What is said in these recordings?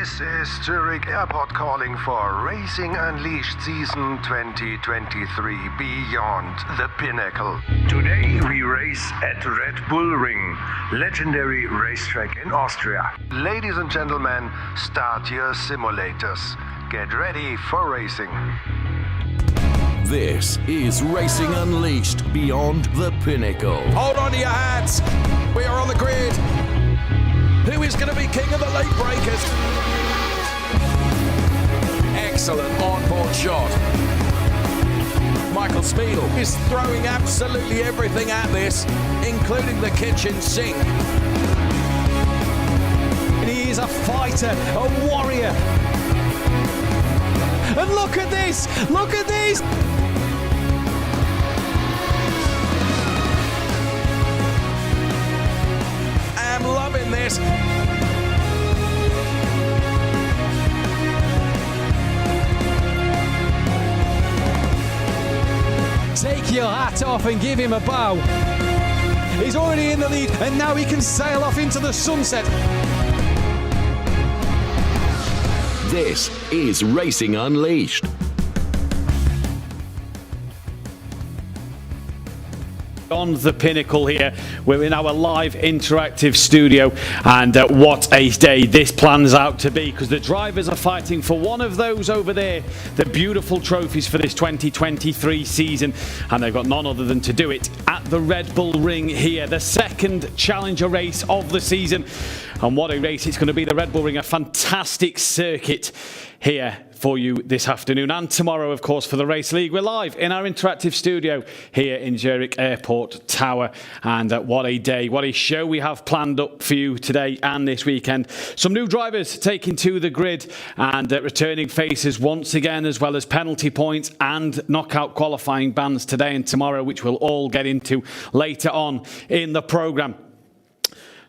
This is Zurich Airport calling for Racing Unleashed Season 2023 Beyond the Pinnacle. Today we race at Red Bull Ring, legendary racetrack in Austria. Ladies and gentlemen, start your simulators. Get ready for racing. This is Racing Unleashed Beyond the Pinnacle. Hold on to your hats. We are on the grid. Who is going to be king of the late breakers? Excellent onboard shot. Michael Spiegel is throwing absolutely everything at this, including the kitchen sink. He is a fighter, a warrior. And look at this! Look at this! I'm loving this. Take your hat off and give him a bow. He's already in the lead and now he can sail off into the sunset. This is Racing Unleashed. On the Pinnacle here, we're in our live interactive studio, and what a day this plans out to be, because the drivers are fighting for one of those over there, the beautiful trophies for this 2023 season, and they've got none other than to do it at the Red Bull Ring here, the second Challenger race of the season. And what a race it's going to be, the Red Bull Ring, a fantastic circuit here for you this afternoon and tomorrow, of course, for the Race League. We're live in our interactive studio here in Zurich Airport Tower, and what a day, what a show we have planned up for you today and this weekend. Some new drivers taking to the grid and returning faces once again, as well as penalty points and knockout qualifying bans today and tomorrow, which we'll all get into later on in the programme.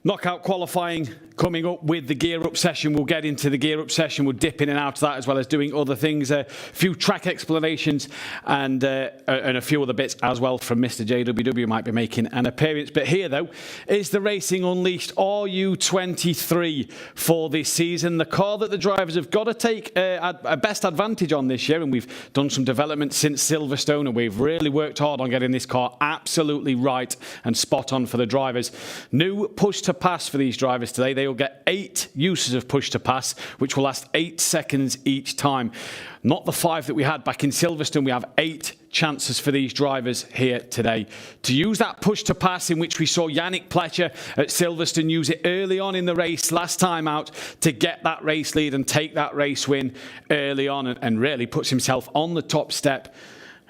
Knockout qualifying coming up with the gear up session. We'll get into the gear up session. We'll dip in and out of that, as well as doing other things. A few track explanations and a few other bits as well from Mr. JWW might be making an appearance. But here, though, is the Racing Unleashed RU23 for this season. The car that the drivers have got to take a best advantage on this year. And we've done some development since Silverstone, and we've really worked hard on getting this car absolutely right and spot on for the drivers. New push to pass for these drivers today. They'll get 8 uses of push to pass, which will last 8 seconds each time. Not the 5 that we had back in Silverstone. We have 8 chances for these drivers here today to use that push to pass, in which we saw Yannick Pletcher at Silverstone use it early on in the race last time out to get that race lead and take that race win early on, and really puts himself on the top step,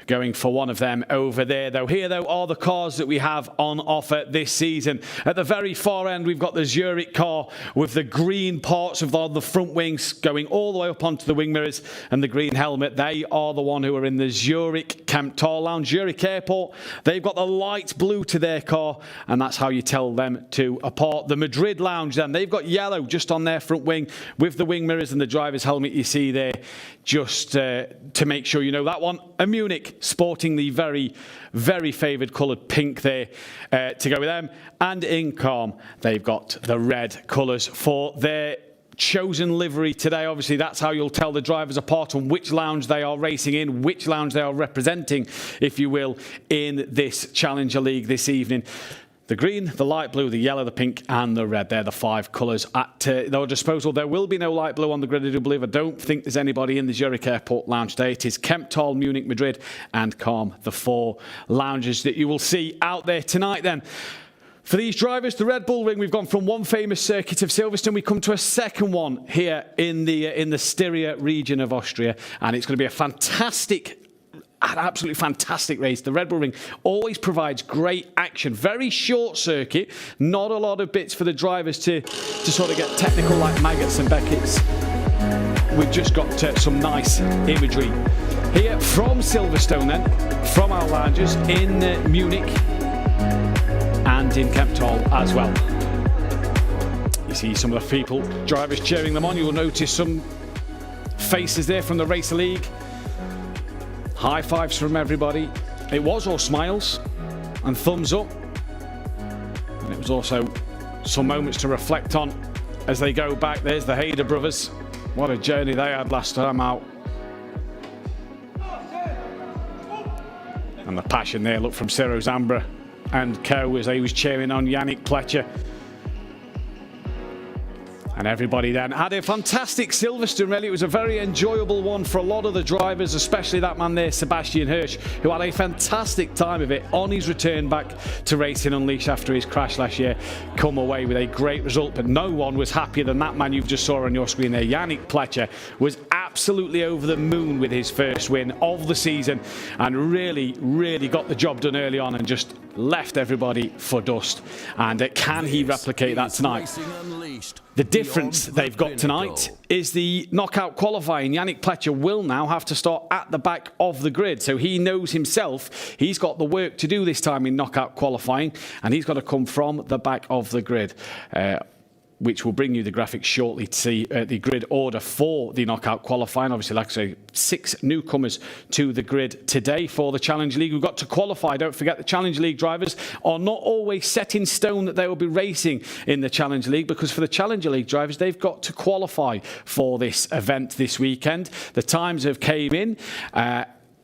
going for one of them over there, though. Here, though, are the cars that we have on offer this season. At the very far end, we've got the Zurich car with the green parts of the front wings going all the way up onto the wing mirrors and the green helmet. They are the one who are in the Zurich Kemptal Lounge, Zurich Airport. They've got the light blue to their car, and that's how you tell them two apart. The Madrid Lounge, then, they've got yellow just on their front wing with the wing mirrors and the driver's helmet you see there, just to make sure you know that one. And Munich, sporting the very, very favoured coloured pink there to go with them. And in Calm, they've got the red colours for their chosen livery today. Obviously, that's how you'll tell the drivers apart on which lounge they are racing in, which lounge they are representing, if you will, in this Challenger League this evening. The green, the light blue, the yellow, the pink and the red. They're the 5 colours at their disposal. There will be no light blue on the grid, I do believe. I don't think there's anybody in the Zurich Airport Lounge today. It is Kemptal, Munich, Madrid and Calm, the 4 lounges that you will see out there tonight then. For these drivers, the Red Bull Ring, we've gone from one famous circuit of Silverstone. We come to a second one here in the Styria region of Austria. And it's going to be an absolutely fantastic race. The Red Bull Ring always provides great action. Very short circuit, not a lot of bits for the drivers to sort of get technical like Maggots and Beckett's. We've just got some nice imagery here from Silverstone then, from our lounges in Munich and in Kemptal as well. You see some of the people, drivers cheering them on. You will notice some faces there from the Race League. High fives from everybody. It was all smiles and thumbs up. And it was also some moments to reflect on as they go back. There's the Hayder brothers What a journey they had last time out. And the passion there, look, from Ciro Zambra and K.O as he was cheering on Yannick Pletcher. And everybody then had a fantastic Silverstone rally. It was a very enjoyable one for a lot of the drivers, especially that man there, Sebastian Hirsch, who had a fantastic time of it on his return back to Racing Unleashed after his crash last year. Come away with a great result, but no one was happier than that man you've just saw on your screen there. Yannick Pletcher was absolutely over the moon with his first win of the season and really got the job done early on and just left everybody for dust. And can he replicate that tonight? The difference they've got tonight is the knockout qualifying. Yannick Pletcher will now have to start at the back of the grid, so he knows himself he's got the work to do this time in knockout qualifying, and he's got to come from the back of the grid. Which will bring you the graphics shortly to see the grid order for the knockout qualifying. Obviously, like I say, 6 newcomers to the grid today for the Challenge League. We've got to qualify. Don't forget, the Challenge League drivers are not always set in stone that they will be racing in the Challenge League, because for the Challenger League drivers, they've got to qualify for this event this weekend. The times have came in.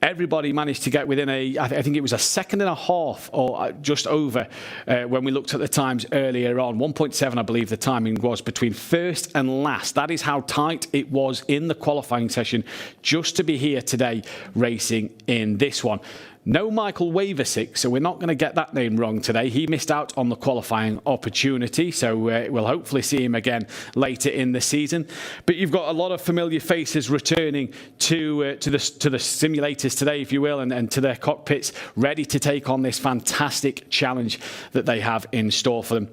Everybody managed to get within I think it was a second and a half or just over when we looked at the times earlier on. 1.7, I believe the timing was between first and last. That is how tight it was in the qualifying session just to be here today racing in this one. No Michael Waversick, so we're not going to get that name wrong today. He missed out on the qualifying opportunity, so we'll hopefully see him again later in the season. But you've got a lot of familiar faces returning to the simulators today, if you will, and to their cockpits, ready to take on this fantastic challenge that they have in store for them.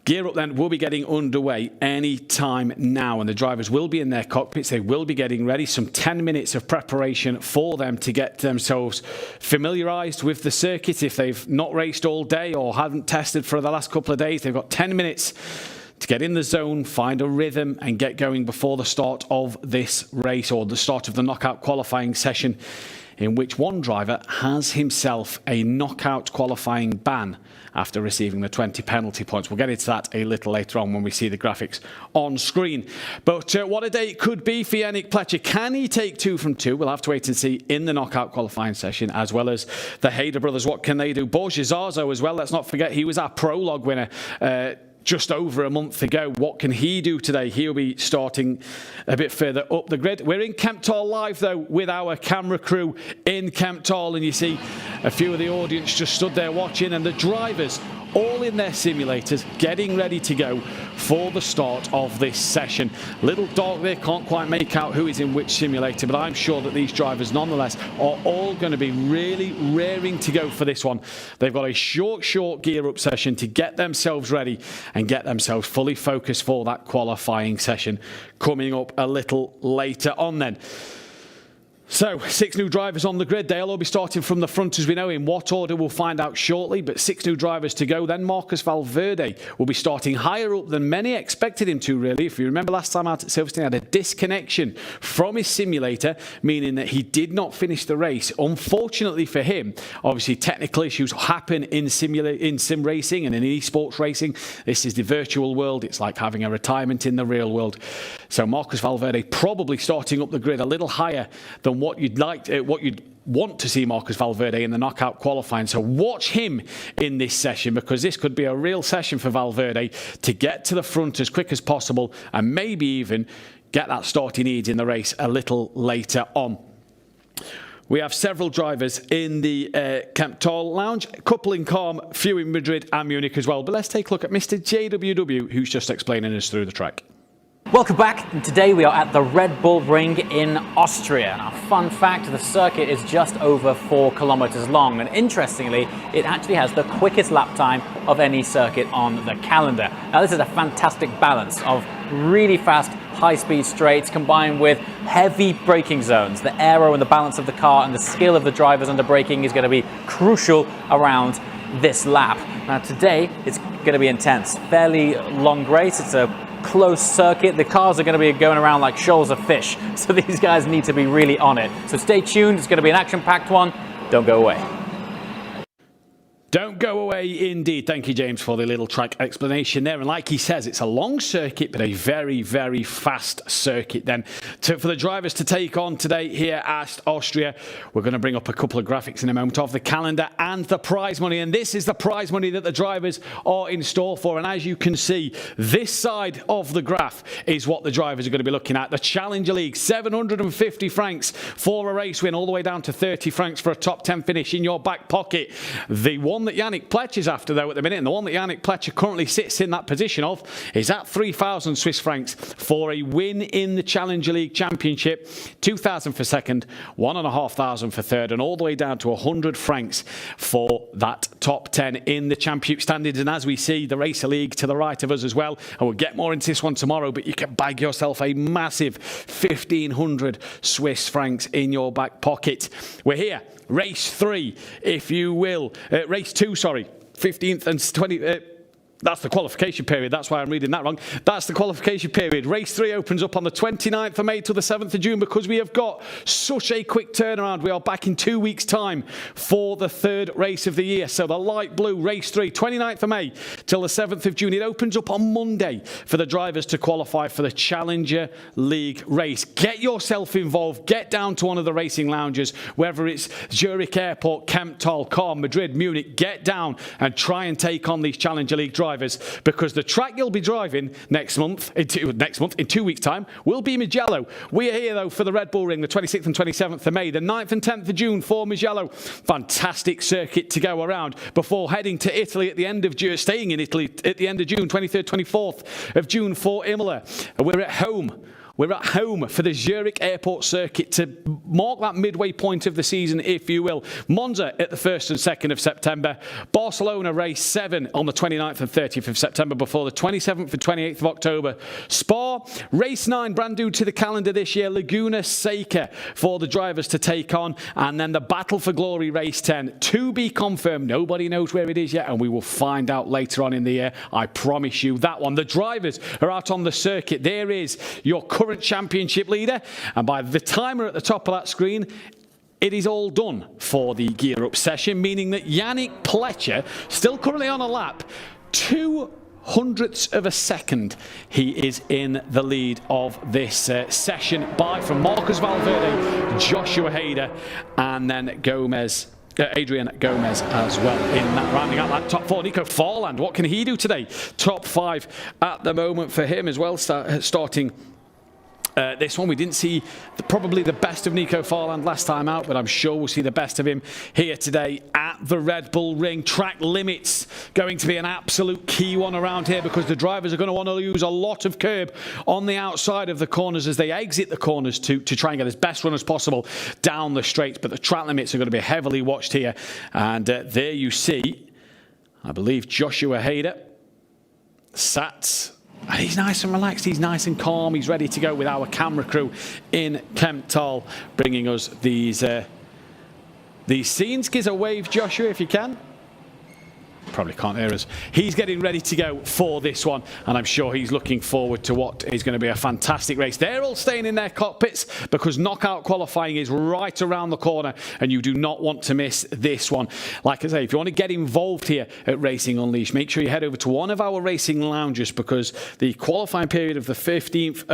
Gear Up then will be getting underway any time now, and the drivers will be in their cockpits. They will be getting ready. Some 10 minutes of preparation for them to get themselves familiarised with the circuit. If they've not raced all day or haven't tested for the last couple of days, they've got 10 minutes to get in the zone, find a rhythm and get going before the start of this race, or the start of the knockout qualifying session, in which one driver has himself a knockout qualifying ban after receiving the 20 penalty points. We'll get into that a little later on when we see the graphics on screen. But what a day it could be for Yannick Pletcher. Can he take 2 from 2? We'll have to wait and see in the knockout qualifying session, as well as the Hayder brothers. What can they do? Borja Zarzo as well. Let's not forget, he was our prologue winner just over a month ago. What can he do today? He'll be starting a bit further up the grid. We're in Kemptall live, though, with our camera crew in Kemptall, and you see a few of the audience just stood there watching, and the drivers all in their simulators getting ready to go for the start of this session. Little dark there, can't quite make out who is in which simulator, but I'm sure that these drivers nonetheless are all going to be really raring to go for this one. They've got a short gear up session to get themselves ready and get themselves fully focused for that qualifying session coming up a little later on then. So, 6 new drivers on the grid. They'll all be starting from the front, as we know. In what order, we'll find out shortly, but 6 new drivers to go. Then Marcus Valverde will be starting higher up than many expected him to, really. If you remember last time out at Silverstone, he had a disconnection from his simulator, meaning that he did not finish the race. Unfortunately for him, obviously technical issues happen in sim racing and in esports racing. This is the virtual world. It's like having a retirement in the real world. So Marcus Valverde probably starting up the grid a little higher than what you'd want to see Marcus Valverde in the knockout qualifying. So watch him in this session, because this could be a real session for Valverde to get to the front as quick as possible and maybe even get that start he needs in the race a little later on. We have several drivers in the Kemptall lounge, a couple in Calm, few in Madrid and Munich as well. But let's take a look at Mr. JWW, who's just explaining us through the track. Welcome back, and today we are at the Red Bull Ring in Austria. Now, fun fact, the circuit is just over 4 kilometers long, and interestingly, it actually has the quickest lap time of any circuit on the calendar. Now, this is a fantastic balance of really fast, high-speed straights combined with heavy braking zones. The aero and the balance of the car and the skill of the drivers under braking is going to be crucial around this lap. Now, today, it's going to be intense. Fairly long race. It's a close circuit. The cars are going to be going around like shoals of fish, so these guys need to be really on it. So stay tuned. It's going to be an action-packed one. Don't go away. Don't go away indeed. Thank you, James, for the little track explanation there. And like he says, it's a long circuit, but a very, very fast circuit then for the drivers to take on today here at Austria. We're going to bring up a couple of graphics in a moment of the calendar and the prize money. And this is the prize money that the drivers are in store for. And as you can see, this side of the graph is what the drivers are going to be looking at. The Challenger League, 750 francs for a race win, all the way down to 30 francs for a top 10 finish in your back pocket. The one that Yannick Pletcher is after, though, at the minute, and the one that Yannick Pletcher currently sits in that position of, is at 3,000 Swiss francs for a win in the Challenger League Championship, 2,000 for second, 1,500 for third, and all the way down to 100 francs for that top 10 in the Championship standings. And as we see, the Racer League to the right of us as well, and we'll get more into this one tomorrow, but you can bag yourself a massive 1,500 Swiss francs in your back pocket. We're here. Race 3, if you will. Race 2, sorry. 15th and 20th. That's the qualification period. That's why I'm reading that wrong. That's the qualification period. Race 3 opens up on the 29th of May to the 7th of June because we have got such a quick turnaround. We are back in 2 weeks' time for the third race of the year. So the light blue, race 3, 29th of May till the 7th of June. It opens up on Monday for the drivers to qualify for the Challenger League race. Get yourself involved. Get down to one of the racing lounges, whether it's Zurich Airport, Kemptthal, Caen, Madrid, Munich. Get down and try and take on these Challenger League drivers, because the track you'll be driving in 2 weeks' time, will be Mugello. We are here, though, for the Red Bull Ring, the 26th and 27th of May, the 9th and 10th of June for Mugello. Fantastic circuit to go around before heading to Italy at the end of June, staying in Italy at the end of June, 23rd, 24th of June for Imola. We're at home. We're at home for the Zurich Airport circuit to mark that midway point of the season, if you will. Monza at the 1st and 2nd of September. Barcelona race 7 on the 29th and 30th of September before the 27th and 28th of October. Spa, race 9, brand new to the calendar this year. Laguna Seca for the drivers to take on. And then the Battle for Glory race 10 to be confirmed. Nobody knows where it is yet, and we will find out later on in the year. I promise you that one. The drivers are out on the circuit. There is your current championship leader, and by the timer at the top of that screen, it is all done for the gear up session, meaning that Yannick Pletcher, still currently on a lap, 0.02 of a second, he is in the lead of this session from Marcus Valverde, Joshua Hader, and then Adrian Gomez as well in that, rounding out that top 4. Nico Farland, what can he do today? Top 5 at the moment for him as well, starting this one. We didn't see probably the best of Nico Farland last time out, but I'm sure we'll see the best of him here today at the Red Bull Ring. Track limits going to be an absolute key one around here, because the drivers are going to want to use a lot of curb on the outside of the corners as they exit the corners to try and get as best run as possible down the straights. But the track limits are going to be heavily watched here. And there you see, I believe, Joshua Hader sat. He's nice and relaxed, he's nice and calm, he's ready to go with our camera crew in Kemptthal, bringing us these scenes. Give us a wave, Joshua, if you can. Probably can't hear us. He's getting ready to go for this one, and I'm sure he's looking forward to what is going to be a fantastic race. They're all staying in their cockpits because knockout qualifying is right around the corner, and you do not want to miss this one. Like I say, if you want to get involved here at Racing Unleashed, make sure you head over to one of our racing lounges, because the qualifying period of the 15th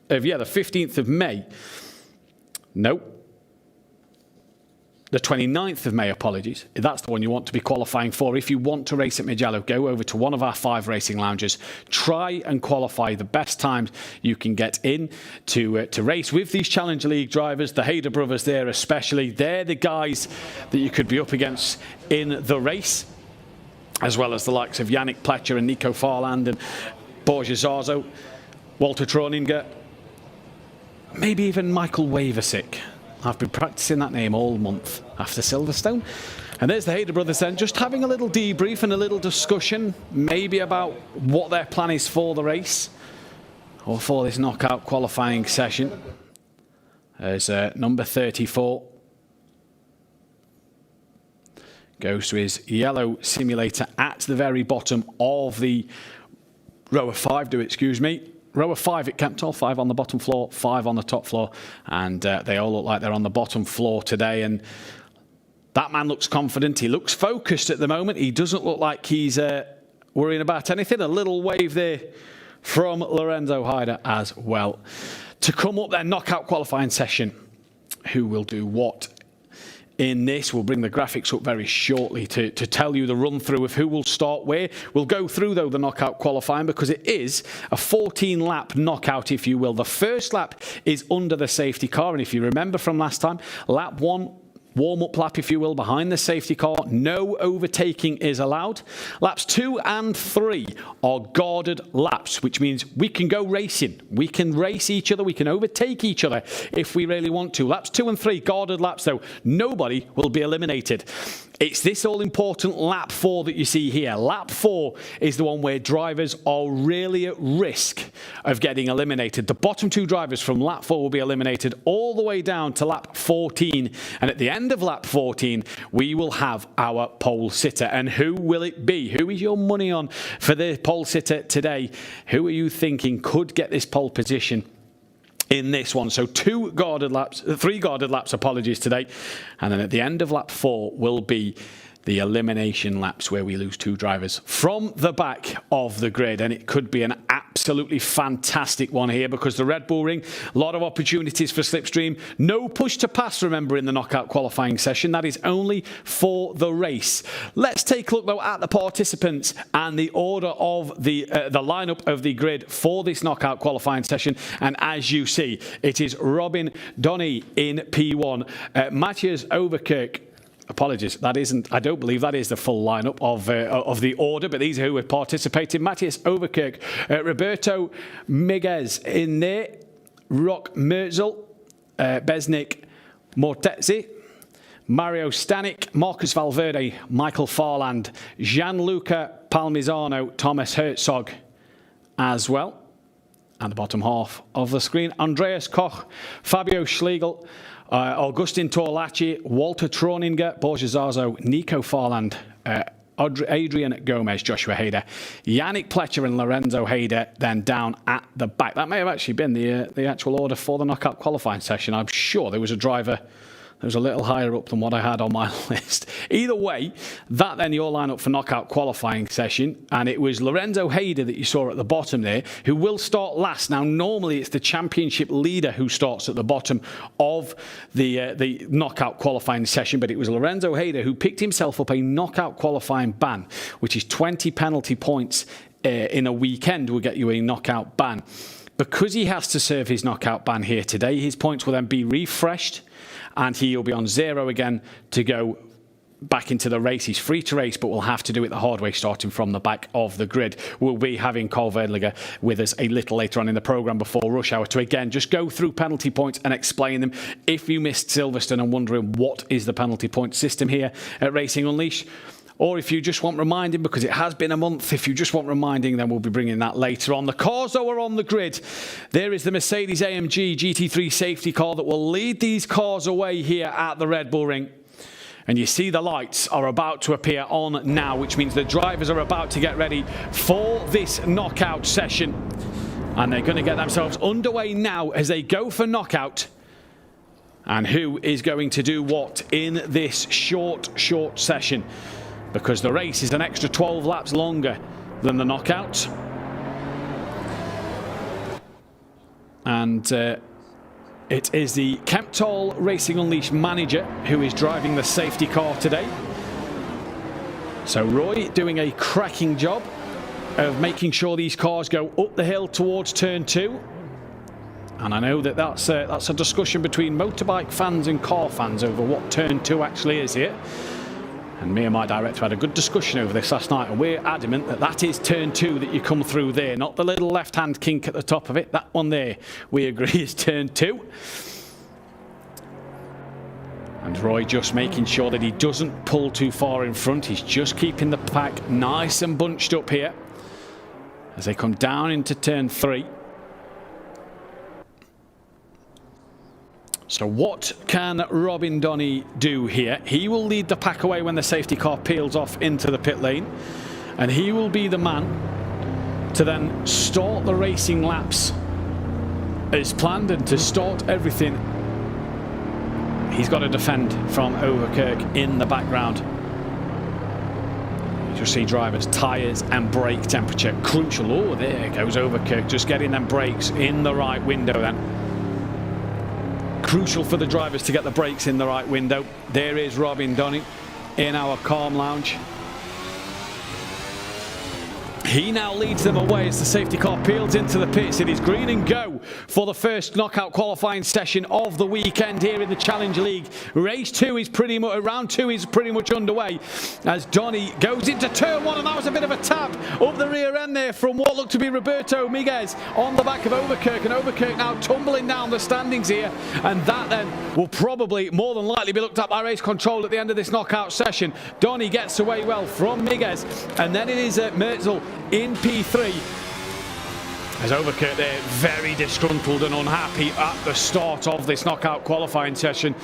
the 15th of May. Nope. The 29th of May, apologies. That's the one you want to be qualifying for. If you want to race at Mugello, go over to one of our 5 racing lounges. Try and qualify the best times you can get in to race with these Challenger League drivers. The Hader brothers there especially. They're the guys that you could be up against in the race, as well as the likes of Yannick Pletcher and Nico Farland and Borja Zarzo, Walter Troninger, maybe even Michael Waversick. I've been practicing that name all month after Silverstone. And there's the Hader brothers then, just having a little debrief and a little discussion, maybe about what their plan is for the race, or for this knockout qualifying session. There's number 34. Goes to his yellow simulator at the very bottom of the row of 5, row of 5 at Kemptthal, 5 on the bottom floor, 5 on the top floor, and they all look like they're on the bottom floor today. And That man looks confident. He looks focused at the moment. He doesn't look like he's worrying about anything. A little wave there from Lorenzo Haider as well. To come up, their knockout qualifying session. Who will do what in this? We'll bring the graphics up very shortly to tell you the run through of who will start where. We'll go through, though, the knockout qualifying because it is a 14-lap knockout, if you will. The first lap is under the safety car. And if you remember from last time, lap 1, warm-up lap, if you will, behind the safety car. No overtaking is allowed. Laps 2 and 3 are guarded laps, which means we can go racing. We can race each other. We can overtake each other if we really want to. Laps 2 and 3, guarded laps, though. Nobody will be eliminated. It's this all-important lap 4 that you see here. Lap 4 is the one where drivers are really at risk of getting eliminated. The bottom 2 drivers from lap 4 will be eliminated all the way down to lap 14. And at the end of lap 14, we will have our pole sitter. And who will it be? Who is your money on for the pole sitter today? Who are you thinking could get this pole position in this one? So 3 guarded laps, apologies, today. And then at the end of lap 4 will be the elimination laps where we lose 2 drivers from the back of the grid. And it could be an absolutely fantastic one here because the Red Bull Ring, a lot of opportunities for slipstream. No push to pass, remember, in the knockout qualifying session. That is only for the race. Let's take a look, though, at the participants and the order of the lineup of the grid for this knockout qualifying session. And as you see, it is Robin Donny in P1, Matthias Overkirk. Apologies, that isn't. I don't believe that is the full lineup of the order, but these are who are participating. Matthias Overkirk, Roberto Miguez in there, Rock Merzel, Besnik Mortezi, Mario Stanek, Marcus Valverde, Michael Farland, Gianluca Palmisano, Thomas Herzog as well. And the bottom half of the screen, Andreas Koch, Fabio Schlegel, Augustin Torlacci, Walter Troninger, Borja Zarzo, Nico Farland, Adrian Gomez, Joshua Hader, Yannick Pletcher and Lorenzo Hader, then down at the back. That may have actually been the actual order for the knockout qualifying session. I'm sure there was a driver that was a little higher up than what I had on my list. Either way, that then your lineup for knockout qualifying session, and it was Lorenzo Hader that you saw at the bottom there, who will start last. Now, normally it's the championship leader who starts at the bottom of the knockout qualifying session, but it was Lorenzo Hader who picked himself up a knockout qualifying ban, which is 20 penalty points in a weekend will get you a knockout ban. Because he has to serve his knockout ban here today, his points will then be refreshed, and he'll be on 0 again to go back into the race. He's free to race, but we'll have to do it the hard way, starting from the back of the grid. We'll be having Carl Verdliger with us a little later on in the programme before rush hour to, again, just go through penalty points and explain them. If you missed Silverstone and wondering what is the penalty point system here at Racing Unleashed, or if you just want reminding, because it has been a month, if you just want reminding, then we'll be bringing that later on. The cars, though, are on the grid. There is the Mercedes-AMG GT3 safety car that will lead these cars away here at the Red Bull Ring. And you see the lights are about to appear on now, which means the drivers are about to get ready for this knockout session. And they're going to get themselves underway now as they go for knockout. And who is going to do what in this short session? Because the race is an extra 12 laps longer than the knockout. And it is the Kemptol Racing Unleashed manager who is driving the safety car today. So Roy doing a cracking job of making sure these cars go up the hill towards turn 2. And I know that that's a discussion between motorbike fans and car fans over what turn 2 actually is here. And me and my director had a good discussion over this last night, and we're adamant that that is turn 2 that you come through there, not the little left-hand kink at the top of it. That one there, we agree, is turn 2. And Roy just making sure that he doesn't pull too far in front. He's just keeping the pack nice and bunched up here as they come down into turn 3. So what can Robin Donny do here? He will lead the pack away when the safety car peels off into the pit lane. And he will be the man to then start the racing laps as planned and to start everything He's got to defend from Overkirk in the background. You just see drivers, tyres and brake temperature. Crucial. Oh, there goes Overkirk. Just getting them brakes in the right window then. Crucial for the drivers to get the brakes in the right window. There is Robin Dunning in our calm lounge. He now leads them away as the safety car peels into the pits. It is green and go for the first knockout qualifying session of the weekend here in the Challenger League. Race 2 is pretty much, round 2 is pretty much underway as Donny goes into turn 1, and that was a bit of a tap up the rear end there from what looked to be Roberto Miguez on the back of Overkirk, and Overkirk now tumbling down the standings here, and that then will probably more than likely be looked at by race control at the end of this knockout session. Donny gets away well from Miguez, and then it is Merzel in P3 as Overkirk there very disgruntled and unhappy at the start of this knockout qualifying session,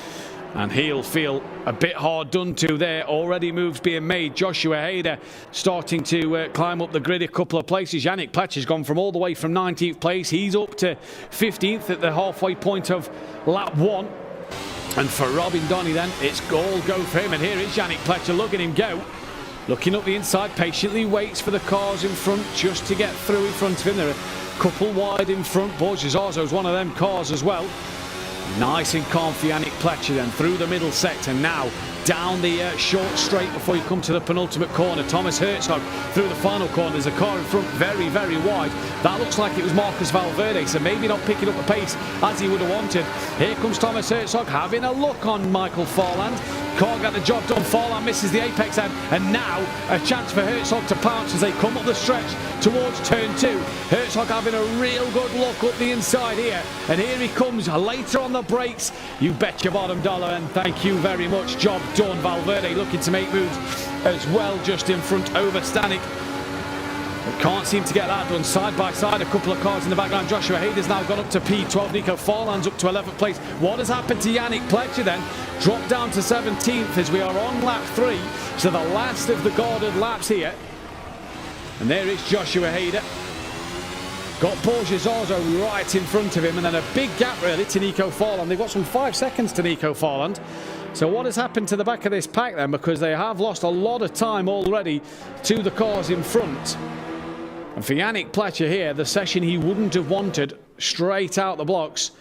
and he'll feel a bit hard done to there. Already moves being made. Joshua Hader starting to climb up the grid a couple of places. Yannick Pletcher's gone from all the way from 19th place. He's up to 15th at the halfway point of lap 1. And for Robin Donny then, it's all go for him, and here is Yannick Pletcher. Look at him go. Looking up the inside, patiently waits for the cars in front just to get through in front of him. There are a couple wide in front. Borges Arzo's one of them cars as well. Nice and calm for Yannick Pletcher then through the middle sector. Now down the short straight before you come to the penultimate corner. Thomas Herzog through the final corner. There's a car in front very, very wide. That looks like it was Marcus Valverde, so maybe not picking up the pace as he would have wanted. Here comes Thomas Herzog having a look on Michael Farland. Can't get the job done. Farland misses the apex end, and now a chance for Herzog to pounce as they come up the stretch towards turn 2. Herzog having a real good look up the inside here, and here he comes later on the brakes. You bet your bottom dollar, and thank you very much. Job done. Valverde looking to make moves as well, just in front over Stanek. But can't seem to get that done. Side by side, a couple of cars in the background. Joshua Hader's now gone up to P12. Nico Farland's up to 11th place. What has happened to Yannick Pletcher then? Dropped down to 17th as we are on lap 3. So the last of the guarded laps here. And there is Joshua Hader. Got Borges Arzo right in front of him, and then a big gap really to Nico Farland. They've got some 5 seconds to Nico Farland. So what has happened to the back of this pack then? Because they have lost a lot of time already to the cars in front. And for Yannick Pletcher here, the session he wouldn't have wanted, straight out the blocks.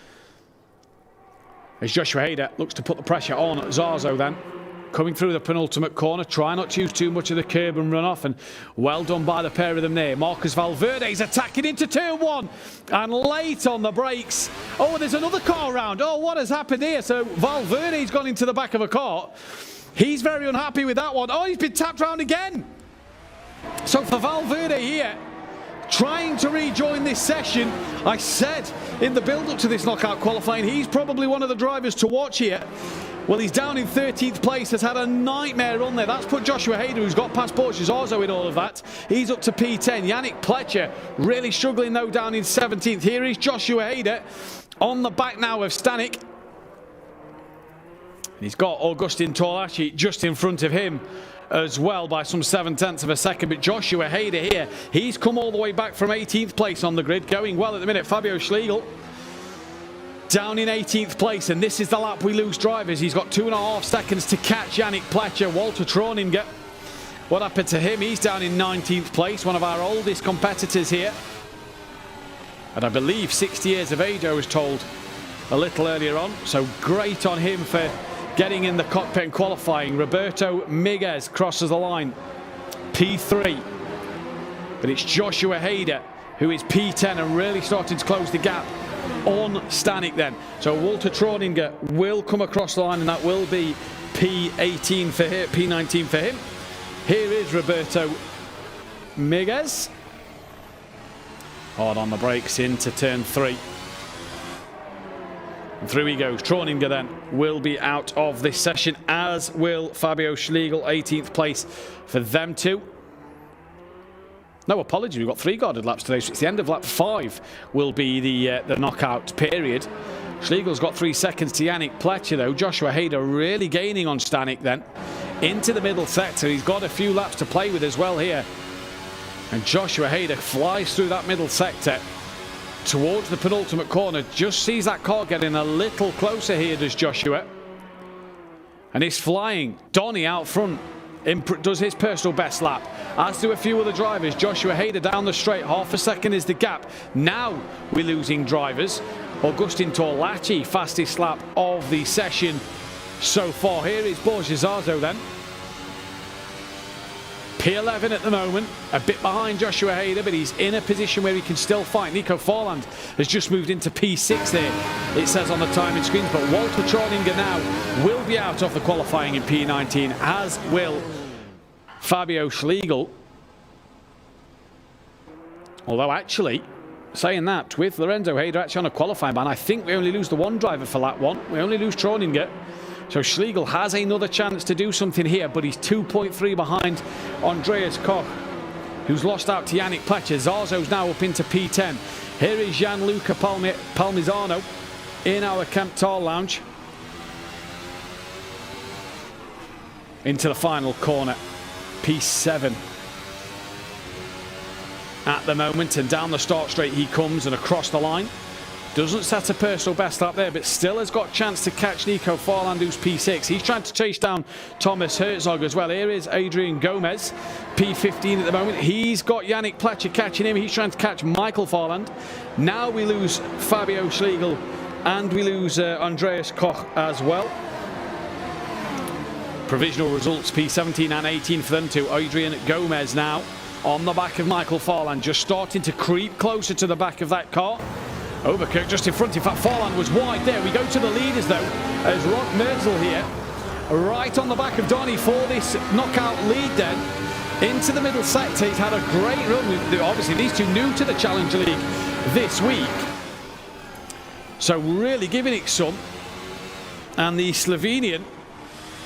As Joshua Hader looks to put the pressure on Zarzo then. Coming through the penultimate corner, try not to use too much of the curb and run off, and well done by the pair of them there. Marcus Valverde's attacking into turn 1 and late on the brakes. Oh, there's another car around. Oh, what has happened here? So Valverde's gone into the back of a car. He's very unhappy with that one. Oh, he's been tapped round again. So for Valverde here, trying to rejoin this session, I said in the build-up to this knockout qualifying, he's probably one of the drivers to watch here. Well, he's down in 13th place, has had a nightmare run there. That's put Joshua Hader, who's got past Borges Arzo in all of that. He's up to P10. Yannick Pletcher really struggling though down in 17th. Here is Joshua Hader on the back now of Stanek. He's got Augustin Torlachi just in front of him as well by some 7/10 of a second. But Joshua Hader here, he's come all the way back from 18th place on the grid, going well at the minute. Fabio Schlegel down in 18th place, and this is the lap we lose drivers. He's got 2.5 seconds to catch Yannick Pletcher. Walter Troninger, what happened to him? He's down in 19th place, one of our oldest competitors here, and I believe 60 years of age, I was told a little earlier on. So great on him for getting in the cockpit and qualifying. Roberto Miguez crosses the line, P3, but it's Joshua Hader who is P10 and really starting to close the gap on Stanek then. So Walter Troninger will come across the line, and that will be P18 for him, P19 for him. Here is Roberto Miguez. Hard on the brakes into turn 3. And through he goes. Troninger then will be out of this session, as will Fabio Schlegel, 18th place for them two. No, apologies, we've got 3 guarded laps today, so it's the end of lap 5 will be the knockout period. Schlegel's got 3 seconds to Yannick Pletcher though. Joshua Hader really gaining on Stanek then. Into the middle sector, he's got a few laps to play with as well here. And Joshua Hader flies through that middle sector towards the penultimate corner. Just sees that car getting a little closer here, does Joshua. and is flying. Donny out front does his personal best lap, as do a few other drivers. Joshua Hader down the straight, half a second is the gap. Now we're losing drivers. Augustin Torlacci, fastest lap of the session so far. Here is Borges Zazo then. P11 at the moment, a bit behind Joshua Hader, but he's in a position where he can still fight. Nico Forland has just moved into P6 there, it says on the timing screens, but Walter Troninger now will be out of the qualifying in P19, as will Fabio Schlegel. Although actually, saying that, with Lorenzo Hader actually on a qualifying ban, I think we only lose the one driver for lap one. We only lose Troninger. So Schlegel has another chance to do something here, but he's 2.3 behind Andreas Koch, who's lost out to Yannick Pletcher. Zarzo's now up into P10. Here is Gianluca Palmisano in our Kemptal lounge. Into the final corner, P7 at the moment, and down the start straight he comes and across the line. Doesn't set a personal best up there, but still has got a chance to catch Nico Forland, who's P6. He's trying to chase down Thomas Herzog as well. Here is Adrian Gomez, P15 at the moment. He's got Yannick Pletcher catching him. He's trying to catch Michael Forland. Now we lose Fabio Schlegel and we lose Andreas Koch as well. Provisional results, P17 and 18 for them to Adrian Gomez now on the back of Michael Forland, just starting to creep closer to the back of that car. Overkirk just in front. In fact, Forland was wide there. We go to the leaders though, as Rock Merzel here, right on the back of Donny for this knockout lead then. Into the middle sector, he's had a great run. Obviously, these two new to the Challenger League this week, so really giving it some. And the Slovenian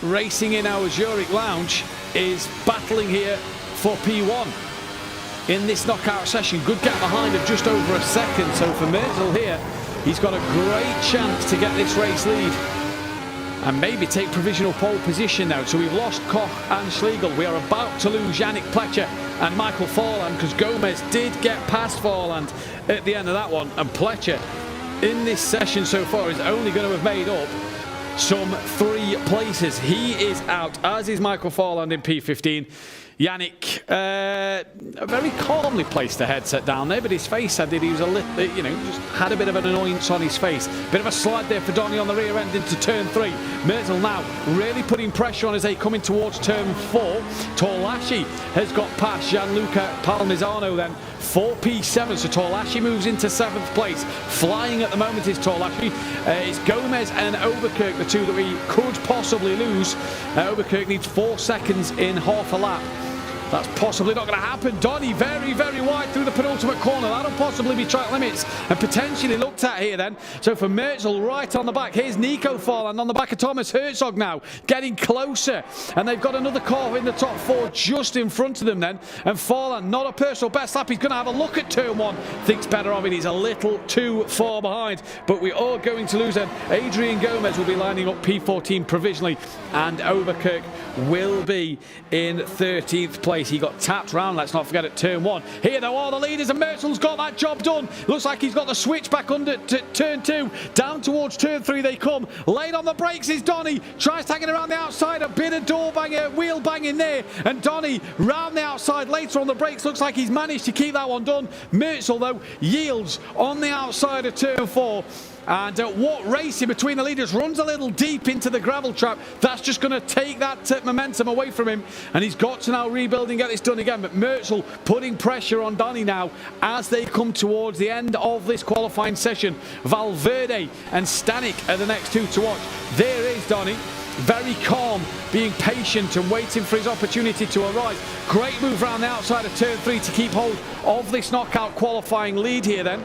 racing in our Zurich lounge is battling here for P1 in this knockout session. Good gap behind of just over a second. So for Merzel here, he's got a great chance to get this race lead and maybe take provisional pole position now. So we've lost Koch and Schlegel. We are about to lose Yannick Pletcher and Michael Forland, because Gomez did get past Forland at the end of that one, and Pletcher in this session so far is only going to have made up some 3 places. He is out, as is Michael Forland in P15. Yannick, very calmly placed the headset down there, but his face said that he was a little, just had a bit of an annoyance on his face. Bit of a slide there for Donny on the rear end into turn 3. Merzel now really putting pressure on as they come in towards turn 4. Torlacci has got past Gianluca Palmisano then for P7, so Torlacci moves into 7th place. Flying at the moment is Torlacci. It's Gomez and Overkirk, the two that we could possibly lose. Overkirk needs 4 seconds in half a lap. That's possibly not going to happen. Donny very, very wide through the penultimate corner. That'll possibly be track limits and potentially looked at here then. So for Merzel right on the back, here's Nico Forland on the back of Thomas Herzog now, getting closer. And they've got another car in the top 4 just in front of them then. And Forland, not a personal best lap. He's going to have a look at turn 1. Thinks better of it. He's a little too far behind. But we are going to lose them. Adrian Gomez will be lining up P14 provisionally, and Overkirk will be in 13th place. He got tapped round, let's not forget, at turn 1. Here though are the leaders, and Merzel's got that job done. Looks like he's got the switch back under turn 2. Down towards turn 3 they come. Late on the brakes is Donny. Tries tagging around the outside, a bit of door banger, wheel banging there. And Donny round the outside later on the brakes. Looks like he's managed to keep that one done. Merzel though yields on the outside of turn 4. And what racing between the leaders, runs a little deep into the gravel trap. That's just going to take that momentum away from him, and he's got to now rebuild and get this done again. But Merzel putting pressure on Donny now as they come towards the end of this qualifying session. Valverde and Stanek are the next two to watch. There is Donny, very calm, being patient and waiting for his opportunity to arise. Great move around the outside of turn 3 to keep hold of this knockout qualifying lead here then.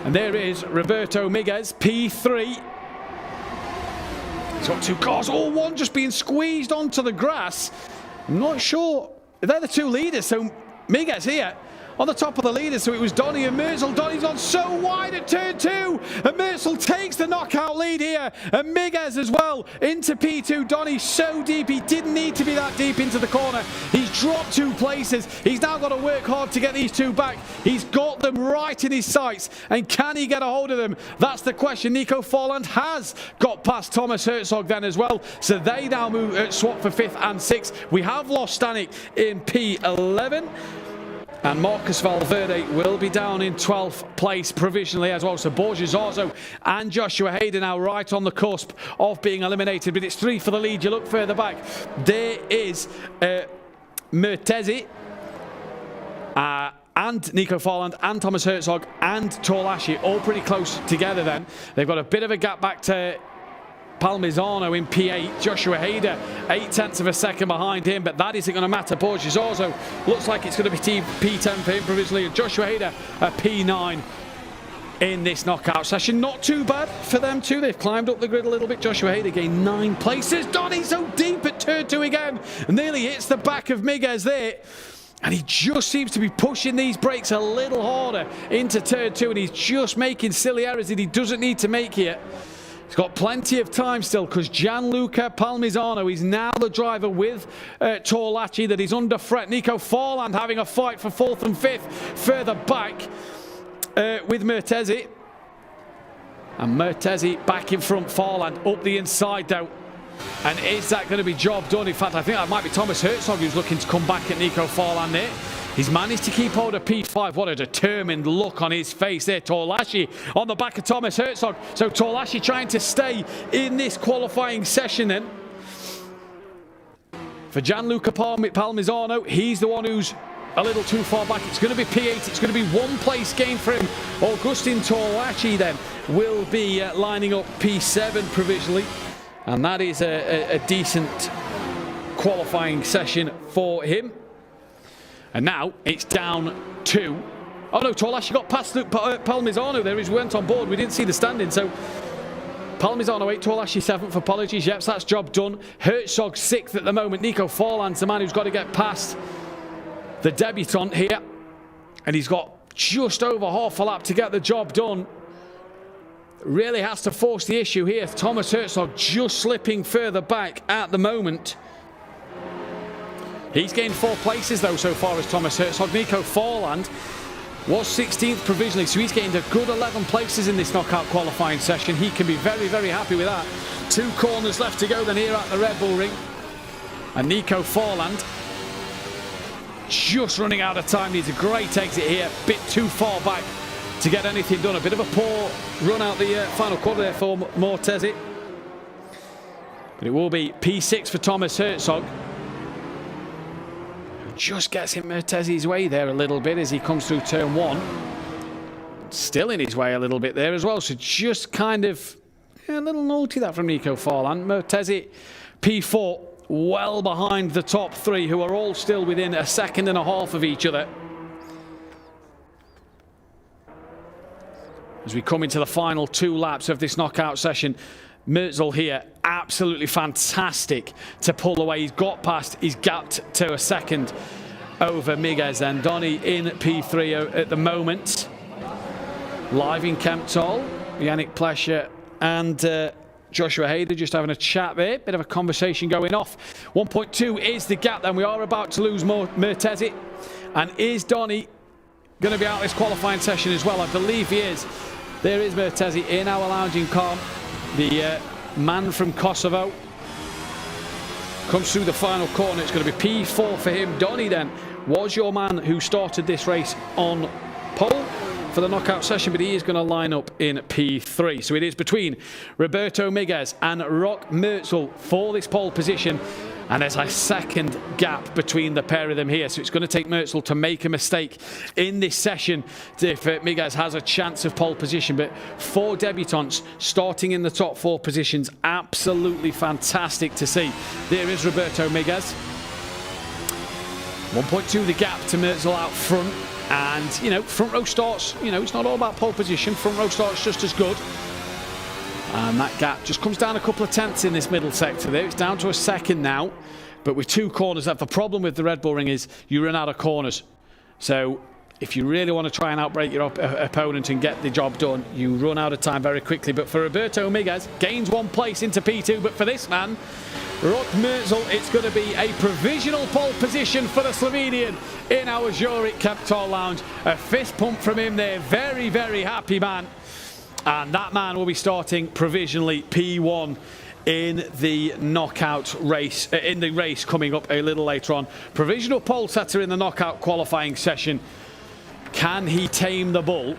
And there is Roberto Miguez, P3. He's got 2 cars, all one just being squeezed onto the grass. I'm not sure. They're the 2 leaders, so Miguez here on the top of the leaders. So it was Donny and Merzel. Donny's gone so wide at turn 2, and Merzel takes the the knockout lead here. And Miguez as well into P2. Donny's so deep, he didn't need to be that deep into the corner. He's dropped 2 places. He's now got to work hard to get these 2 back. He's got them right in his sights. And can he get a hold of them? That's the question. Nico Forland has got past Thomas Herzog then as well. So they now move swap for 5th and 6th. We have lost Stanek in P11. And Marcus Valverde will be down in 12th place provisionally as well. So Borges Orzo and Joshua Hayden now right on the cusp of being eliminated. But it's 3 for the lead. You look further back. There is Mertezi and Nico Forland and Thomas Herzog and Torlashi all pretty close together then. They've got a bit of a gap back to Palmisano in P8. Joshua Hayden 0.8 of a second behind him, but that isn't going to matter. Borges also looks like it's going to be P10 for him provisionally. Joshua Hayden a P9 in this knockout session. Not too bad for them too. They've climbed up the grid a little bit. Joshua Hayden gained 9 places. Donny so deep at turn 2 again. Nearly hits the back of Miguez there. And he just seems to be pushing these brakes a little harder into turn 2, and he's just making silly errors that he doesn't need to make here. He's got plenty of time still because Gianluca Palmisano is now the driver with Torlachi that is under threat. Nico Forland having a fight for 4th and 5th further back with Mertezi. And Mertezi back in front, Forland up the inside though. And is that going to be job done? In fact, I think that might be Thomas Herzog who's looking to come back at Nico Forland there. He's managed to keep hold of P5. What a determined look on his face there. Torlashi on the back of Thomas Herzog. So Torlashi trying to stay in this qualifying session then. For Gianluca Palmisano, he's the one who's a little too far back. It's going to be P8. It's going to be 1 place gain for him. Augustin Torlashi then will be lining up P7 provisionally. And that is a decent qualifying session for him. And now it's down to... Oh no, Torlashi got past Palmisano there. He went on board. We didn't see the standing. So Palmisano 8, Torlashi 7th. Apologies. Yep, that's job done. Herzog 6th at the moment. Nico Forland's the man who's got to get past the debutant here. And he's got just over half a lap to get the job done. Really has to force the issue here. Thomas Herzog just slipping further back at the moment. He's gained 4 places though so far as Thomas Herzog. Nico Forland was 16th provisionally, so he's gained a good 11 places in this knockout qualifying session. He can be very, very happy with that. 2 corners left to go then here at the Red Bull Ring. And Nico Forland just running out of time. Needs a great exit here. Bit too far back to get anything done. A bit of a poor run out the final quarter there for Mortezi. But it will be P6 for Thomas Herzog. Just gets in Mertezi's way there a little bit as he comes through turn 1. Still in his way a little bit there as well. So just kind of a little naughty that from Nico Forland. Mertezi P4 well behind the top 3 who are all still within a second and a half of each other. As we come into the final 2 laps of this knockout session, Merzel here, absolutely fantastic to pull away. He's got past, he's gapped to a second over Miguez and Donny in P3 at the moment. Live in Kemptol, Yannick Plescher and Joshua Hayden just having a chat there. Bit of a conversation going off. 1.2 is the gap then. We are about to lose Mertezi. And is Donny going to be out this qualifying session as well? I believe he is. There is Mertezi in our lounging car. The man from Kosovo comes through the final corner. It's going to be P4 for him. Donny then was your man who started this race on pole for the knockout session, but he is going to line up in P3. So it is between Roberto Miguez and Rock Merzel for this pole position. And there's a second gap between the pair of them here. So it's going to take Merzel to make a mistake in this session if Miguez has a chance of pole position. But 4 debutants starting in the top 4 positions. Absolutely fantastic to see. There is Roberto Miguez. 1.2 the gap to Merzel out front. And, you know, front row starts, you know, it's not all about pole position. Front row starts just as good. And that gap just comes down a couple of tenths in this middle sector there. It's down to a second now. But with 2 corners, the problem with the Red Bull Ring is you run out of corners. So if you really want to try and outbreak your opponent and get the job done, you run out of time very quickly. But for Roberto Miguez, gains 1 place into P2. But for this man, Rok Merzel, it's going to be a provisional pole position for the Slovenian in our Zurich Kemptol Lounge. A fist pump from him there. Very, very happy man. And that man will be starting provisionally P1 in the knockout race, in the race coming up a little later on. Provisional pole setter in the knockout qualifying session. Can he tame the bull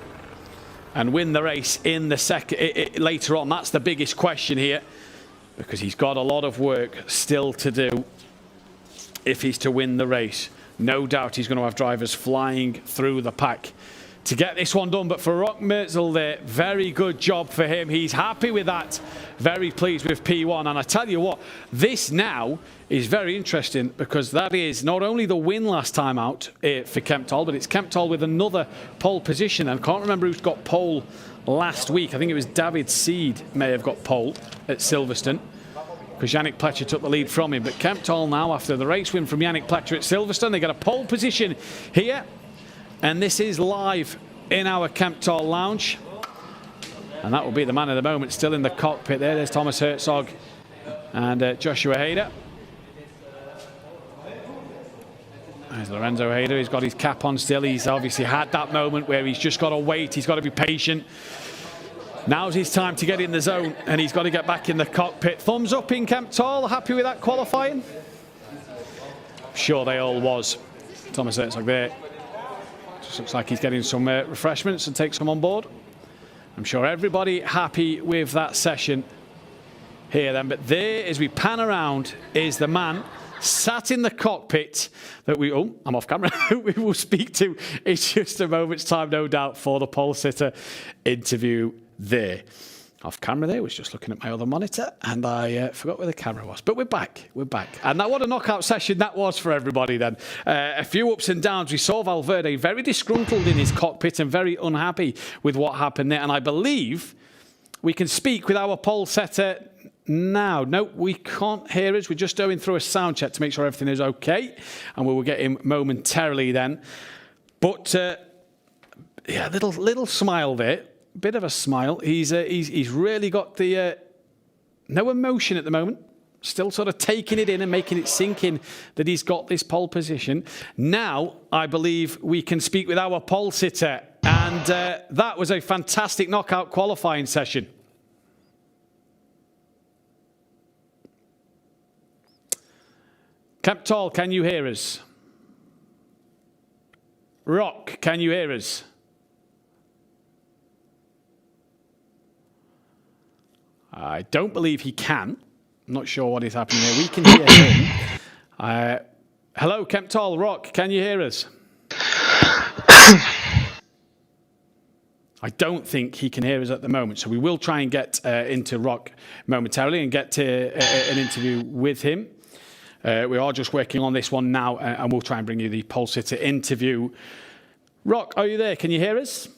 and win the race in the second later on? That's the biggest question here, because he's got a lot of work still to do if he's to win the race. No doubt he's going to have drivers flying through the pack to get this one done. But for Rok Merzel there, very good job for him. He's happy with that. Very pleased with P1. And I tell you what, this now is very interesting, because that is not only the win last time out for Kemptol, but it's Kemptol with another pole position. And I can't remember who's got pole last week. I think it was David Seed may have got pole at Silverstone, because Yannick Pletcher took the lead from him. But Kemptol now, after the race win from Yannick Pletcher at Silverstone, they get a pole position here. And this is live in our Kemptol Lounge. And that will be the man of the moment still in the cockpit there. There's Thomas Herzog and Joshua Hader. There's Lorenzo Hader. He's got his cap on still. He's obviously had that moment where he's just got to wait. He's got to be patient. Now's his time to get in the zone, and he's got to get back in the cockpit. Thumbs up in Kemptol. Happy with that qualifying? Sure they all was. Thomas Herzog there. Just looks like he's getting some refreshments and takes some on board. I'm sure everybody happy with that session here then. But there, as we pan around, is the man sat in the cockpit that we, oh, I'm off camera, we will speak to in just a moment's time, no doubt, for the pole sitter interview there. Off camera there, was just looking at my other monitor, and I forgot where the camera was. But we're back, we're back. And that, what a knockout session that was for everybody then. A few ups and downs. We saw Valverde very disgruntled in his cockpit and very unhappy with what happened there. And I believe we can speak with our pole setter now. No, we can't hear us. We're just going through a sound check to make sure everything is okay. And we will get him momentarily then. But, yeah, little smile there. Bit of a smile. He's really got the no emotion at the moment. Still sort of taking it in and making it sink in that he's got this pole position. Now, I believe we can speak with our pole sitter. And that was a fantastic knockout qualifying session. Kemptol, can you hear us? Rok, can you hear us? I don't believe he can. I'm not sure what is happening there. We can hear him. Hello, Kemptol. Rok, can you hear us? I don't think he can hear us at the moment, so we will try and get into Rok momentarily and get to an interview with him. We are just working on this one now, and we'll try and bring you the pole sitter interview. Rok, are you there? Can you hear us?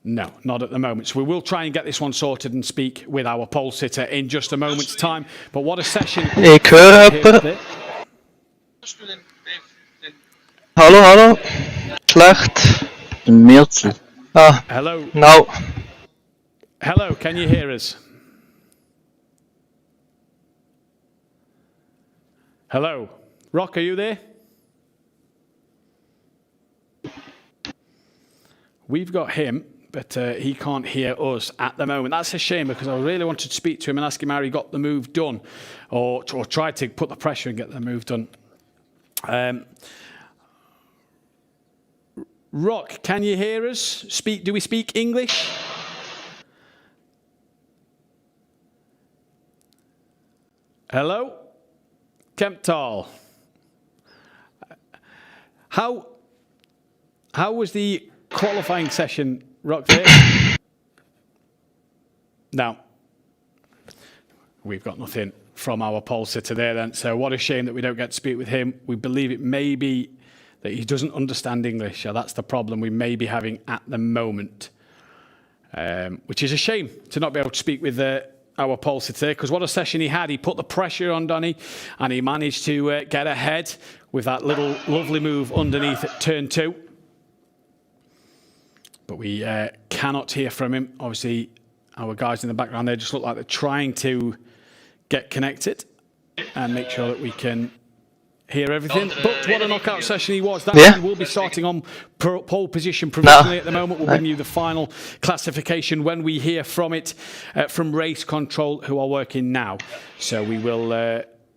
No, not at the moment. So we will try and get this one sorted and speak with our pole sitter in just a moment's time. But what a session. Ik höre jemanden. Hallo, hallo. Schlecht. Mirzel. Ah. Hello. No. Hello, can you hear us? Hello. Rok, are you there? We've got him, but he can't hear us at the moment. That's a shame, because I really wanted to speak to him and ask him how he got the move done, or try to put the pressure and get the move done. Rok, can you hear us? Do we speak English? Hello? Kemptol. How was the qualifying session, Rok, there? Now, we've got nothing from our pole sitter there then, so what a shame that we don't get to speak with him. We believe it may be that he doesn't understand English, so that's the problem we may be having at the moment, which is a shame to not be able to speak with our pulsar today, because what a session he had. He put the pressure on Donny, and he managed to get ahead with that little lovely move underneath at turn 2. But we cannot hear from him. Obviously, our guys in the background there just look like they're trying to get connected and make sure that we can hear everything. But what a knockout session he was. That man will be starting on pole position provisionally at the moment. We'll bring you the final classification when we hear from it from race control, who are working now. So we will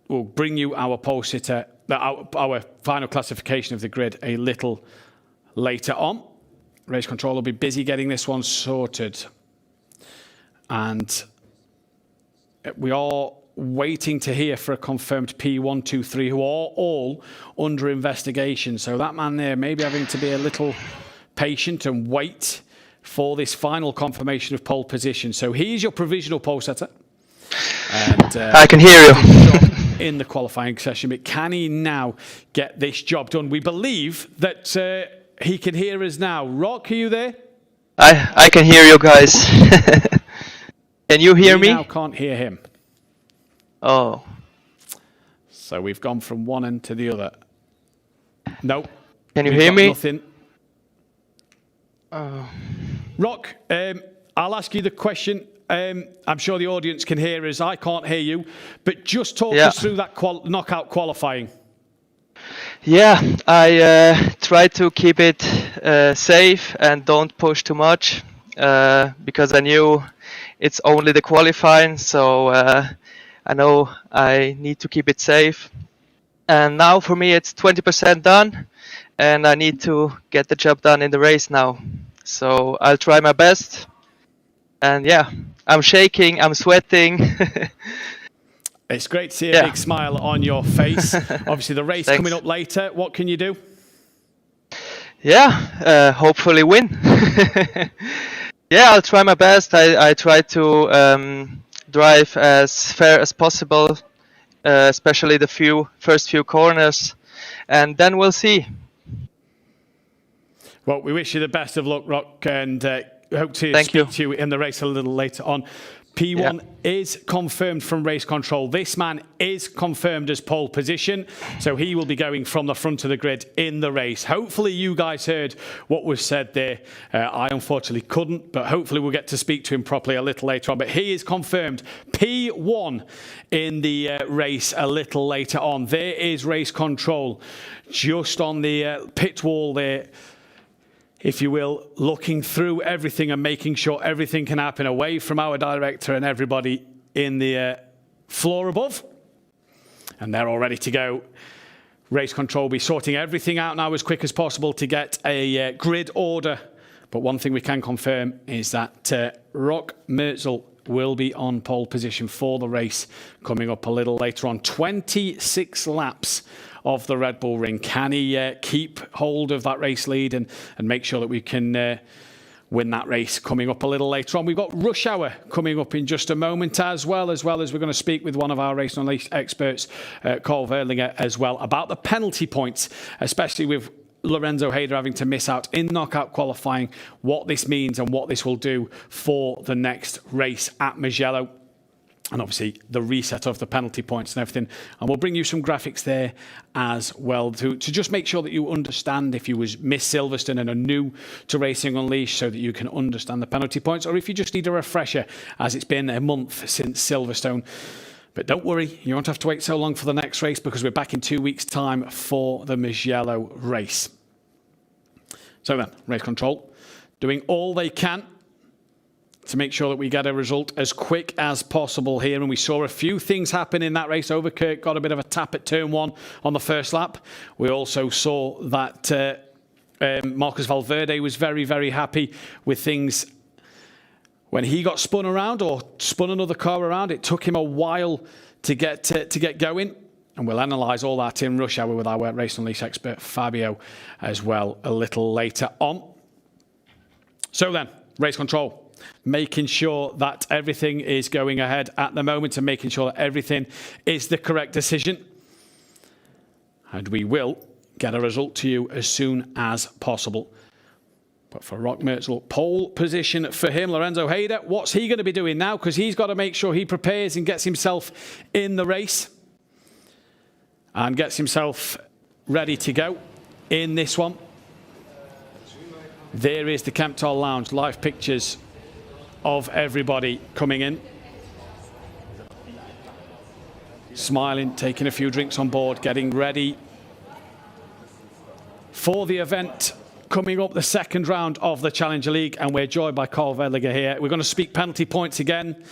we'll bring you our pole sitter, our final classification of the grid a little later on. Race control will be busy getting this one sorted. And we are waiting to hear for a confirmed P1, 2, 3, who are all under investigation. So that man there may be having to be a little patient and wait for this final confirmation of pole position. So he's your provisional pole setter. And, I can hear you. In the qualifying session, but can he now get this job done? We believe that he can hear us now. Rock, are you there? I can hear you guys. Can you hear me? We now can't hear him. Oh. So we've gone from one end to the other. Nope. Can you hear me? Nothing. Rock, I'll ask you the question. I'm sure the audience can hear us. I can't hear you. But just talk us through that knockout qualifying. Yeah, I try to keep it safe and don't push too much because I knew it's only the qualifying, so I know I need to keep it safe. And now for me it's 20% done, and I need to get the job done in the race now. So I'll try my best. And yeah, I'm shaking, I'm sweating. It's great to see a big smile on your face. Obviously the race coming up later, what can you do? Yeah, hopefully win. Yeah, I'll try my best. I try to drive as fair as possible, especially the first few corners, and then we'll see. Well, we wish you the best of luck, Rock, and hope to speak to you in the race a little later on. P1 is confirmed from race control. This man is confirmed as pole position, so he will be going from the front of the grid in the race. Hopefully you guys heard what was said there. I unfortunately couldn't, but hopefully we'll get to speak to him properly a little later on. But he is confirmed P1 in the race a little later on. There is race control just on the pit wall there, if you will, looking through everything and making sure everything can happen away from our director and everybody in the floor above. And they're all ready to go. Race control will be sorting everything out now as quick as possible to get a grid order. But one thing we can confirm is that Rock Merzel will be on pole position for the race coming up a little later on. 26 laps of the Red Bull Ring. Can he keep hold of that race lead and make sure that we can win that race coming up a little later on? We've got rush hour coming up in just a moment as well as we're going to speak with one of our Race Unleashed experts, Carl Verlinger, as well, about the penalty points, especially with Lorenzo Hayder having to miss out in knockout qualifying, what this means and what this will do for the next race at Mugello. And obviously the reset of the penalty points and everything. And we'll bring you some graphics there as well to just make sure that you understand if you was Miss Silverstone and are new to Racing Unleashed, so that you can understand the penalty points, or if you just need a refresher as it's been a month since Silverstone. But don't worry, you won't have to wait so long for the next race, because we're back in 2 weeks' time for the Mugello race. So then, race control doing all they can to make sure that we get a result as quick as possible here. And we saw a few things happen in that race. Overkirk got a bit of a tap at turn 1 on the first lap. We also saw that Marcus Valverde was very, very happy with things when he got spun around, or spun another car around. It took him a while to get going. And we'll analyse all that in rush hour with our Race Unleashed expert Fabio as well a little later on. So then, race control. Making sure that everything is going ahead at the moment and making sure that everything is the correct decision. And we will get a result to you as soon as possible. But for Rock Mertzel, pole position for him. Lorenzo Hayder, what's he going to be doing now? Because he's got to make sure he prepares and gets himself in the race. And gets himself ready to go in this one. There is the Kemptol Lounge. Live pictures of everybody coming in. Smiling, taking a few drinks on board, getting ready for the event coming up, the second round of the Challenger League, and we're joined by Carl Vedliger here. We're going to speak penalty points again,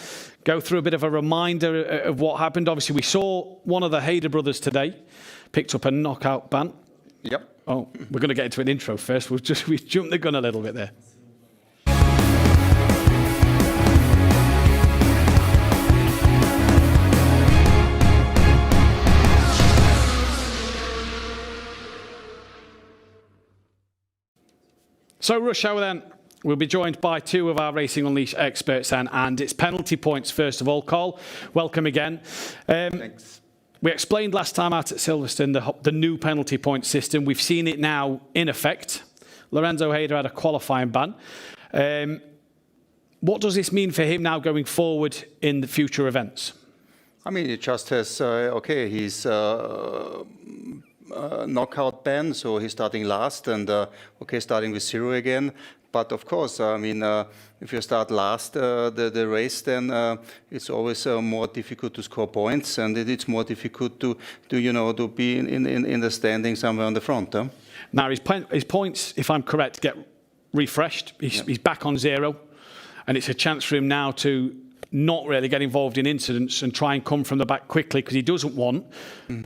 go through a bit of a reminder of what happened. Obviously, we saw one of the Hayder brothers today picked up a knockout ban. Yep. Oh, we're going to get into an intro first. We jumped the gun a little bit there. So, rush hour then. We'll be joined by two of our Racing Unleashed experts then, and it's penalty points first of all. Carl, welcome again. Thanks. We explained last time out at Silverstone the new penalty point system. We've seen it now in effect. Lorenzo Hayder had a qualifying ban. What does this mean for him now going forward in the future events? I mean, it just has, okay, he's knockout ban, so he's starting last and, okay, starting with 0 again. But of course, I mean, if you start last the race, then it's always more difficult to score points, and it's more difficult to be in the standing somewhere on the front. Huh? Now his points, if I'm correct, get refreshed. He's back on 0, and it's a chance for him now to not really get involved in incidents and try and come from the back quickly, because he doesn't want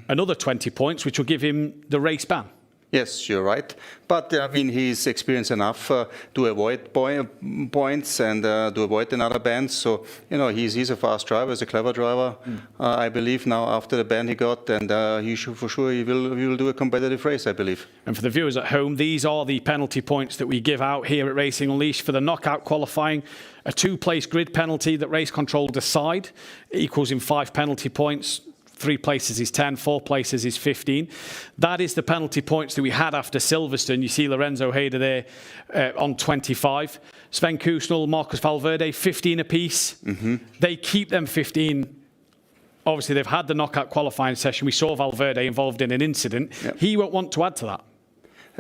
another 20 points, which will give him the race ban. Yes, you're right. But, I mean, he's experienced enough to avoid points and to avoid another ban. So, he's a fast driver, he's a clever driver, I believe, now after the ban he got. And he will do a competitive race, I believe. And for the viewers at home, these are the penalty points that we give out here at Racing Unleashed. For the knockout qualifying, a 2-place grid penalty that Race Control decide equals in 5 penalty points. 3 places is 10, 4 places is 15. That is the penalty points that we had after Silverstone. You see Lorenzo Hayder there on 25. Sven Kusnel, Marcus Valverde, 15 apiece. They keep them 15. Obviously, they've had the knockout qualifying session. We saw Valverde involved in an incident. Yep. He won't want to add to that.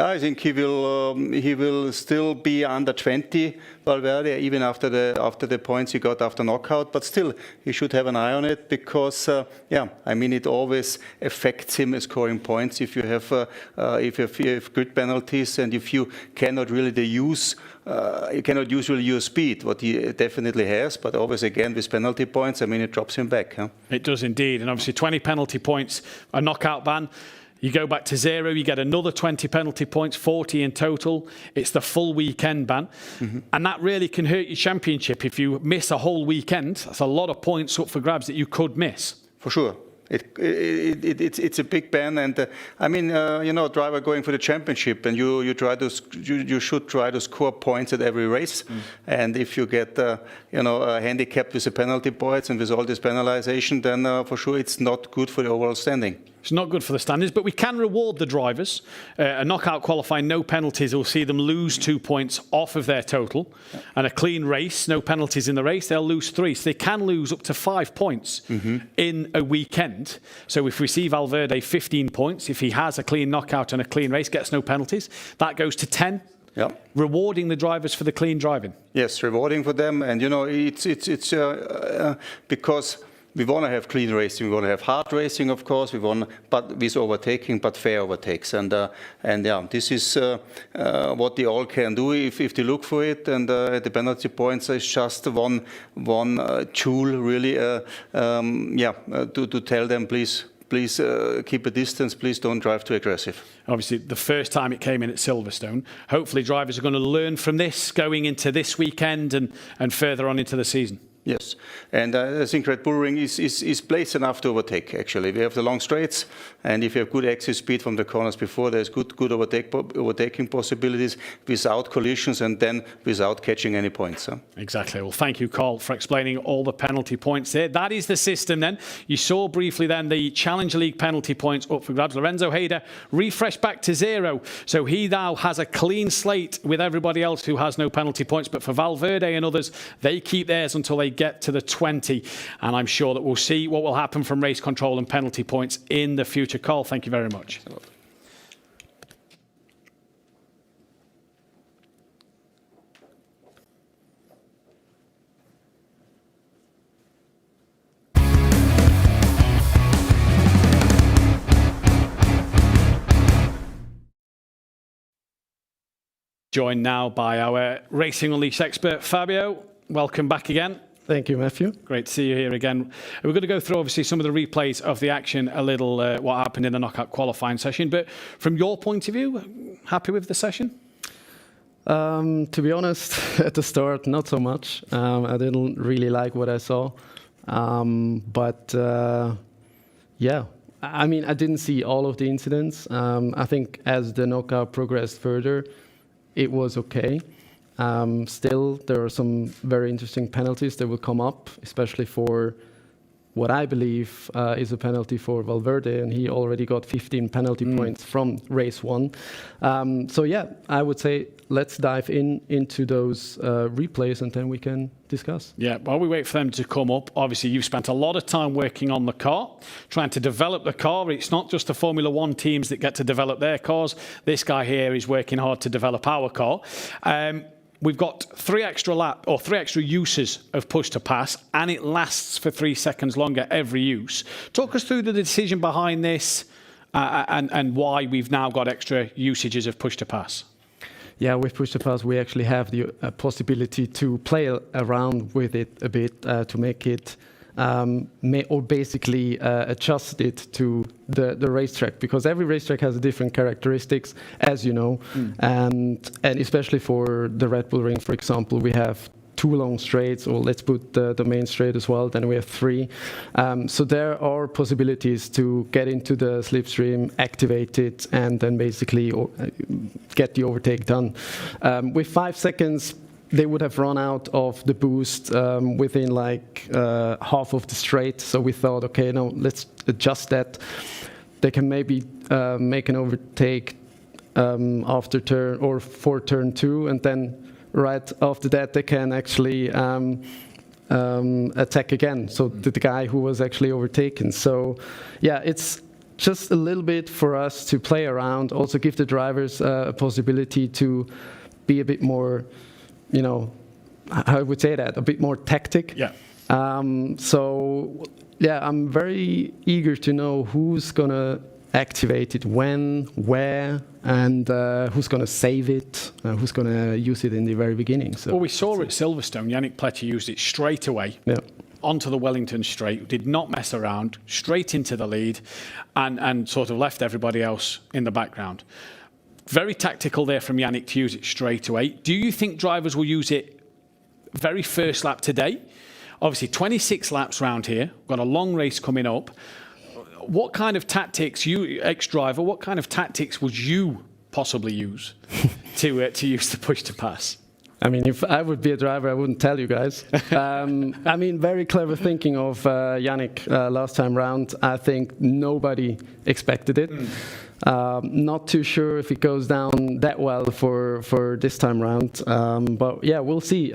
I think he will still be under 20, Valverde, even after the points he got after knockout. But still, he should have an eye on it, because I mean, it always affects him scoring points if you have grid penalties, and if you cannot really use your speed, what he definitely has. But always again with penalty points, I mean, it drops him back. Huh? It does indeed, and obviously 20 penalty points, a knockout ban. You go back to 0, you get another 20 penalty points, 40 in total. It's the full weekend ban. And that really can hurt your championship. If you miss a whole weekend, that's a lot of points up for grabs that you could miss. For sure. It's a big ban, and I mean, driver going for the championship, and you should try to score points at every race. And if you get handicapped with the penalty points and with all this penalization, then for sure it's not good for the overall standing. It's not good for the standings, but we can reward the drivers. A knockout qualifying, no penalties, will see them lose 2 points off of their total. And a clean race, no penalties in the race, they'll lose 3. So they can lose up to 5 points in a weekend. So if we see Valverde 15 points, if he has a clean knockout and a clean race, gets no penalties, that goes to 10. Yep. Rewarding the drivers for the clean driving. Yes, rewarding for them, and it's because we want to have clean racing. We want to have hard racing, of course. But with overtaking, but fair overtakes, and this is what they all can do if they look for it. And the penalty points is just one tool, really, to tell them, please keep a distance. Please don't drive too aggressive. Obviously, the first time it came in at Silverstone. Hopefully, drivers are going to learn from this going into this weekend and further on into the season. Yes, and I think Red Bull Ring is placed enough to overtake, actually. We have the long straights, and if you have good exit speed from the corners before, there's good overtaking possibilities without collisions and then without catching any points. Huh? Exactly. Well, thank you, Carl, for explaining all the penalty points there. That is the system then. You saw briefly then the Challenger League penalty points up for grabs. Lorenzo Hayder refreshed back to 0, so he now has a clean slate with everybody else who has no penalty points, but for Valverde and others, they keep theirs until they get to the 20, and I'm sure that we'll see what will happen from race control and penalty points in the future. Carl, thank you very much. Joined now by our Racing Unleashed expert, Fabio. Welcome back again. Thank you, Matthew. Great to see you here again. We're going to go through, obviously, some of the replays of the action, a little what happened in the knockout qualifying session. But from your point of view, happy with the session? To be honest, at the start, not so much. I didn't really like what I saw. Yeah, I mean, I didn't see all of the incidents. I think as the knockout progressed further, it was okay. Still, there are some very interesting penalties that will come up, especially for what I believe is a penalty for Valverde, and he already got 15 penalty points from race 1. So yeah, I would say let's dive into those replays and then we can discuss. Yeah, while we wait for them to come up, obviously you've spent a lot of time working on the car, trying to develop the car. It's not just the Formula One teams that get to develop their cars. This guy here is working hard to develop our car. We've got 3 extra uses of push to pass, and it lasts for 3 seconds longer every use. Talk us through the decision behind this and why we've now got extra usages of push to pass. Yeah, with push to pass, we actually have the possibility to play around with it a bit to make it basically adjust it to the racetrack, because every racetrack has a different characteristics, as you know, and especially for the Red Bull Ring, for example, we have 2 long straights, or let's put the main straight as well, then we have 3. So there are possibilities to get into the slipstream, activate it, and then basically get the overtake done. With 5 seconds, they would have run out of the boost within like half of the straight. So we thought, okay, no, let's adjust that. They can maybe make an overtake after turn or for turn 2, and then right after that they can actually attack again. So the guy who was actually overtaken. So yeah, it's just a little bit for us to play around. Also give the drivers a possibility to be a bit more, you know, how I would say that, a bit more tactic. Yeah. So, yeah, I'm very eager to know who's going to activate it when, where, and who's going to save it, who's going to use it in the very beginning. So, well, we saw at Silverstone, Yannick Pletcher used it straight away. Yeah. Onto the Wellington straight, did not mess around, straight into the lead, and sort of left everybody else in the background. Very tactical there from Yannick to use it straight away. Do you think drivers will use it very first lap today? Obviously, 26 laps round here. Got a long race coming up. What kind of tactics, you ex-driver, what kind of tactics would you possibly use to use the push to pass? I mean, if I would be a driver, I wouldn't tell you guys. I mean, very clever thinking of Yannick last time round. I think nobody expected it. Not too sure if it goes down that well for this time round, but yeah, we'll see.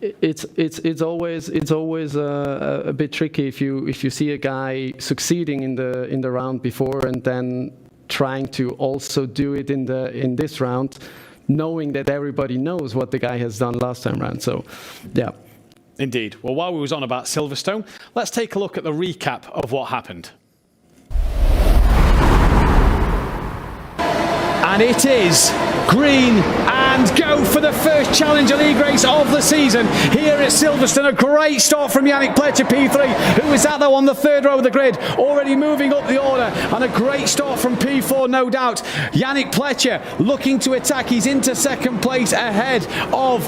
It's always a bit tricky if you see a guy succeeding in the round before and then trying to also do it in this round, knowing that everybody knows what the guy has done last time round. So, yeah. Indeed. Well, while we was on about Silverstone, let's take a look at the recap of what happened. And it is green and go for the first first Challenger League race of the season here at Silverstone. A great start from Yannick Pletcher, P3, who is at though on the third row of the grid, already moving up the order, and a great start from P4, no doubt. Yannick Pletcher looking to attack. He's into second place ahead of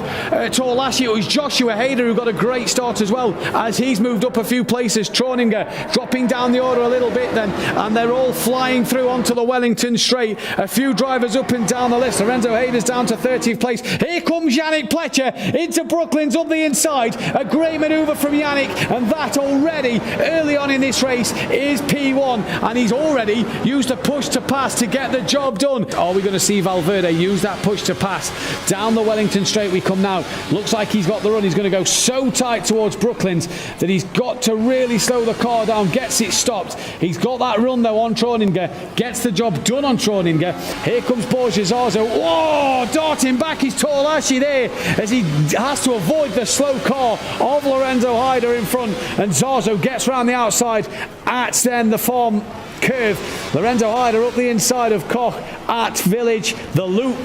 Torlashi. It was Joshua Hader who got a great start as well, as he's moved up a few places. Troninger dropping down the order a little bit then, and they're all flying through onto the Wellington straight. A few drivers up and down the list. Lorenzo Hader's down to 30th place. Here comes Yannick Pletcher into Brooklyn's up the inside. A great manoeuvre from Yannick, and that already early on in this race is P1, and he's already used a push to pass to get the job done. Are we going to see Valverde use that push to pass? Down the Wellington straight we come now. Looks like he's got the run. He's going to go so tight towards Brooklands that he's got to really slow the car down, gets it stopped. He's got that run though on Troninger, gets the job done on Troninger. Here comes Borja Zazo. Whoa, darting back his Torlashi there as he has to avoid the slow car of Lorenzo Haider in front, and Zazo gets round the outside at then the farm curve. Lorenzo Haider up the inside of Koch at Village. The loop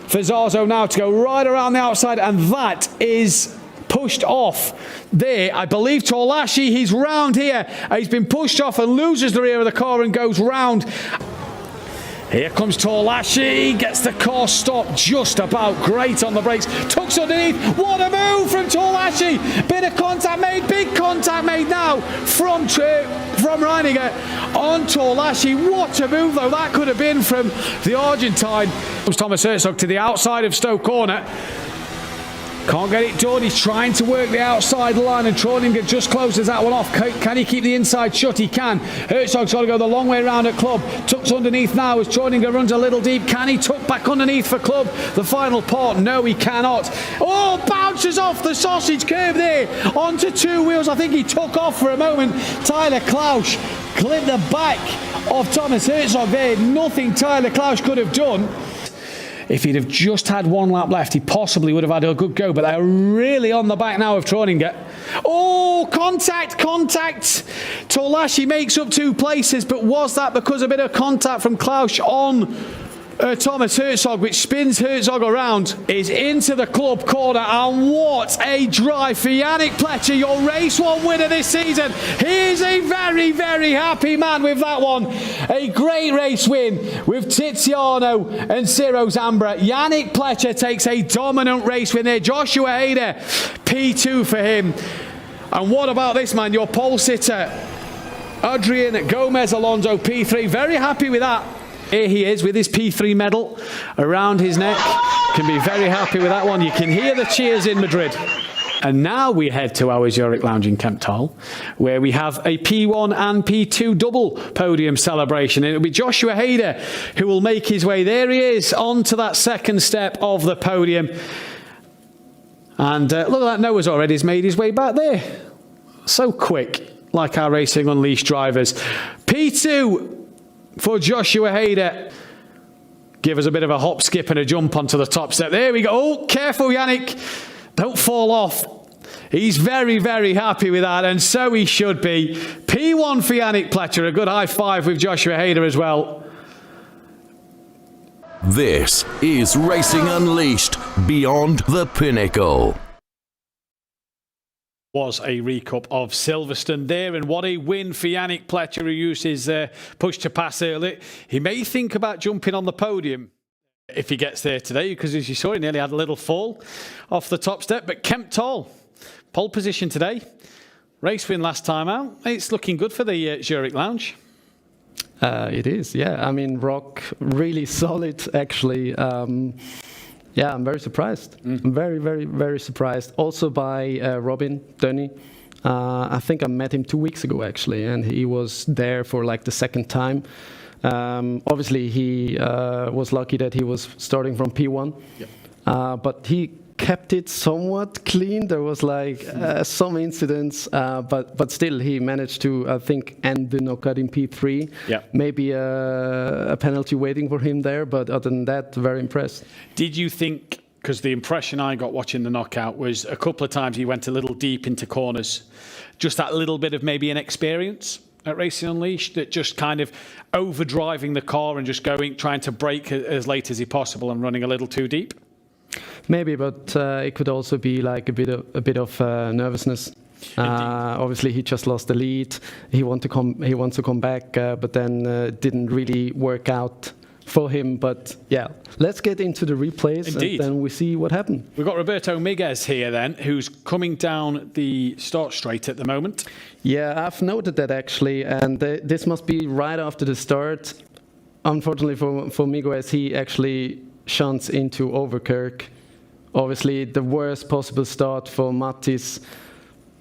for Zazo now to go right around the outside, and that is pushed off there. I believe Torlashi, he's round here. He's been pushed off and loses the rear of the car and goes round. Here comes Torlashi, gets the car stopped just about, great on the brakes, tucks underneath. What a move from Torlashi! Bit of contact made, big contact made now from Reininger on Torlashi. What a move though that could have been from the Argentine. Comes Thomas Herzog to the outside of Stoke Corner. Can't get it done. He's trying to work the outside line, and Troninger just closes that one off. Can he keep the inside shut? He can. Herzog's got to go the long way around at Club. Tucks underneath now as Troninger runs a little deep. Can he tuck back underneath for Club? The final part? No, he cannot. Oh, bounces off the sausage curve there onto two wheels. I think he took off for a moment. Tyler Klausch clipped the back of Thomas Herzog there. Nothing Tyler Klausch could have done. If he'd have just had one lap left, he possibly would have had a good go, but they're really on the back now of Troninger. Oh, contact! Torlashi makes up two places, but was that because a bit of contact from Klausch on Thomas Herzog, which spins Herzog around, is into the Club corner, and what a drive for Yannick Pletcher, your race one winner this season. He is a very, very happy man with that one. A great race win with Tiziano and Ciro Zambra. Yannick Pletcher takes a dominant race win there. Joshua Hader, P2 for him. And what about this man, your pole sitter, Adrian Gomez Alonso, P3. Very happy with that. Here he is with his P3 medal around his neck. Can be very happy with that one. You can hear the cheers in Madrid. And now we head to our Zurich Lounge in Kemptthal, where we have a P1 and P2 double podium celebration. It'll be Joshua Hader who will make his way. There he is, onto that second step of the podium. And look at that, Noah's already made his way back there. So quick, like our Racing Unleashed drivers. P2 for Joshua Hader. Give us a bit of a hop, skip and a jump onto the top step. There we go. Oh, careful Yannick. Don't fall off. He's very, very happy with that, and so he should be. P1 for Yannick Pletcher. A good high five with Joshua Hader as well. This is Racing Unleashed, Beyond the Pinnacle. Was a recup of Silverstone there, and what a win for Yannick Pletcher, who used his push to pass early. He may think about jumping on the podium if he gets there today, because as you saw, he nearly had a little fall off the top step, but Kemptthal, pole position today, race win last time out. It's looking good for the Zurich Lounge. It is, yeah. I mean, Rock really solid, actually. Yeah, I'm very surprised. I'm very, very, very surprised. Also by Robin Dönny. I think I met him 2 weeks ago, actually, and he was there for like the second time. Obviously, he was lucky that he was starting from P1, but he kept it somewhat clean. There was like some incidents, but still he managed to, I think, end the knockout in P3. Yeah. Maybe a penalty waiting for him there, but other than that, very impressed. Did you think, because the impression I got watching the knockout was a couple of times he went a little deep into corners, just that little bit of maybe inexperience at Racing Unleashed, that just kind of overdriving the car and just trying to brake as late as he possible and running a little too deep? Maybe, but it could also be like a bit of nervousness. Obviously, he just lost the lead. He wants to come back, but then it didn't really work out for him. But yeah, let's get into the replays. Indeed. And then we see what happened. We've got Roberto Miguez here then, who's coming down the start straight at the moment. Yeah, I've noted that actually, and this must be right after the start. Unfortunately for Miguez, he actually shunts into Overkirk. Obviously, the worst possible start for Mattis.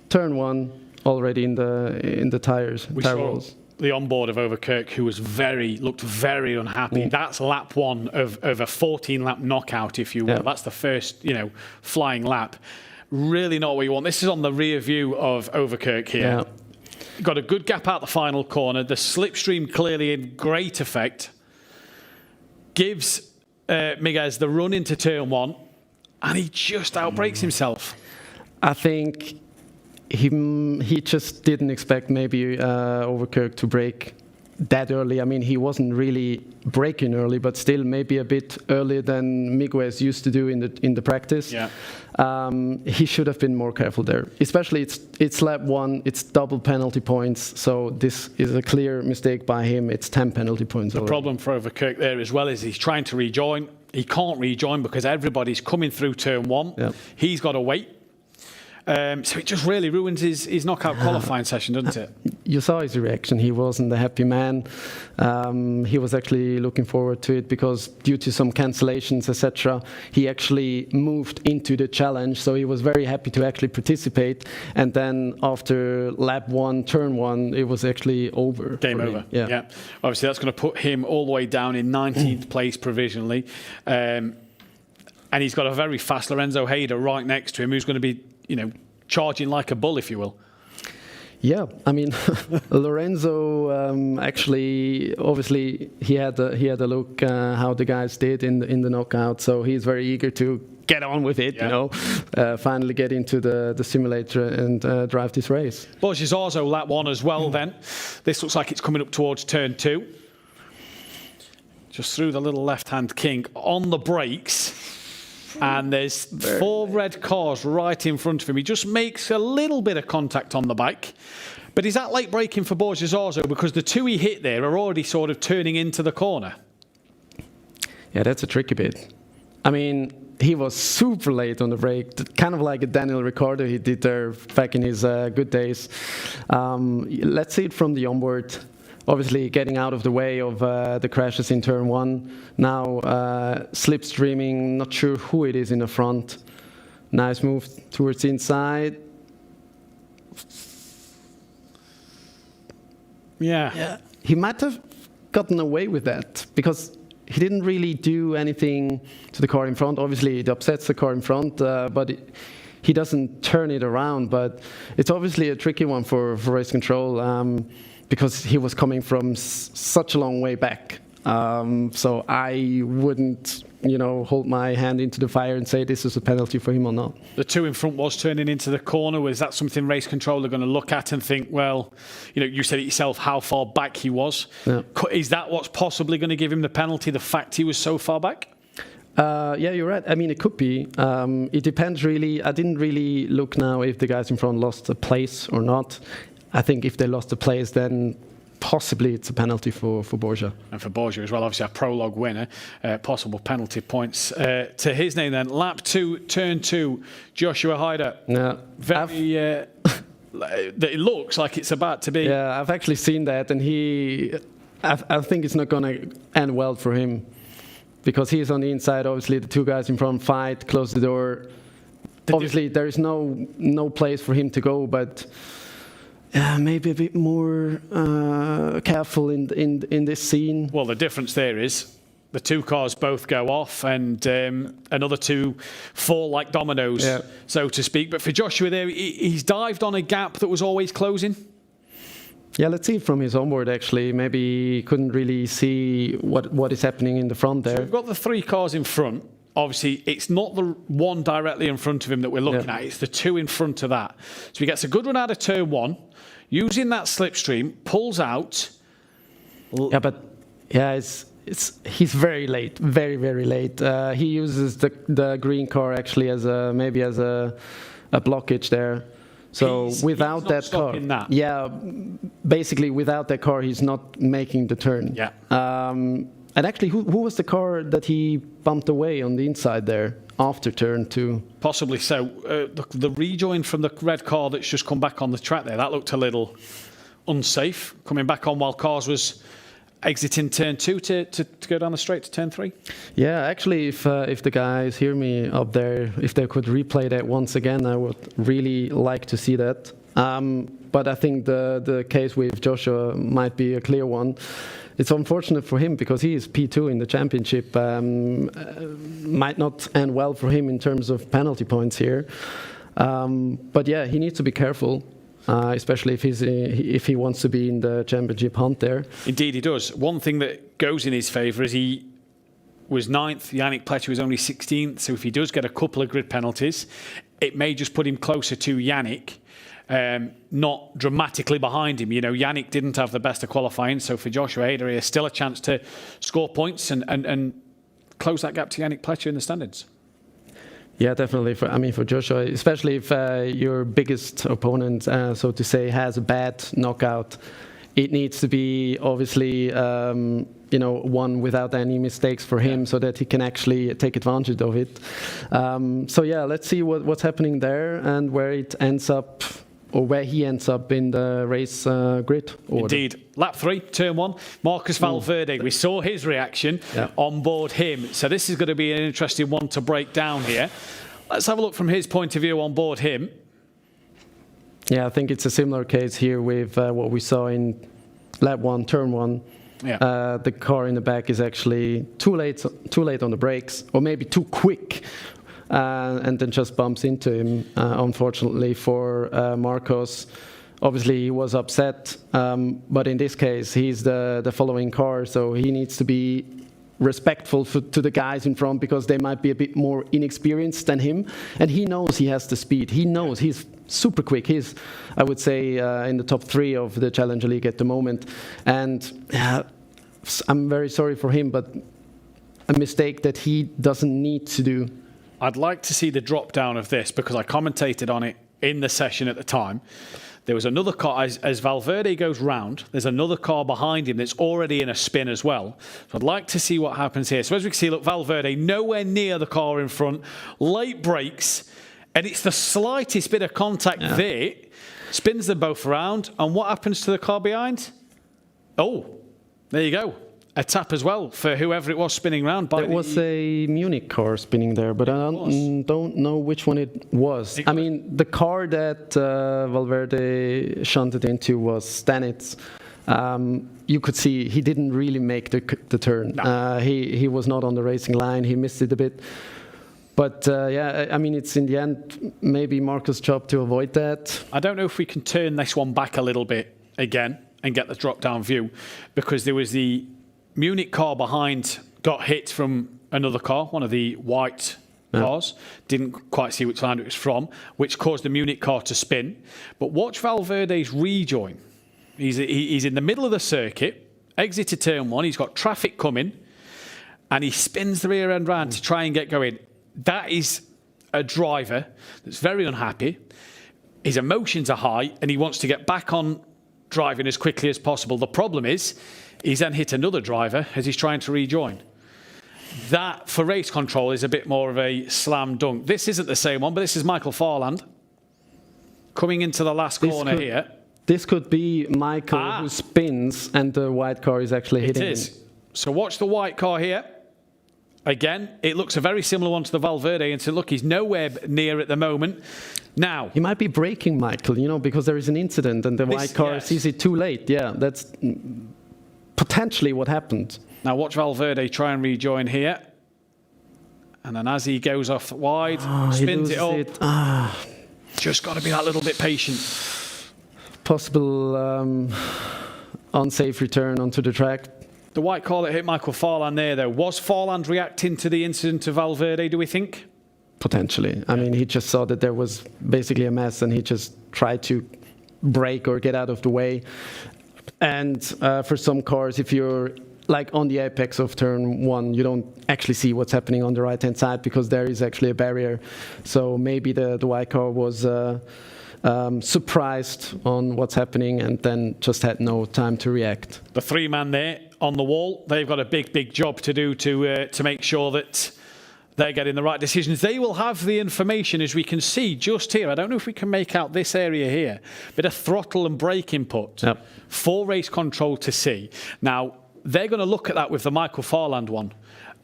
Turn 1 already in the tires. We tire saw rolls. the onboard of Overkirk, who looked very unhappy. That's lap 1 of a 14-lap knockout, if you will. Yeah. That's the first, flying lap. Really not what you want. This is on the rear view of Overkirk here. Yeah. Got a good gap out the final corner. The slipstream clearly in great effect. Gives Miguez the run into turn 1, and he just outbrakes himself. I think he just didn't expect maybe Overkirk to brake that early. I mean, he wasn't really braking early, but still maybe a bit earlier than Miguez used to do in the practice. Yeah. He should have been more careful there. Especially it's lap 1, it's double penalty points, so this is a clear mistake by him. It's 10 penalty points. The problem for Overkirk there as well is he's trying to rejoin. He can't rejoin because everybody's coming through turn 1. Yeah. He's got to wait. So it just really ruins his knockout qualifying session, doesn't it? You saw his reaction. He wasn't a happy man. He was actually looking forward to it because due to some cancellations, etc., he actually moved into the challenge. So he was very happy to actually participate. And then after lap 1, turn 1, it was actually over. Game over. Yeah. Obviously, that's going to put him all the way down in 19th place provisionally. And he's got a very fast Lorenzo Hayder right next to him, who's going to be charging like a bull, if you will. Yeah, I mean, Lorenzo actually, obviously, he had a look how the guys did in the knockout, so he's very eager to get on with it, finally get into the simulator and drive this race. Borges-Arzo lap 1 as well then. This looks like it's coming up towards turn 2. Just through the little left-hand kink on the brakes. And there's 4 red cars right in front of him. He just makes a little bit of contact on the bike. But is that late braking for Borges-Arzo? Because the 2 he hit there are already sort of turning into the corner. Yeah, that's a tricky bit. I mean, he was super late on the brake, kind of like a Daniel Ricciardo he did there back in his good days. Let's see it from the onboard. Obviously, getting out of the way of the crashes in turn 1. Now, slipstreaming, not sure who it is in the front. Nice move towards the inside. Yeah. He might have gotten away with that because he didn't really do anything to the car in front. Obviously, it upsets the car in front, but he doesn't turn it around. But it's obviously a tricky one for race control. Because he was coming from such a long way back. So I wouldn't, hold my hand into the fire and say this is a penalty for him or not. The 2 in front was turning into the corner. Was that something race control are going to look at and think, well, you said it yourself, how far back he was. Yeah. Is that what's possibly going to give him the penalty, the fact he was so far back? Yeah, you're right. I mean, it could be. It depends really. I didn't really look now if the guys in front lost a place or not. I think if they lost the place, then possibly it's a penalty for Borja. And for Borja as well, obviously a prologue winner. Possible penalty points to his name then. Lap 2, turn 2, Joshua Hayder. Yeah. Very... it looks like it's about to be. Yeah, I've actually seen that, and I think it's not going to end well for him. Because he's on the inside, obviously the 2 guys in front fight, close the door. Obviously there is no place for him to go, but... maybe a bit more careful in this scene. Well, the difference there is the 2 cars both go off and another 2 fall like dominoes, so to speak. But for Joshua there, he's dived on a gap that was always closing. Yeah, let's see from his onboard actually. Maybe he couldn't really see what is happening in the front there. So we've got the 3 cars in front. Obviously, it's not the one directly in front of him that we're looking at. It's the 2 in front of that. So he gets a good run out of turn 1. Using that slipstream, pulls out. Yeah, but he's very late, very, very late. He uses the green car actually as maybe as a blockage there. So without that car, yeah, basically without that car, he's not making the turn. Yeah. And actually, who was the car that he bumped away on the inside there after turn 2? Possibly so. The rejoin from the red car that's just come back on the track there, that looked a little unsafe, coming back on while cars was exiting turn 2 to go down the straight to turn 3. Yeah, actually, if the guys hear me up there, if they could replay that once again, I would really like to see that. But I think the case with Joshua might be a clear one. It's unfortunate for him because he is P2 in the championship. Might not end well for him in terms of penalty points here. But yeah, he needs to be careful, especially if he wants to be in the championship hunt there. Indeed, he does. One thing that goes in his favour is he was 9th. Yannick Pletcher was only 16th. So if he does get a couple of grid penalties, it may just put him closer to Yannick. Not dramatically behind him. You know, Yannick didn't have the best of qualifying, so for Joshua Hader, he has still a chance to score points and close that gap to Yannick Pletcher in the standings. Yeah, definitely. For Joshua, especially if your biggest opponent, so to say, has a bad knockout, it needs to be obviously one without any mistakes for him, so that he can actually take advantage of it. So yeah, let's see what's happening there and where it ends up, or where he ends up in the race grid order. Indeed. Lap 3, turn 1, Marcus Valverde. We saw his reaction on board him. So this is going to be an interesting one to break down here. Let's have a look from his point of view on board him. Yeah, I think it's a similar case here with what we saw in lap 1, turn 1. Yeah. The car in the back is actually too late on the brakes, or maybe too quick. And then just bumps into him, unfortunately for Marcos. Obviously, he was upset, but in this case, he's the following car, so he needs to be respectful to the guys in front because they might be a bit more inexperienced than him. And he knows he has the speed. He knows he's super quick. He's, I would say, in the top 3 of the Challenger League at the moment. And I'm very sorry for him, but a mistake that he doesn't need to do. I'd like to see the drop down of this because I commentated on it in the session at the time. There was another car, as Valverde goes round, there's another car behind him that's already in a spin as well. So I'd like to see what happens here. So as we can see, look, Valverde nowhere near the car in front, late brakes, and it's the slightest bit of contact there, spins them both around, and what happens to the car behind? Oh, there you go. A tap as well for whoever it was spinning around. It was a Munich car spinning there, but I don't know which one it was. I mean, the car that Valverde shunted into was Stanitz. You could see he didn't really make the turn. No. He was not on the racing line. He missed it a bit. But yeah, I mean, it's in the end maybe Marcus' job to avoid that. I don't know if we can turn this one back a little bit again and get the drop-down view, because there was the Munich car behind got hit from another car, one of the white cars. Didn't quite see which line it was from, which caused the Munich car to spin. But watch Valverde's rejoin. He's in the middle of the circuit, exited turn 1, he's got traffic coming, and he spins the rear end round to try and get going. That is a driver that's very unhappy. His emotions are high, and he wants to get back on driving as quickly as possible. The problem is, he's then hit another driver as he's trying to rejoin. That, for race control, is a bit more of a slam dunk. This isn't the same one, but this is Michael Farland coming into the last corner here. This could be Michael who spins and the white car is actually hitting him. It is. So watch the white car here. Again, it looks a very similar one to the Valverde, and so look, he's nowhere near at the moment. Now, he might be braking Michael, because there is an incident and the white car sees it too late. Yeah, that's potentially what happened. Now watch Valverde try and rejoin here. And then as he goes off wide, spins it up. Just got to be that little bit patient. Possible unsafe return onto the track. The white car that hit Michael Farland there, though, was Farland reacting to the incident of Valverde, do we think? Potentially. I mean, he just saw that there was basically a mess and he just tried to brake or get out of the way. And for some cars, if you're like on the apex of turn 1, you don't actually see what's happening on the right-hand side because there is actually a barrier. So maybe the white car was surprised on what's happening and then just had no time to react. The 3-man there on the wall, they've got a big job to do to make sure that they're getting the right decisions. They will have the information, as we can see just here. I don't know if we can make out this area here. Bit of throttle and brake input for race control to see. Now, they're going to look at that with the Michael Farland one.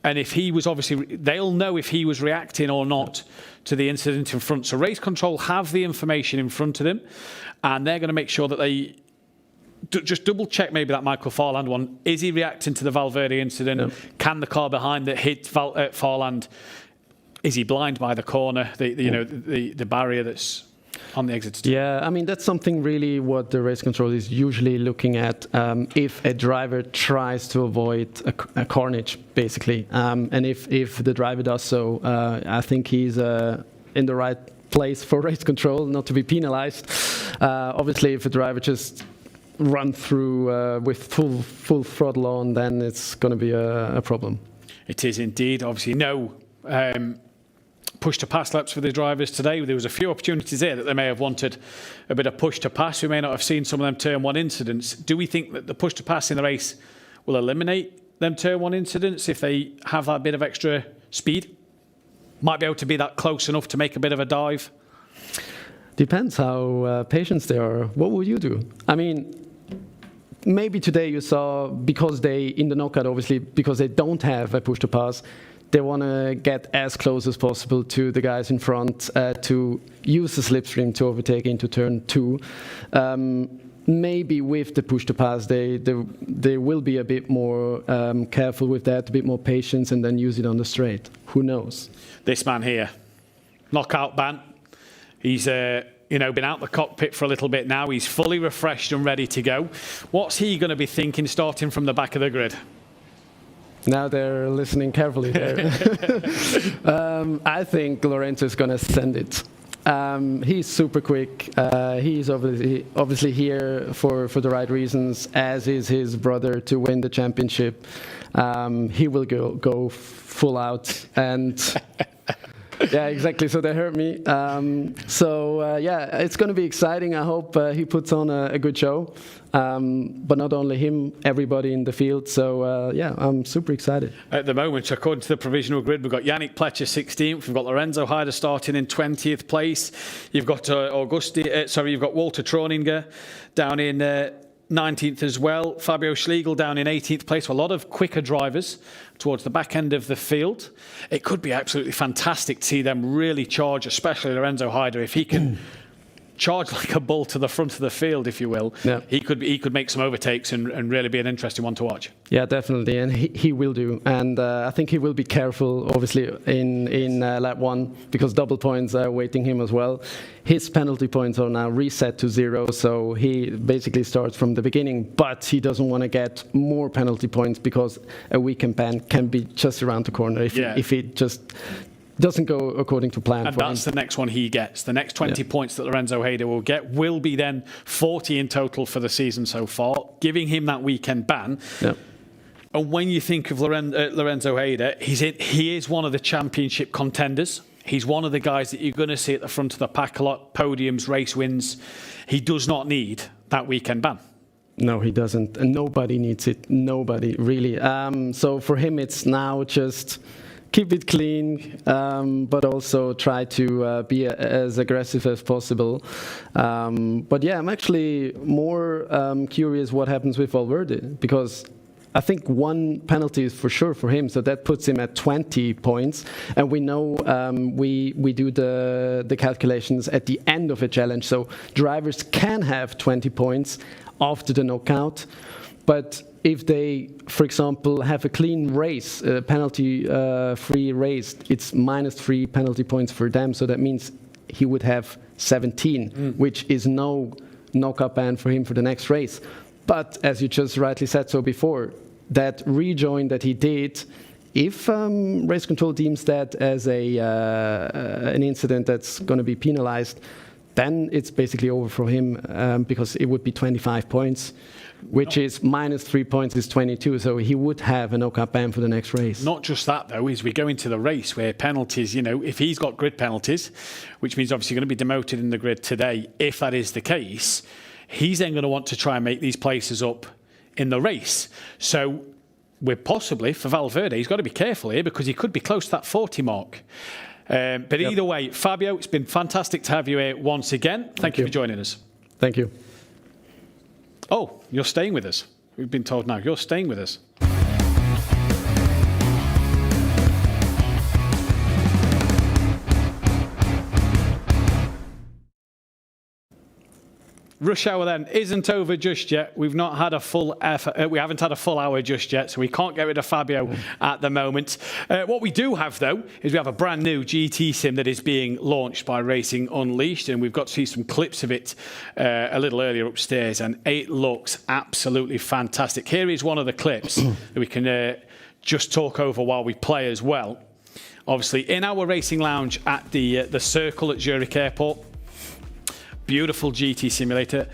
And if he was obviously, they'll know if he was reacting or not to the incident in front. So race control have the information in front of them, and they're going to make sure that they just double check maybe that Michael Farland one. Is he reacting to the Valverde incident? Yep. Can the car behind that hit Farland, is he blind by the corner, the barrier that's on the exit? Yeah, I mean, that's something really what the race control is usually looking at if a driver tries to avoid a carnage, basically. And if the driver does so, I think he's in the right place for race control, not to be penalized. Obviously, if a driver just run through with full throttle on, then it's going to be a problem. It is indeed. Obviously, no push to pass laps for the drivers today. There was a few opportunities there that they may have wanted a bit of push to pass. We may not have seen some of them turn 1 incidents. Do we think that the push to pass in the race will eliminate them turn 1 incidents if they have that bit of extra speed? Might be able to be that close enough to make a bit of a dive? Depends how patient they are. What would you do? I mean, maybe today you saw, because they, in the knockout obviously, because they don't have a push to pass, they want to get as close as possible to the guys in front to use the slipstream to overtake into turn 2. Maybe with the push to pass, they will be a bit more careful with that, a bit more patience, and then use it on the straight. Who knows? This man here, knockout ban. He's been out the cockpit for a little bit now. He's fully refreshed and ready to go. What's he going to be thinking starting from the back of the grid? Now they're listening carefully there. I think Lorenzo is going to send it. He's super quick. He's obviously here for the right reasons, as is his brother, to win the championship. He will go full out and... Yeah, exactly. So they hurt me. It's going to be exciting. I hope he puts on a good show. But not only him, everybody in the field. So, I'm super excited. At the moment, according to the provisional grid, we've got Yannick Pletcher 16th. We've got Lorenzo Heider starting in 20th place. You've got you've got Walter Troninger down in 19th as well. Fabio Schlegel down in 18th place. So a lot of quicker drivers towards the back end of the field. It could be absolutely fantastic to see them really charge, especially Lorenzo Heider. If he can charge like a bull to the front of the field, if you will, he could make some overtakes and really be an interesting one to watch. Yeah, definitely, and he will do. And I think he will be careful, obviously, in lap 1, because double points are awaiting him as well. His penalty points are now reset to 0, so he basically starts from the beginning, but he doesn't want to get more penalty points because a weekend ban can be just around the corner if it just doesn't go according to plan. And that's the next one he gets. The next 20 points that Lorenzo Heider will get will be then 40 in total for the season so far, giving him that weekend ban. Yeah. And when you think of Lorenzo Heider, he is one of the championship contenders. He's one of the guys that you're going to see at the front of the pack a lot, podiums, race wins. He does not need that weekend ban. No, he doesn't. And nobody needs it. Nobody, really. So for him, it's now just keep it clean, but also try to be as aggressive as possible. But yeah, I'm actually more curious what happens with Valverde, because I think 1 penalty is for sure for him, so that puts him at 20 points. And we know we do the calculations at the end of a challenge, so drivers can have 20 points after the knockout. But if they, for example, have a clean race, a penalty-free race, it's -3 penalty points for them. So that means he would have 17, which is no knockout ban for him for the next race. But as you just rightly said so before, that rejoin that he did, if race control deems that as an incident that's going to be penalized, then it's basically over for him because it would be 25 points, which is minus 3 points is 22. So he would have a knockout ban for the next race. Not just that, though, is we go into the race where penalties, if he's got grid penalties, which means obviously going to be demoted in the grid today, if that is the case, he's then going to want to try and make these places up in the race. So we're possibly, for Valverde, he's got to be careful here because he could be close to that 40 mark. But either way, Fabio, it's been fantastic to have you here once again. Thank you for joining us. Thank you. Oh, you're staying with us. We've been told now you're staying with us. Rush hour then isn't over just yet. We've not had a full we haven't had a full hour just yet, so we can't get rid of Fabio at the moment. What we do have, though, is we have a brand new GT sim that is being launched by Racing Unleashed, and we've got to see some clips of it a little earlier upstairs, and it looks absolutely fantastic. Here is one of the clips that we can just talk over while we play as well. Obviously, in our racing lounge at the Circle at Zurich Airport. Beautiful GT simulator,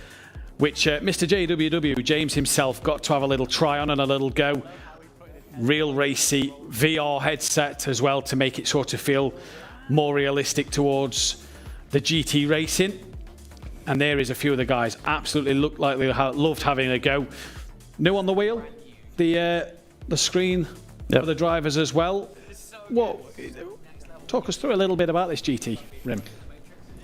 which Mr. JWW, James himself, got to have a little try on and a little go. Real racy VR headset as well to make it sort of feel more realistic towards the GT racing. And there is a few of the guys absolutely looked like they loved having a go. New on the wheel, the screen for the drivers as well. Talk us through a little bit about this GT Rim.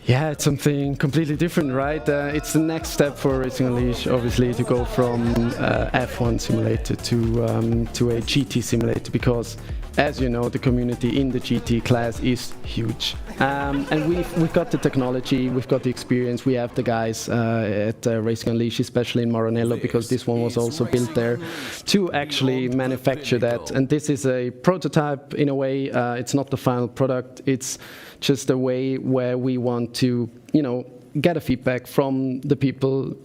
Yeah, it's something completely different, right? It's the next step for Racing Unleashed, obviously, to go from F1 simulator to a GT simulator, because, as you know, the community in the GT class is huge. And we've got the technology, we've got the experience, we have the guys at Racing Unleashed, especially in Maranello, because this one was also built there, to actually manufacture that. And this is a prototype in a way. It's not the final product. It's just a way where we want to, get a feedback from the people.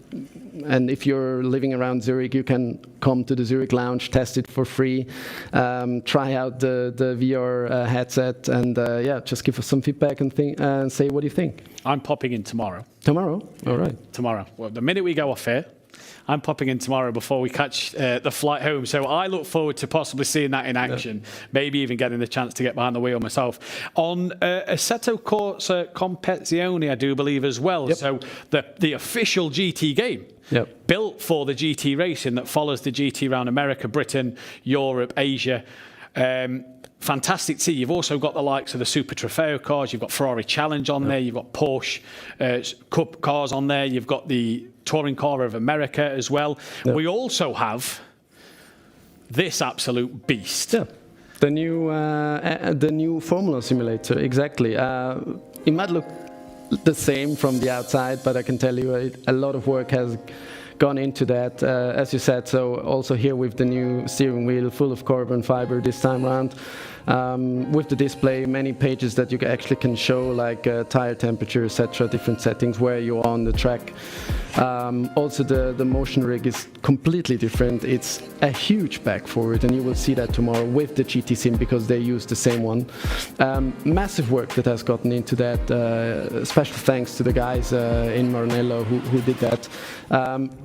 And if you're living around Zurich, you can come to the Zurich Lounge, test it for free, try out the VR headset, and just give us some feedback and say what you think. I'm popping in tomorrow. Tomorrow? All right. Tomorrow. Well, the minute we go off here, I'm popping in tomorrow before we catch the flight home. So I look forward to possibly seeing that in action, maybe even getting the chance to get behind the wheel myself. On Assetto Corsa Competizione, I do believe, as well. Yep. So the official GT game. Yep. Built for the GT racing that follows the GT around America, Britain, Europe, Asia. Fantastic to see. You've also got the likes of the Super Trofeo cars. You've got Ferrari Challenge on there. You've got Porsche Cup cars on there. You've got the Touring Car of America as well. Yep. We also have this absolute beast. Yeah. The new Formula simulator, exactly. It might look the same from the outside, but I can tell you a lot of work has gone into that, as you said. So also here with the new steering wheel, full of carbon fiber this time around, with the display, many pages that you actually can show, like tire temperature, etc., different settings where you are on the track. Also the motion rig is completely different. It's a huge back forward, and you will see that tomorrow with the GT Sim, because they use the same one. Massive work that has gotten into that. Special thanks to the guys in Maranello who did that.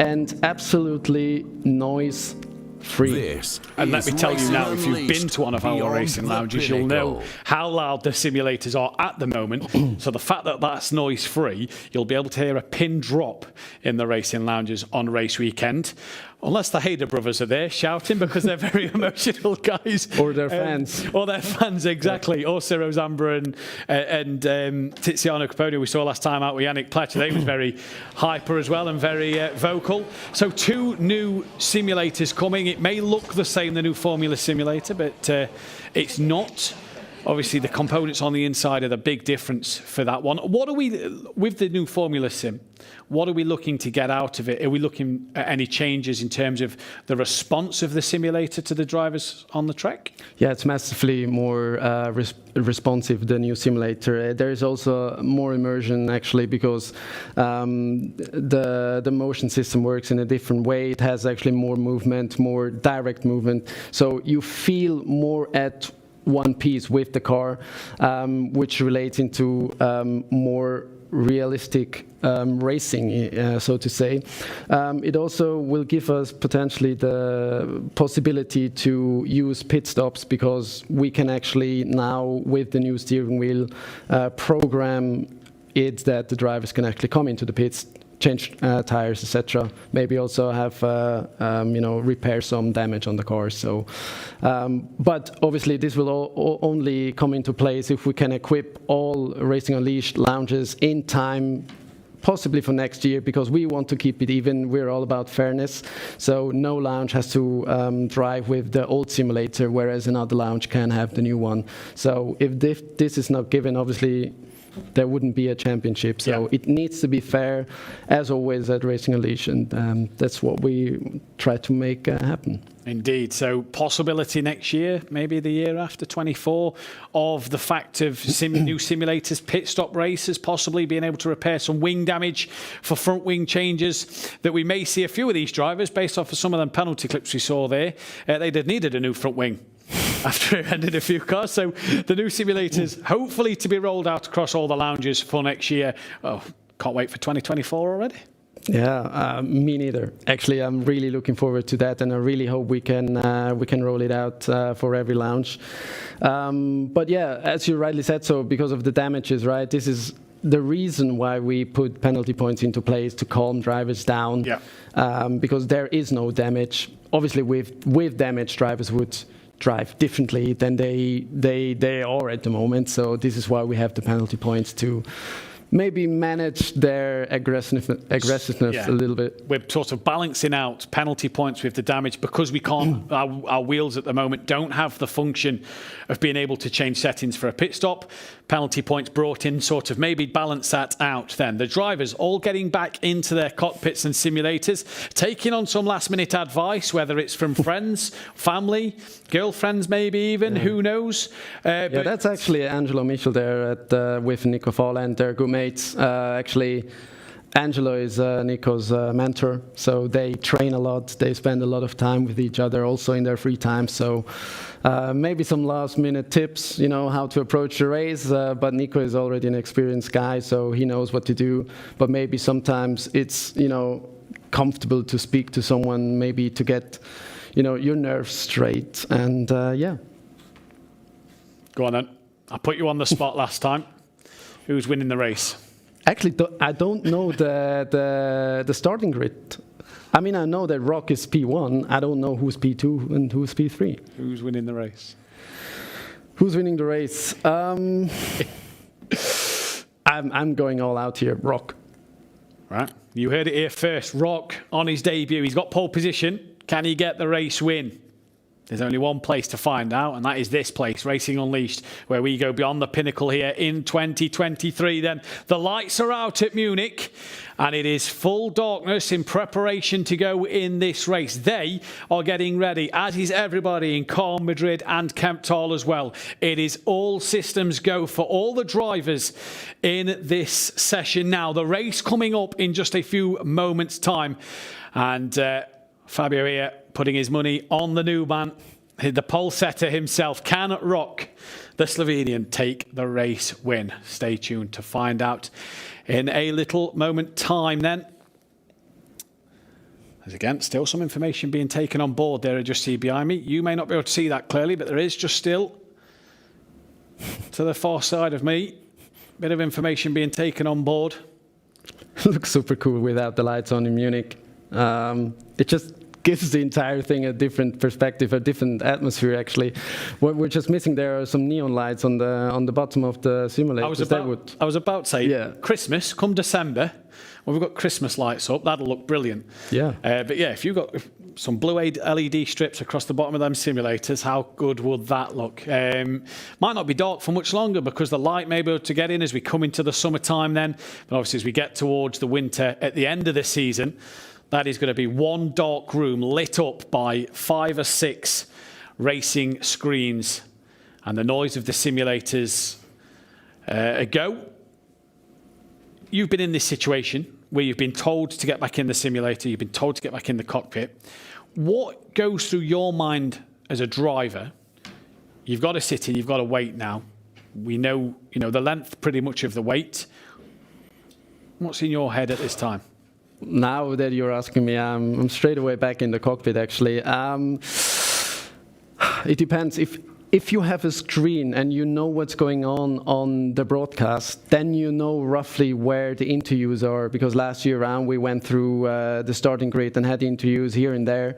And absolutely noise free. And let me tell you now, if you've been to one of our racing lounges, you'll know how loud the simulators are at the moment. So the fact that that's noise free, you'll be able to hear a pin drop in the racing lounges on race weekend. Unless the Hayder brothers are there shouting, because they're very emotional guys. Or their fans. Or their fans, exactly. Or Ciro Zambra and Tiziano Capodio we saw last time out with Yannick Pletcher. They was very hyper as well and very vocal. So 2 new simulators coming. It may look the same, the new Formula Simulator, but it's not. Obviously, the components on the inside are the big difference for that one. What are we, with the new Formula Sim, what are we looking to get out of it? Are we looking at any changes in terms of the response of the simulator to the drivers on the track? Yeah, it's massively more responsive, the new simulator. There is also more immersion, actually, because the motion system works in a different way. It has actually more movement, more direct movement. So you feel more at one piece with the car, which relates into more realistic racing, so to say. It also will give us potentially the possibility to use pit stops, because we can actually now, with the new steering wheel, program it that the drivers can actually come into the pits, change tires, etc. Maybe also have repair some damage on the cars. So, but obviously this will only come into place if we can equip all Racing Unleashed lounges in time, possibly for next year, because we want to keep it even. We're all about fairness. So no lounge has to drive with the old simulator, whereas another lounge can have the new one. So if this is not given, obviously there wouldn't be a championship. So it needs to be fair, as always at Racing Unleashed, and that's what we try to make happen. Indeed. So possibility next year, maybe the year after 24, of the fact of new simulators, pit stop races, possibly being able to repair some wing damage for front wing changes, that we may see a few of these drivers, based off of some of them penalty clips we saw there, they did needed a new front wing after it ended a few cars. So the new simulators, hopefully to be rolled out across all the lounges for next year. Oh, can't wait for 2024 already. Yeah, me neither. Actually, I'm really looking forward to that, and I really hope we can roll it out for every lounge. But yeah, as you rightly said, so because of the damages, right? This is the reason why we put penalty points into place, to calm drivers down. Yeah. Because there is no damage. Obviously, with damage, drivers would drive differently than they are at the moment. So this is why we have the penalty points, to maybe manage their aggressiveness a little bit. We're sort of balancing out penalty points with the damage, because we can't, our wheels at the moment don't have the function of being able to change settings for a pit stop. Penalty points brought in sort of maybe balance that out then. The drivers all getting back into their cockpits and simulators, taking on some last minute advice, whether it's from friends, family, girlfriends maybe even, who knows. But that's actually Angelo Michel there with Nico Folland. They're good mates. Actually, Angelo is Nico's mentor, so they train a lot. They spend a lot of time with each other also in their free time. So maybe some last minute tips, how to approach the race. But Nico is already an experienced guy, so he knows what to do. But maybe sometimes it's, comfortable to speak to someone, maybe to get, your nerves straight. And yeah. Go on then. I put you on the spot last time. Who's winning the race? Actually, I don't know the starting grid. I mean, I know that Rock is P1. I don't know who's P2 and who's P3. Who's winning the race? Who's winning the race? I'm going all out here. Rock. Right. You heard it here first. Rock on his debut. He's got pole position. Can he get the race win? There's only one place to find out, and that is this place, Racing Unleashed, where we go beyond the pinnacle here in 2023. Then the lights are out at Munich, and it is full darkness in preparation to go in this race. They are getting ready, as is everybody in Calm, Madrid and Kemptal as well. It is all systems go for all the drivers in this session now. The race coming up in just a few moments' time. And Fabio here putting his money on the new man, the pole setter himself. Can Rock, the Slovenian, take the race win? Stay tuned to find out in a little moment time then. There's again still some information being taken on board there. I just see behind me. You may not be able to see that clearly, but there is just still to the far side of me a bit of information being taken on board. Looks super cool without the lights on in Munich. It just gives the entire thing a different perspective, a different atmosphere. Actually, what we're just missing there are some neon lights on the bottom of the simulator. I was about to say, Christmas come December, when we've got Christmas lights up, that'll look brilliant. Yeah. But yeah, if you've got some blue LED strips across the bottom of them simulators, how good would that look? Might not be dark for much longer, because the light may be able to get in as we come into the summertime then. But obviously as we get towards the winter at the end of the season, that is going to be one dark room lit up by 5 or 6 racing screens, and the noise of the simulators go. You've been in this situation where you've been told to get back in the simulator, you've been told to get back in the cockpit. What goes through your mind as a driver You've got to sit in, you've got to wait now. We know, the length pretty much of the wait. What's in your head at this time? Now that you're asking me, I'm straight away back in the cockpit, actually. It depends. If you have a screen and you know what's going on the broadcast, then you know roughly where the interviews are, because last year around we went through the starting grid and had interviews here and there.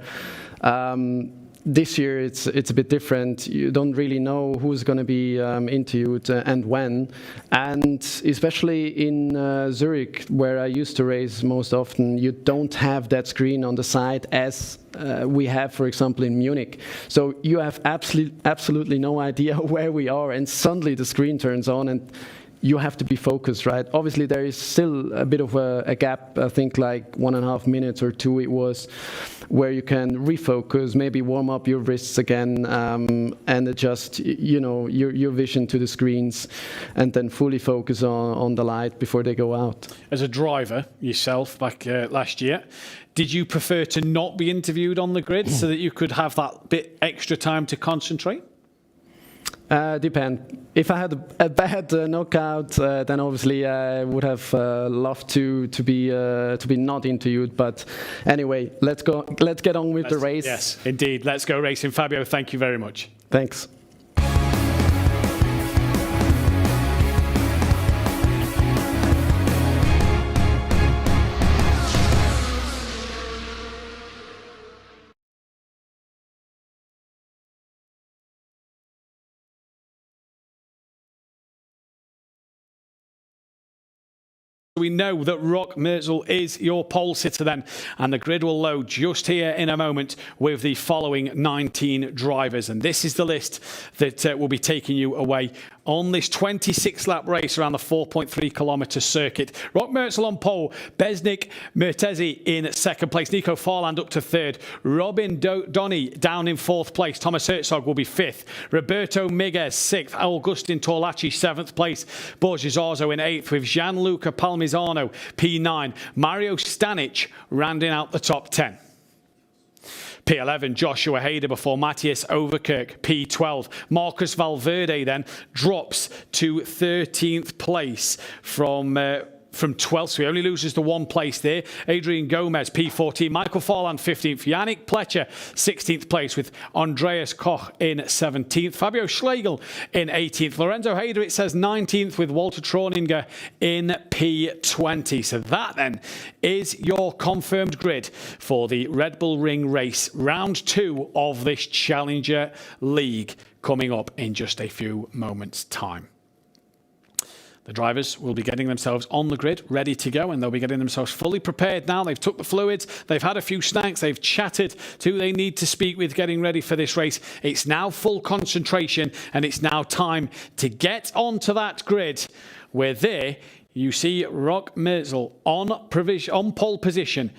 This year it's a bit different. You don't really know who's going to be interviewed and when. And especially in Zurich, where I used to race most often, you don't have that screen on the side as we have, for example, in Munich. So you have absolutely no idea where we are, and suddenly the screen turns on and you have to be focused, right? Obviously, there is still a bit of a gap, I think like 1.5 minutes or 2 it was, where you can refocus, maybe warm up your wrists again, and adjust, your vision to the screens, and then fully focus on the light before they go out. As a driver yourself back last year, did you prefer to not be interviewed on the grid so that you could have that bit extra time to concentrate? Depend. If I had a bad knockout, then obviously I would have loved to be not interviewed. But anyway, let's get on with the race. Yes, indeed. Let's go racing. Fabio, thank you very much. Thanks. We know that Rock Merzel is your pole sitter then, and the grid will load just here in a moment with the following 19 drivers. And this is the list that will be taking you away on this 26-lap race around the 4.3 kilometre circuit. Rock Merzel on pole, Besnik Mertezi in second place, Nico Farland up to third, Robin Donny down in fourth place, Thomas Herzog will be fifth, Roberto Miguez sixth, Augustin Torlacci seventh place, Borges Arzo in eighth with Gianluca Palmisano P9, Mario Stanic rounding out the top 10. P11, Joshua Hader before Matthias Overkirk, P12. Marcus Valverde then drops to 13th place from 12th, so he only loses to one place there. Adrian Gomez, P14. Michael Farland, 15th. Yannick Pletcher, 16th place with Andreas Koch in 17th. Fabio Schlegel in 18th. Lorenzo Hader, it says 19th with Walter Trauninger in P20. So that then is your confirmed grid for the Red Bull Ring race, round 2 of this Challenger League, coming up in just a few moments' time. The drivers will be getting themselves on the grid, ready to go, and they'll be getting themselves fully prepared now. They've took the fluids, they've had a few snacks, they've chatted to who they need to speak with getting ready for this race. It's now full concentration, and it's now time to get onto that grid, where there you see Rock Merzel on pole position.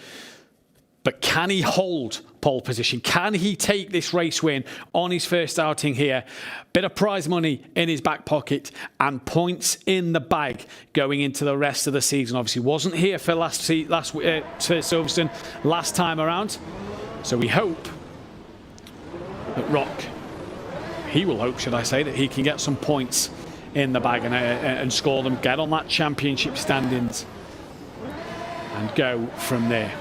But can he hold pole position? Can he take this race win on his first outing here? Bit of prize money in his back pocket and points in the bag going into the rest of the season. Obviously wasn't here for Silverstone last time around. So we hope that he will hope, should I say, that he can get some points in the bag and score them, get on that championship standings and go from there.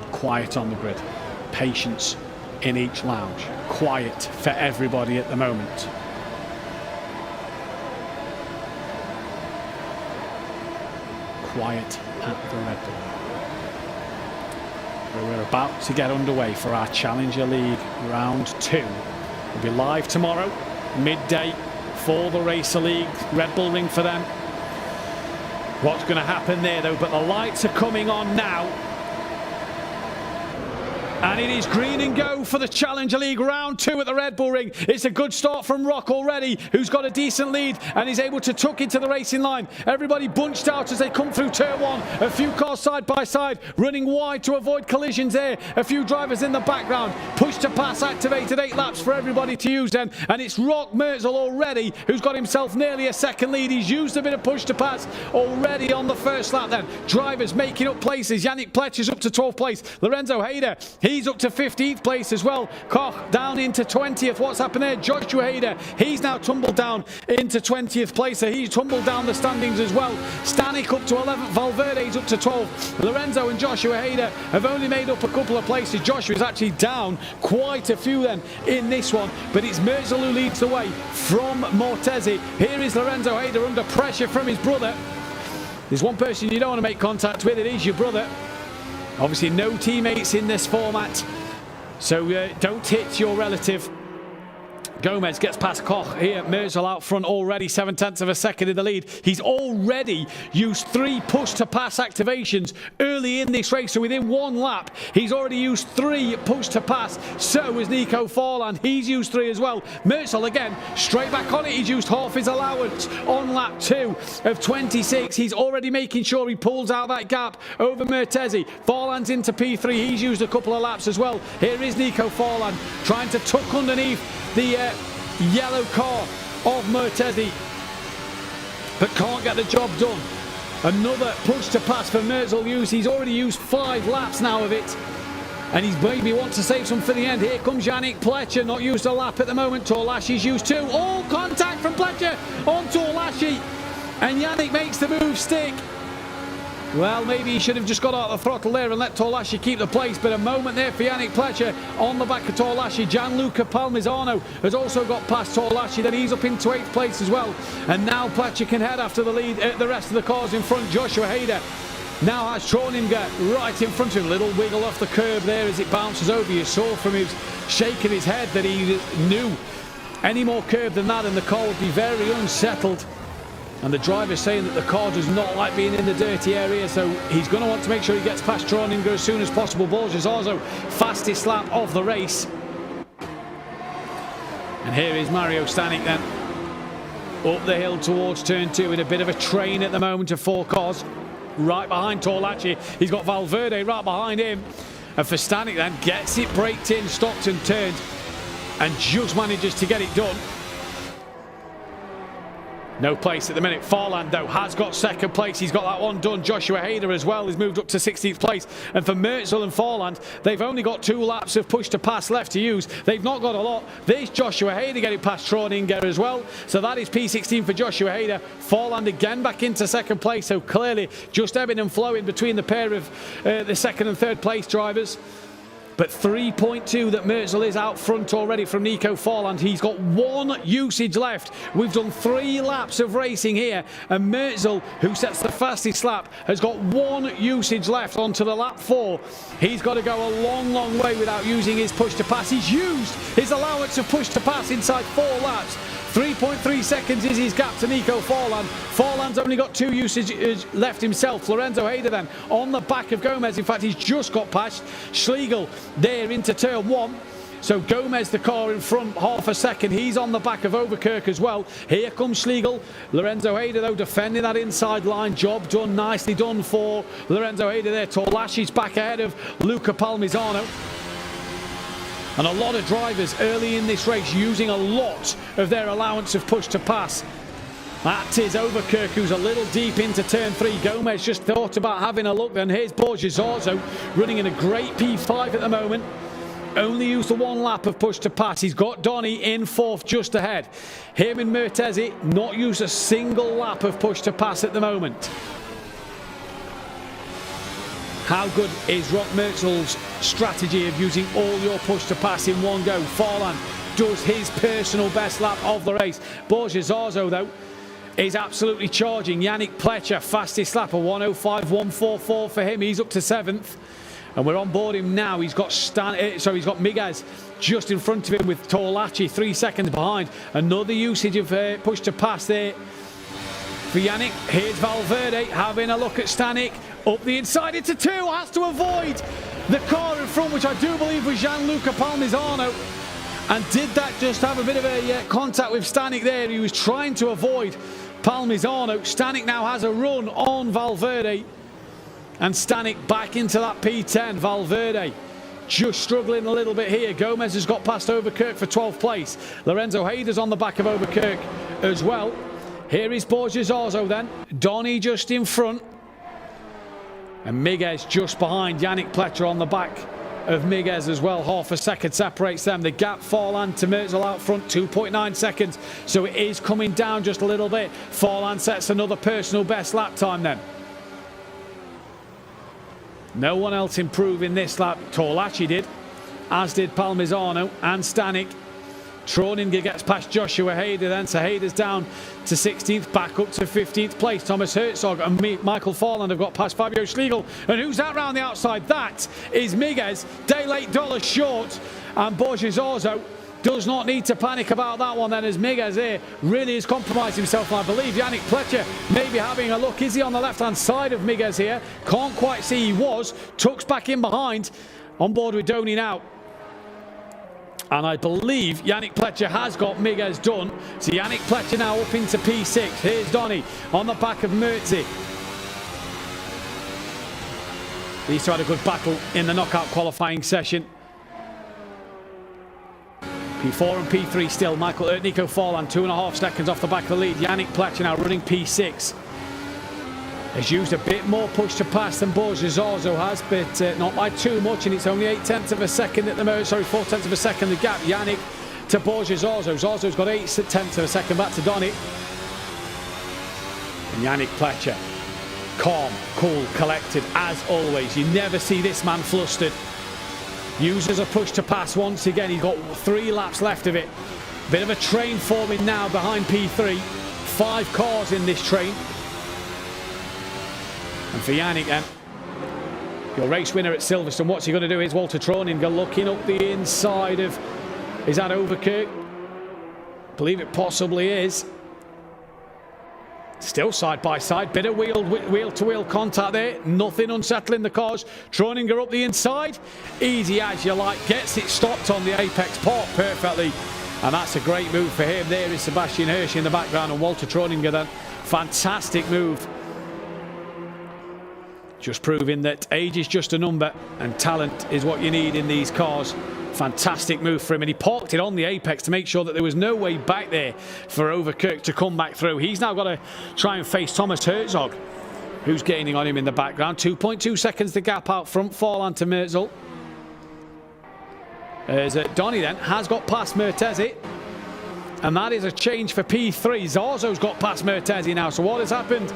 Quiet on the grid, patience in each lounge, quiet for everybody at the moment. Quiet at the Red Bull. We're about to get underway for our Challenger League round 2. We'll be live tomorrow, midday, for the Racer League, Red Bull Ring for them. What's going to happen there though, but the lights are coming on now. And it is green and go for the Challenger League round 2 at the Red Bull Ring. It's a good start from Rock already, who's got a decent lead and is able to tuck into the racing line. Everybody bunched out as they come through turn 1. A few cars side by side, running wide to avoid collisions there. A few drivers in the background. Push to pass activated, 8 laps for everybody to use then. And it's Rock Merzel already, who's got himself nearly a second lead. He's used a bit of push to pass already on the first lap then. Drivers making up places. Yannick Pletcher's up to 12th place. Lorenzo Hader, He's up to 15th place as well. Koch down into 20th. What's happened there? Joshua Hader, he's now tumbled down into 20th place. So he's tumbled down the standings as well. Stanek up to 11th. Valverde's up to 12th. Lorenzo and Joshua Hader have only made up a couple of places. Joshua's actually down quite a few then in this one. But it's Merzel who leads the way from Mortezi. Here is Lorenzo Hader under pressure from his brother. There's one person you don't want to make contact with. It is your brother. Obviously no teammates in this format, so don't hit your relative. Gomez gets past Koch here. Merzel out front already, 7/10 of a second in the lead. He's already used 3 push-to-pass activations early in this race. So within 1 lap, he's already used 3 push-to-pass. So is Nico Forland. He's used 3 as well. Merzel again, straight back on it. He's used half his allowance on lap 2 of 26. He's already making sure he pulls out that gap over Mertezi. Forland's into P3. He's used a couple of laps as well. Here is Nico Forland trying to tuck underneath the yellow car of Mertezi, but can't get the job done. Another push to pass for Merzel used. He's already used 5 laps now of it, and he's maybe wants to save some for the end. Here comes Yannick Pletcher, not used a lap at the moment. Torlashi's used 2. All contact from Pletcher on Torlashi, and Yannick makes the move stick. Well, maybe he should have just got out of the throttle there and let Torlashi keep the place, but a moment there for Yannick Pletcher on the back of Torlashi. Gianluca Palmisano has also got past Torlashi, then he's up into 8th place as well. And now Pletcher can head after the lead. The rest of the cars in front. Joshua Hader now has Troninger right in front of him. Little wiggle off the curb there as it bounces over. You saw from him shaking his head that he knew any more curb than that and the car would be very unsettled. And the driver's saying that the car does not like being in the dirty area, so he's going to want to make sure he gets past Troninger as soon as possible. Borges also fastest lap of the race. And here is Mario Stanek then, up the hill towards turn 2 in a bit of a train at the moment of 4 cars. Right behind Torlachi, he's got Valverde right behind him. And for Stanek then, gets it braked in, stopped and turned, and just manages to get it done. No place at the minute. Forland, though, has got 2nd place. He's got that one done. Joshua Hader as well has moved up to 16th place. And for Merzel and Forland, they've only got 2 laps of push to pass left to use. They've not got a lot. There's Joshua Hader getting past Troninger as well. So that is P16 for Joshua Hader. Forland again back into 2nd place. So clearly just ebbing and flowing between the pair of the 2nd and 3rd place drivers. But 3.2 that Merzel is out front already from Nico Forland. He's got 1 usage left. We've done 3 laps of racing here, and Merzel, who sets the fastest lap, has got 1 usage left onto the lap 4. He's got to go a long, long way without using his push to pass. He's used his allowance of push to pass inside 4 laps. 3.3 seconds is his gap to Nico Forland. Forland's only got 2 usage left himself. Lorenzo Hader then on the back of Gomez. In fact, he's just got past Schlegel there into turn 1. So Gomez, the car in front, half a second. He's on the back of Overkirk as well. Here comes Schlegel. Lorenzo Hader, though, defending that inside line. Job done, nicely done for Lorenzo Hader there. Torlashi's back ahead of Luca Palmisano. And a lot of drivers early in this race using a lot of their allowance of push to pass. That is Overkirk, who's a little deep into turn 3. Gomez just thought about having a look then. Here's Borges also running in a great P5 at the moment. Only used the 1 lap of push to pass. He's got Donny in 4th just ahead. Him and Mertezi not used a single lap of push to pass at the moment. How good is Rock Merzel's strategy of using all your push to pass in one go? Forland does his personal best lap of the race. Borges Arzo, though, is absolutely charging. Yannick Pletcher, fastest lap, a 1:05.144 for him. He's up to 7th. And we're on board him now. He's got he's got Miguez just in front of him with Torlachi 3 seconds behind. Another usage of push to pass there for Yannick. Here's Valverde having a look at Stanek. Up the inside into 2, has to avoid the car in front, which I do believe was Gianluca Palmisano. And did that just have a bit of a contact with Stanek there? He was trying to avoid Palmisano. Stanek now has a run on Valverde. And Stanek back into that P10. Valverde just struggling a little bit here. Gomez has got past Overkirk for 12th place. Lorenzo Hader's on the back of Overkirk as well. Here is Borges Arzo then. Donny just in front. And Miguez just behind Yannick Pletcher on the back of Miguez as well. Half a second separates them. The gap, Fahrer to Merzel out front, 2.9 seconds. So it is coming down just a little bit. Fahrer sets another personal best lap time then. No one else improving this lap. Torlachi did, as did Palmisano and Stanek. Troninger gets past Joshua Hader then, so Hader's down to 16th, back up to 15th place. Thomas Herzog and Michael Farland have got past Fabio Schlegel. And who's that round the outside? That is Miguez, day late, $1 short. And Borges Orzo does not need to panic about that one then, as Miguez here really has compromised himself. I believe Yannick Pletcher maybe having a look. Is he on the left-hand side of Miguez here? Can't quite see. He was. Tucks back in behind. On board with Donny now. And I believe Yannick Pletcher has got Miguez done. So Yannick Pletcher now up into P6. Here's Donny on the back of Mertzi. These two had a good battle in the knockout qualifying session. P4 and P3 still. Nico Forlan 2.5 seconds off the back of the lead. Yannick Pletcher now running P6. Has used a bit more push to pass than Borges Orzo has, but not by too much, and it's only 0.8 of a second at the moment. Sorry, 0.4 of a second the gap. Yannick to Borges Orzo. Orzo's got 0.8 of a second back to Donny. And Yannick Pletcher, calm, cool, collected as always. You never see this man flustered. Uses a push to pass once again. He's got 3 laps left of it. Bit of a train forming now behind P3. 5 cars in this train. And for Yannick then, your race winner at Silverstone, what's he going to do? Here's Walter Troninger looking up the inside of, is that Overkirk? I believe it possibly is. Still side by side, bit of wheel-to-wheel contact there, nothing unsettling the cars. Troninger up the inside, easy as you like, gets it stopped on the apex port perfectly. And that's a great move for him. There is Sebastian Hirsch in the background and Walter Troninger then. Fantastic move. Just proving that age is just a number and talent is what you need in these cars. Fantastic move for him, and he parked it on the apex to make sure that there was no way back there for Overkirk to come back through. He's now got to try and face Thomas Herzog, who's gaining on him in the background. 2.2 seconds the gap out front, Forlan to Merzel. As Donny then has got past Mertesi, and that is a change for P3. Zorzo's got past Mertesi now, so what has happened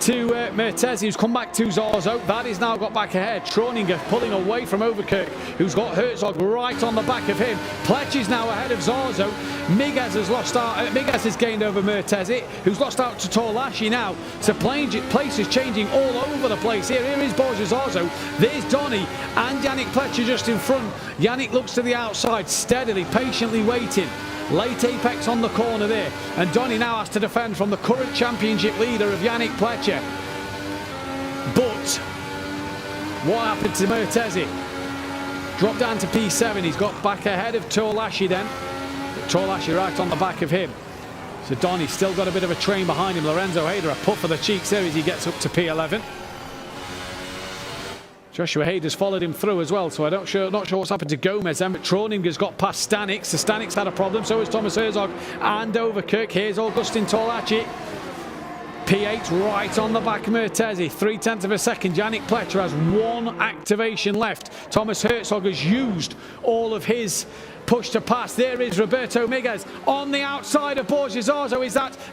to Mertesi, who's come back to Zorzo? That is now got back ahead. Troninger pulling away from Overkirk, who's got Herzog right on the back of him. Pletcher's now ahead of Zorzo. Miguez has lost out. Miguez has gained over Mertesi, who's lost out to Torlachi now. So place is changing all over the place here. Here is Borges Orzo. There's Donny and Yannick Pletcher just in front. Yannick looks to the outside, steadily, patiently waiting. Late apex on the corner there, and Donny now has to defend from the current championship leader of Yannick Pletcher. But what happened to Mertesi? Dropped down to P7. He's got back ahead of Torlachi then. But Torlachi right on the back of him. So Donny's still got a bit of a train behind him. Lorenzo Hader a puff of the cheeks there as he gets up to P11. Joshua Hader's followed him through as well, so I'm not sure what's happened to Gomez then, but Troninger's got past Stanek, so Stanek's had a problem, so has Thomas Herzog and Overkirk. Here's Augustin Torlachi. P8 right on the back of Mertesi, 0.3 of a second. Yannick Pletcher has 1 activation left. Thomas Herzog has used all of his push to pass. There is Roberto Miguez on the outside of Borges Orzo.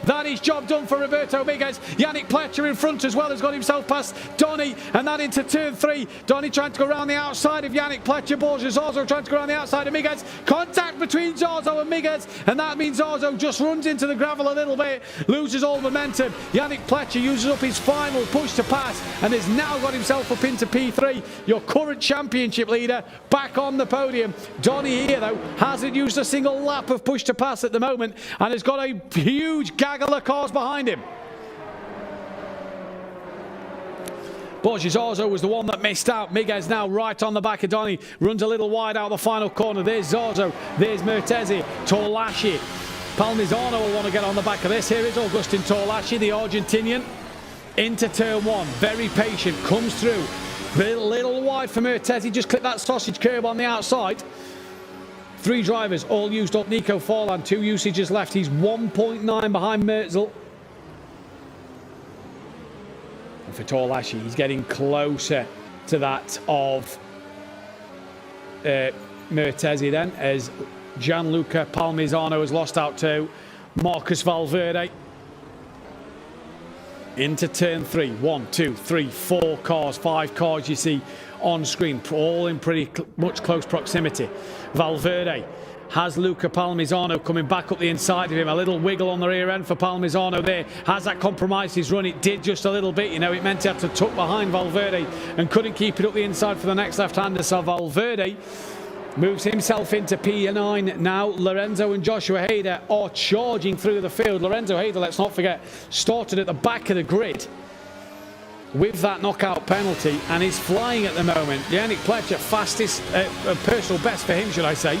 That is job done for Roberto Miguez. Yannick Pletcher in front as well has got himself past Donny, and that into turn 3. Donny trying to go around the outside of Yannick Pletcher. Borges Orzo trying to go around the outside of Miguez. Contact between Orzo and Miguez, and that means Orzo just runs into the gravel a little bit, loses all momentum. Yannick Pletcher uses up his final push to pass and has now got himself up into P3. Your current championship leader back on the podium. Donny here though hasn't used a single lap of push to pass at the moment and has got a huge gaggle of cars behind him. Borges Orzo was the one that missed out. Miguez now right on the back of Donny. Runs a little wide out the final corner. There's Orzo. There's Mertesi. Torlachi. Palmisano will want to get on the back of this. Here is Augustin Torlachi, the Argentinian. Into turn 1. Very patient. Comes through. Little wide for Mertesi. Just clip that sausage curb on the outside. 3 drivers all used up. Nico Forlan, 2 usages left. He's 1.9 behind Merzel. And for Torlachi, he's getting closer to that of Mertesi then, as Gianluca Palmisano has lost out to Marcus Valverde. Into turn 3. 1, 2, 3, 4 cars, 5 cars you see on screen, all in pretty much close proximity. Valverde has Luca Palmisano coming back up the inside of him. A little wiggle on the rear end for Palmisano there. Has that compromised his run? It did just a little bit. You know, it meant he had to tuck behind Valverde and couldn't keep it up the inside for the next left-hander. So Valverde moves himself into P9 now. Lorenzo and Joshua Hader are charging through the field. Lorenzo Hader, let's not forget, started at the back of the grid with that knockout penalty and is flying at the moment. Yannick Pletcher, fastest, personal best for him, should I say,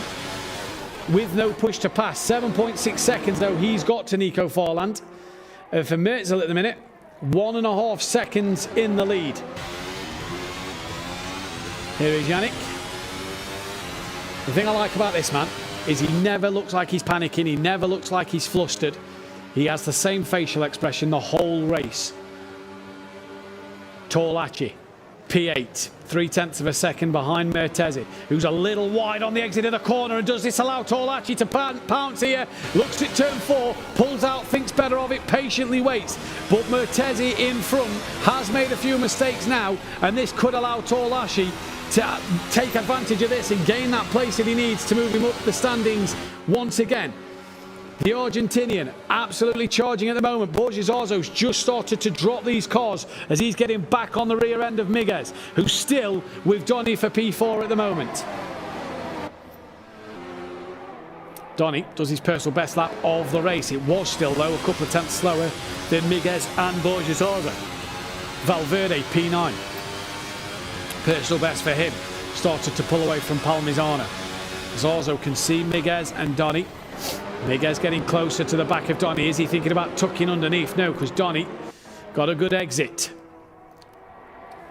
with no push to pass. 7.6 seconds though he's got to Nico Farland. For Mertzel at the minute, 1.5 seconds in the lead. Here is Yannick. The thing I like about this man is he never looks like he's panicking. He never looks like he's flustered. He has the same facial expression the whole race. Torlacci, P8, 0.3 of a second behind Mertesi, who's a little wide on the exit of the corner. And does this allow Torlacci to pounce here? Looks at turn 4, pulls out, thinks better of it, patiently waits. But Mertesi in front has made a few mistakes now, and this could allow Torlacci to take advantage of this and gain that place that he needs to move him up the standings once again. The Argentinian absolutely charging at the moment. Borges Arzo's just started to drop these cars as he's getting back on the rear end of Miguez, who's still with Donny for P4 at the moment. Donny does his personal best lap of the race. It was still, though, a couple of tenths slower than Miguez and Borges Arzo. Valverde, P9. Personal best for him. Started to pull away from Palmisano. Zarzo can see Miguez and Donny. Miguez getting closer to the back of Donny. Is he thinking about tucking underneath? No, because Donny got a good exit.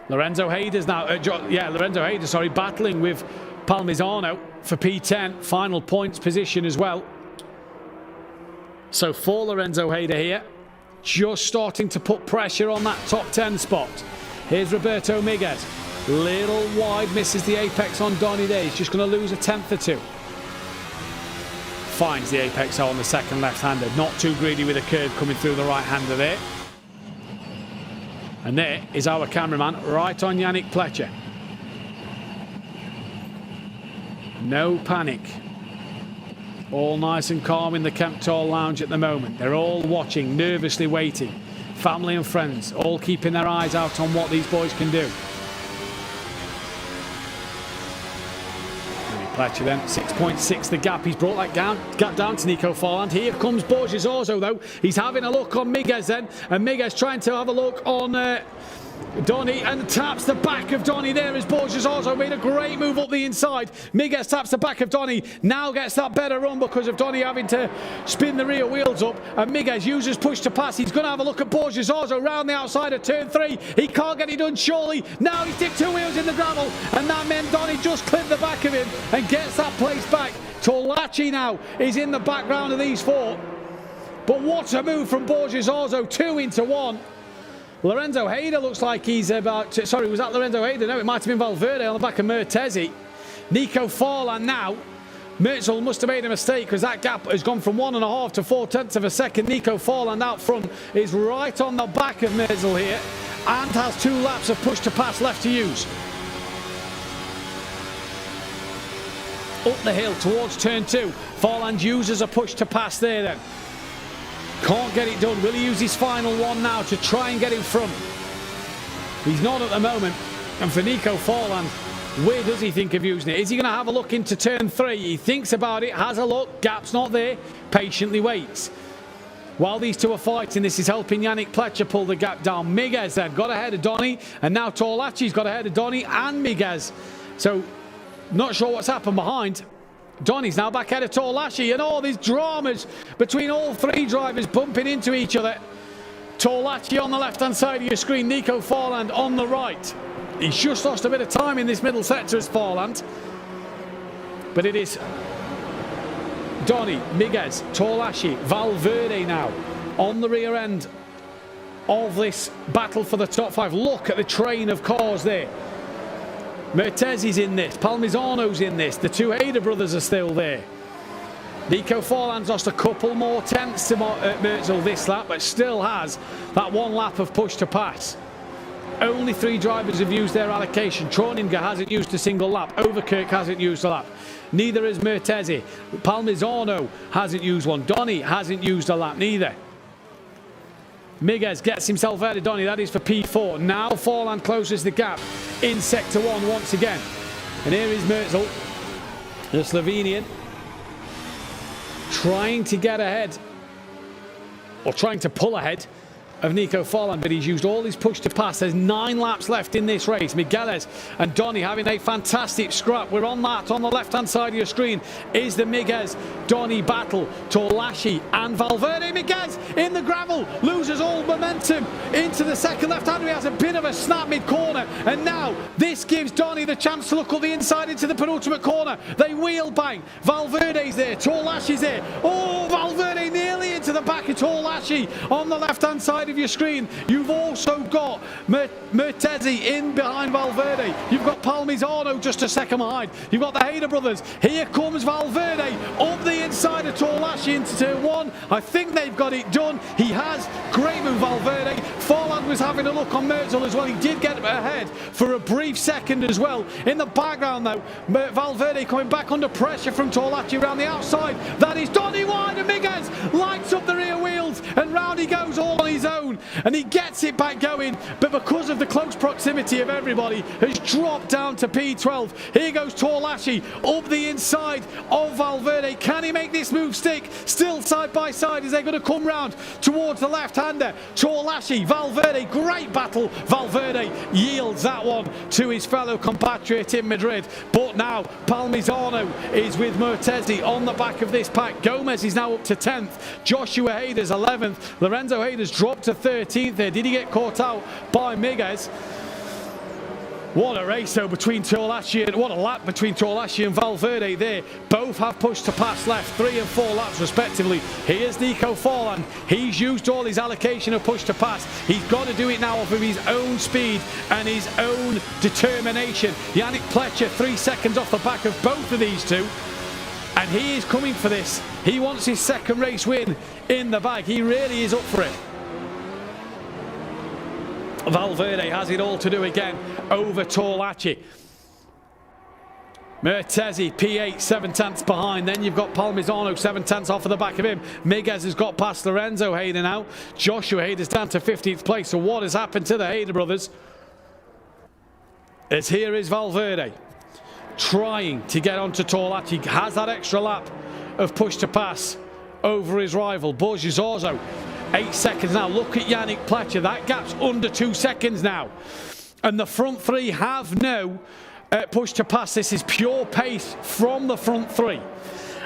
Lorenzo Hader's now, Lorenzo Hader, sorry, battling with Palmisano for P10. Final points position as well. So for Lorenzo Hader here, just starting to put pressure on that top 10 spot. Here's Roberto Miguez. Little wide, misses the apex on Donny there. He's just going to lose a tenth or two. Finds the apex on the second left-hander. Not too greedy with a curve coming through the right-hander there. And there is our cameraman right on Yannick Pletcher. No panic. All nice and calm in the Kempthal Lounge at the moment. They're all watching, nervously waiting. Family and friends all keeping their eyes out on what these boys can do. Pletcher then, 6.6 the gap. He's brought that gap down to Nico Farland. Here comes Borges Arzo though. He's having a look on Miguez then. And Miguez trying to have a look on Donny and taps the back of Donny there as Borges Arzo made a great move up the inside. Miguez taps the back of Donny. Now gets that better run because of Donny having to spin the rear wheels up. And Miguez uses push to pass. He's going to have a look at Borges Arzo round the outside of turn 3. He can't get it done surely. Now he's dipped 2 wheels in the gravel. And that meant Donny just clipped the back of him and gets that place back. Torlacci now is in the background of these 4. But what a move from Borges Arzo. 2 into 1. Lorenzo Hader looks like he's about to, sorry, was that Lorenzo Hader? No, it might have been Valverde on the back of Mertesi. Nico Farland now. Mertzel must have made a mistake because that gap has gone from 1.5 to 0.4 of a second. Nico Farland out front is right on the back of Mertzel here and has 2 laps of push to pass left to use. Up the hill towards turn 2. Farland uses a push to pass there then. Can't get it done. Will he use his final one now to try and get in front? He's not at the moment. And for Nico Farland, where does he think of using it? Is he going to have a look into turn 3? He thinks about it, has a look, gap's not there, patiently waits. While these two are fighting, this is helping Yannick Pletcher pull the gap down. Miguez then got ahead of Donny, and now Torlacci's got ahead of Donny and Miguez. So, not sure what's happened behind. Donny's now back ahead of Torlacci, and all these dramas between all 3 drivers bumping into each other. Torlacci on the left-hand side of your screen, Nico Farland on the right. He's just lost a bit of time in this middle sector as Farland. But it is Donny, Miguez, Torlacci, Valverde now on the rear end of this battle for the top 5. Look at the train of cars there. Mertesi's in this. Palmisano's in this. The two Hayder brothers are still there. Nico Forland's lost a couple more tenths to Merzel this lap, but still has that one lap of push to pass. Only 3 drivers have used their allocation. Troninger hasn't used a single lap. Overkirk hasn't used a lap. Neither has Mertesi. Palmisano hasn't used one. Donny hasn't used a lap neither. Miguez gets himself out of Donny. That is for P4. Now Forland closes the gap in Sector 1 once again. And here is Merzel, the Slovenian, trying to get ahead, or trying to pull ahead of Nico Forland, but he's used all his push to pass. There's 9 laps left in this race. Migueles and Donny having a fantastic scrap. We're on that. On the left-hand side of your screen is the Miguez-Donny battle. Torlashi and Valverde. Miguez in the gravel, loses all momentum into the second left-hander. He has a bit of a snap mid-corner, and now this gives Donny the chance to look up the inside into the penultimate corner. They wheel bang. Valverde's there. Torlashi's there. Oh, Valverde nearly into the back of Torlashi on the left-hand side of your screen. You've also got Mertesi in behind Valverde. You've got Palmisano just a second behind. You've got the Hayder brothers. Here comes Valverde up the inside of Torlashi into turn 1. I think they've got it done. He has. Great move, Valverde. Forland was having a look on Merzel as well. He did get ahead for a brief second as well. In the background though, Valverde coming back under pressure from Torlashi around the outside. That is Donny wide, and Miguez lights up the rear wheels, and round he goes all on his own. And he gets it back going, but because of the close proximity of everybody, has dropped down to P12. Here goes Torlashi up the inside of Valverde. Can he make this move stick? Still side by side as they're going to come round towards the left-hander. Torlashi, Valverde, great battle. Valverde yields that one to his fellow compatriot in Madrid. But now Palmisano is with Mertesi on the back of this pack. Gomez is now up to 10th. Joshua Hayder's 11th. Lorenzo Hayder's dropped to 13th there. Did he get caught out by Miguez? What a race though between Torlashi, and what a lap between Torlashi and Valverde there. Both have pushed to pass left, 3 and 4 laps respectively. Here's Nico Forland. He's used all his allocation of push to pass. He's got to do it now off of his own speed and his own determination. Yannick Pletcher 3 seconds off the back of both of these two. And he is coming for this. He wants his second race win in the bag. He really is up for it. Valverde has it all to do again over Torlashi. Mertesi, P8, 7 tenths behind. Then you've got Palmisano, 7 tenths off of the back of him. Miguez has got past Lorenzo Hayder now. Joshua Hayder's down to 15th place. So what has happened to the Hayder brothers? As here is Valverde trying to get onto Torlashi. Has that extra lap of push to pass over his rival. Borges-Orzo, 8 seconds now. Look at Yannick Pletcher. That gap's under 2 seconds now. And the front 3 have no push to pass. This is pure pace from the front 3.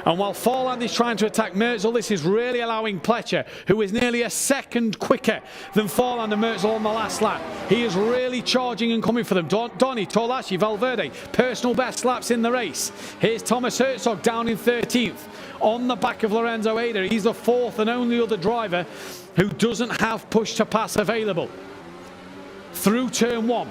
And while Forland is trying to attack Merzel, this is really allowing Pletcher, who is nearly a second quicker than Forland and Merzel on the last lap. He is really charging and coming for them. Donny, Torlashi, Valverde, personal best laps in the race. Here's Thomas Herzog down in 13th. On the back of Lorenzo Hayder. He's the 4th and only other driver who doesn't have push to pass available. Through turn 1.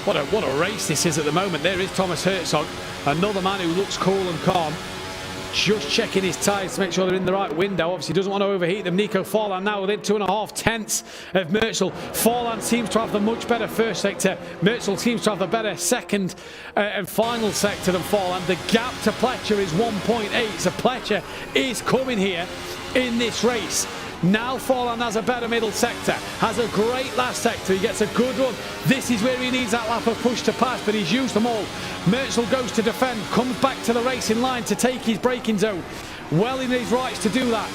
What a race this is at the moment. There is Thomas Herzog, another man who looks cool and calm. Just checking his tyres to make sure they're in the right window. Obviously doesn't want to overheat them. Nico Forland now within 2.5 tenths of Merzel. Forland seems to have the much better first sector. Merzel seems to have the better second and final sector than Forland. The gap to Pletcher is 1.8. So Pletcher is coming here in this race. Now Forland has a better middle sector, has a great last sector, he gets a good run. This is where he needs that lap of push to pass, but he's used them all. Merzel goes to defend, comes back to the racing line to take his braking zone. Well in his rights to do that.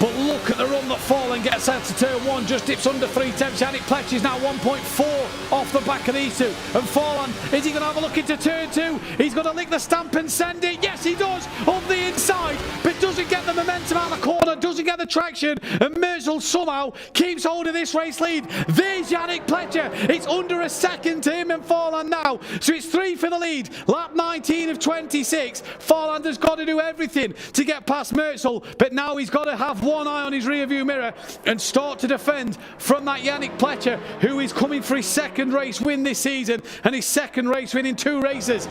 But look at the run that Forland gets out to turn 1, just dips under 3 tenths. Yannick Pletcher is now 1.4 off the back of these two. And Forland, is he going to have a look into turn 2? He's going to lick the stamp and send it. Yes, he does, on the inside, but doesn't get the momentum out of the corner, doesn't get the traction. And Merzel somehow keeps hold of this race lead. There's Yannick Pletcher. It's under a second to him and Forland now. So it's 3 for the lead. Lap 19 of 26. Forland has got to do everything to get past Merzel, but now he's got to have one eye on his rear view mirror and start to defend from that Yannick Pletcher, who is coming for his second race win this season and his second race win in 2 races.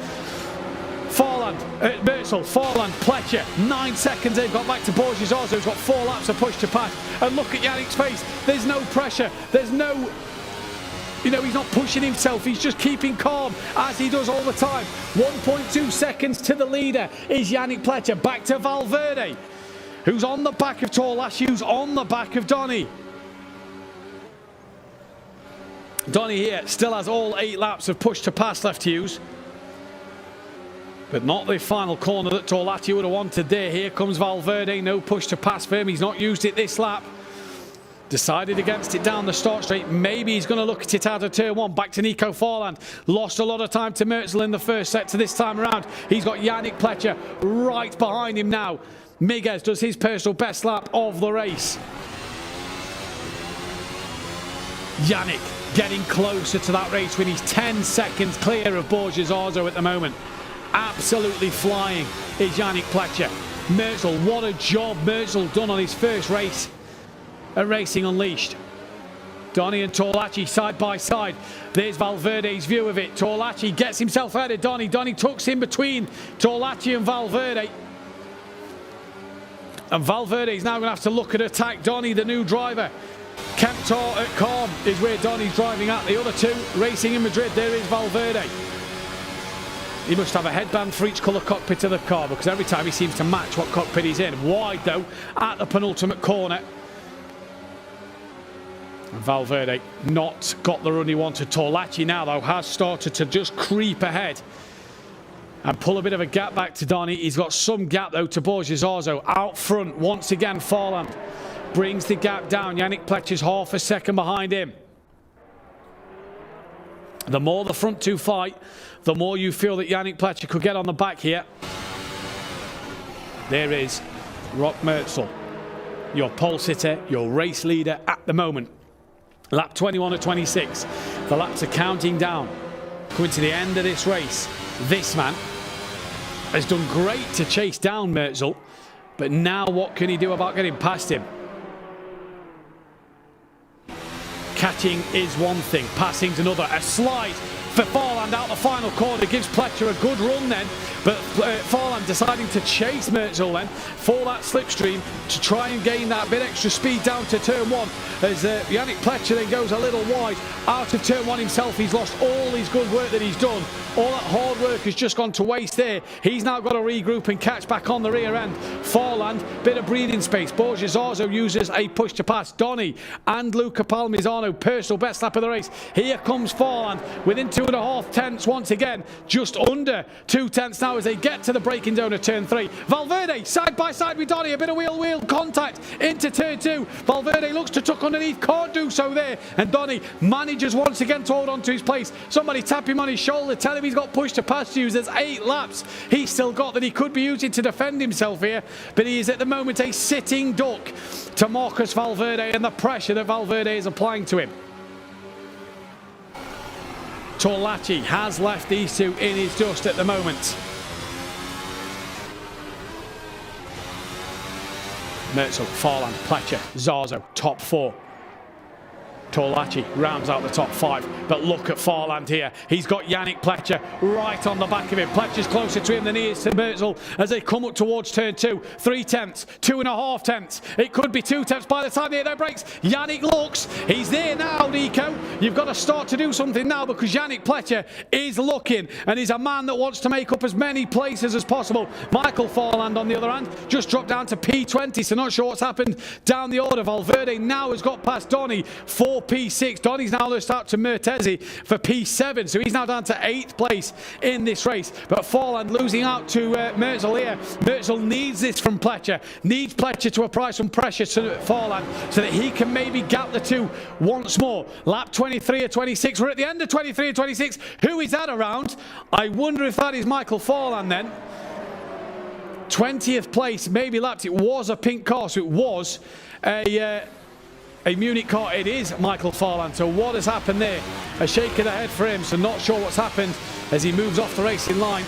Merzel, Forland, Pletcher, 9 seconds they've got back to Borges Ozo, who's got 4 laps of push to pass. And look at Yannick's face, there's no pressure, there's no, he's not pushing himself, he's just keeping calm as he does all the time. 1.2 seconds to the leader is Yannick Pletcher. Back to Valverde, who's on the back of Torlachi, who's on the back of Donny. Donny here still has all 8 laps of push to pass left to use. But not the final corner that Torlachi would have wanted there. Here comes Valverde, no push to pass for him. He's not used it this lap. Decided against it down the start straight. Maybe he's going to look at it out of turn 1. Back to Nico Forland. Lost a lot of time to Merzel in the first set. To this time around, he's got Yannick Pletcher right behind him now. Miguez does his personal best lap of the race. Yannick getting closer to that race when he's 10 seconds clear of Borges Ozo at the moment. Absolutely flying is Yannick Pletcher. Merzel, what a job Merzel done on his first race at Racing Unleashed. Donny and Torlachi side by side. There's Valverde's view of it. Torlachi gets himself out of Donny. Donny tucks in between Torlachi and Valverde. And Valverde's now going to have to look at attack Donny, the new driver. Cantor at Corm is where Donny's driving at. The other 2 racing in Madrid. There is Valverde. He must have a headband for each colour cockpit of the car, because every time he seems to match what cockpit he's in. Wide though at the penultimate corner. And Valverde not got the run he wanted. Torlachi now though has started to just creep ahead and pull a bit of a gap back to Donny. He's got some gap though to Borges Ozo. Out front once again Forland brings the gap down. Yannick Pletcher's half a second behind him. The more the front 2 fight, the more you feel that Yannick Pletcher could get on the back here. There is Rock Merzel, your pole sitter, your race leader at the moment. Lap 21 of 26. The laps are counting down. Coming to the end of this race. This man has done great to chase down Merzel, but now what can he do about getting past him? Catching is one thing, passing's another. A slide for Forland out the final corner gives Pletcher a good run then, but Forland deciding to chase Merzel then for that slipstream to try and gain that bit extra speed down to turn 1 as Yannick Pletcher then goes a little wide out of turn 1 himself. He's lost all his good work that he's done. All that hard work has just gone to waste there. He's now got to regroup and catch back on the rear end. Forland, bit of breathing space. Borges Ozo uses a push to pass. Donny and Luca Palmisano, personal best lap of the race. Here comes Forland within 2.5 tenths once again. Just under 2 tenths now as they get to the braking zone of turn 3. Valverde side by side with Donny. A bit of wheel contact into turn 2. Valverde looks to tuck underneath. Can't do so there. And Donny manages once again to hold on to his place. Somebody tap him on his shoulder. Tell him he's got push to pass to use. There's 8 laps he's still got that he could be using to defend himself here, but he is at the moment a sitting duck to Marcus Valverde and the pressure that Valverde is applying to him. Torlachi has left these 2 in his dust at the moment. Merzel, Forland, Pletcher, Zazo, top 4. Torlachi rounds out the top 5, but look at Forland here. He's got Yannick Pletcher right on the back of him. Pletcher's closer to him than he is to Merzel as they come up towards turn 2. 3 tenths, 2.5 tenths. It could be 2 tenths by the time they hit their brakes. Yannick looks, he's there now, Nico. You've got to start to do something now because Yannick Pletcher is looking and he's a man that wants to make up as many places as possible. Michael Forland, on the other hand, just dropped down to P20, so not sure what's happened down the order. Valverde now has got past Donny for P6. Donny's now lost out to Mertezi for P7, so he's now down to 8th place in this race. But Forland losing out to Merzel here. Merzel needs this from Pletcher, needs Pletcher to apply some pressure to Forland so that he can maybe gap the 2 once more. Lap 23 or 26. We're at the end of 23 or 26. Who is that around? I wonder if that is Michael Forland then. 20th place, maybe lapped. It was a pink car, so it was a Munich car. It is Michael Forland. So what has happened there? A shake of the head for him, so not sure what's happened as he moves off the racing line.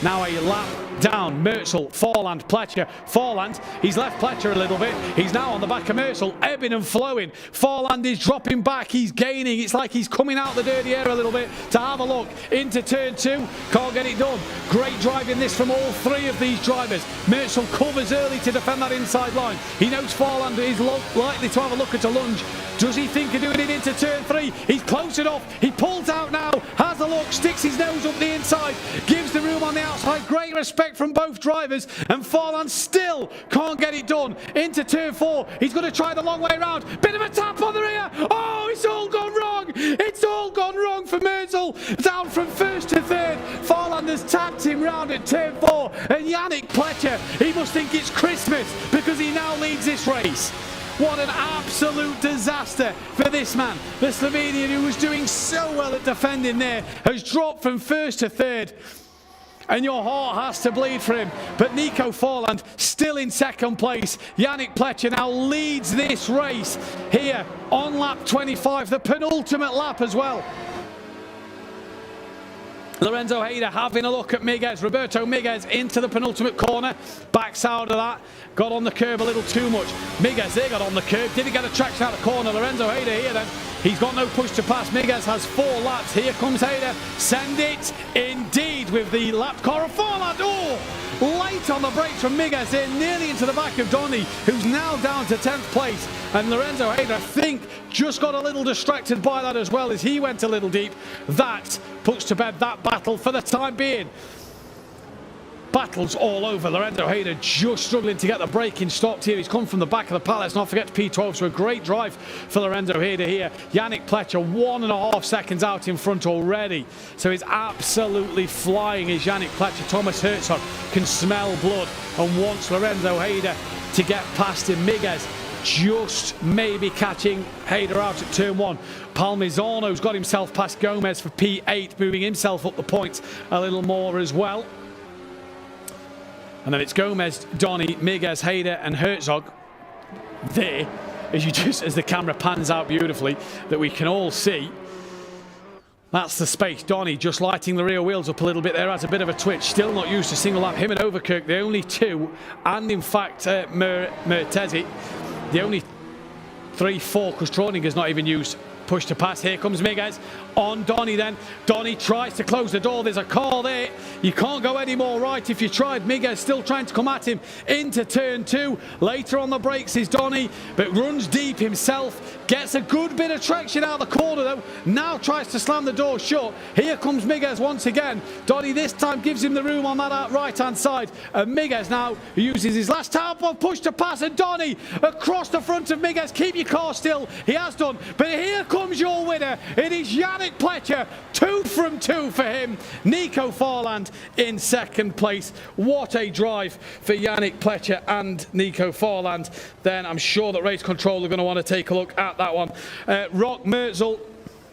Now a lap down. Merzel, Forland, Pletcher. Forland, he's left Pletcher a little bit. He's now on the back of Merzel, ebbing and flowing. Forland is dropping back, he's gaining. It's like he's coming out the dirty air a little bit to have a look into turn 2. Can't get it done. Great driving this from all three of these drivers. Merzel covers early to defend that inside line. He knows Forland is likely to have a look at a lunge. Does he think of doing it into turn 3? He's close enough. He pulls out now, has a look, sticks his nose up the inside, gives the room on the outside. Great respect from both drivers, and Forland still can't get it done. Into turn 4, he's going to try the long way round. Bit of a tap on the rear. Oh, it's all gone wrong. It's all gone wrong for Merzel. Down from first to third. Forland has tapped him round at turn 4, and Yannick Pletcher, he must think it's Christmas because he now leads this race. What an absolute disaster for this man. The Slovenian, who was doing so well at defending there, has dropped from first to third. And your heart has to bleed for him. But Nico Forland still in second place. Yannick Pletcher now leads this race here on lap 25, the penultimate lap as well. Lorenzo Hayder having a look at Miguez. Roberto Miguez into the penultimate corner. Backs out of that. Got on the curb a little too much. Miguez there got on the curb. Didn't get a traction out of the corner. Lorenzo Hayder here then. He's got no push to pass. Miguez has 4 laps. Here comes Hayder. Send it indeed with the lap car of Forland. Oh! Late on the brakes from Miguez there, nearly into the back of Donny, who's now down to 10th place. And Lorenzo Hayder, I think, just got a little distracted by that as well as he went a little deep. That puts to bed that battle for the time being. Battles all over. Lorenzo Hayder just struggling to get the braking stopped here. He's come from the back of the pack. Let's not forget P12, so a great drive for Lorenzo Hayder here. Yannick Pletcher 1.5 seconds out in front already. So he's absolutely flying is Yannick Pletcher. Thomas Herzog can smell blood and wants Lorenzo Hayder to get past him. Miguez just maybe catching Hayder out at turn 1. Palmisano's got himself past Gomez for P8, moving himself up the points a little more as well. And then it's Gomez, Donny, Miguez, Hayder and Herzog there, as the camera pans out beautifully, that we can all see. That's the space. Donny just lighting the rear wheels up a little bit there, has a bit of a twitch, still not used to single lap. Him and Overkirk, the only 2, and in fact Mertezi, the only 3-4, because Troninger's not even used push to pass. Here comes Miguez on Donny then. Donny tries to close the door. There's a car there. You can't go any more right if you tried. Miguez still trying to come at him into turn 2. Later on the brakes is Donny, but runs deep himself. Gets a good bit of traction out of the corner though. Now tries to slam the door shut. Here comes Miguez once again. Donny this time gives him the room on that right hand side. And Miguez now uses his last tap of push to pass, and Donny across the front of Miguez. Keep your car still. He has done. But here comes your winner. It is Yannick Pletcher. 2 from 2 for him. Nico Forland in second place. What a drive for Yannick Pletcher and Nico Forland. Then I'm sure that race control are going to want to take a look at that one. Rock Merzel,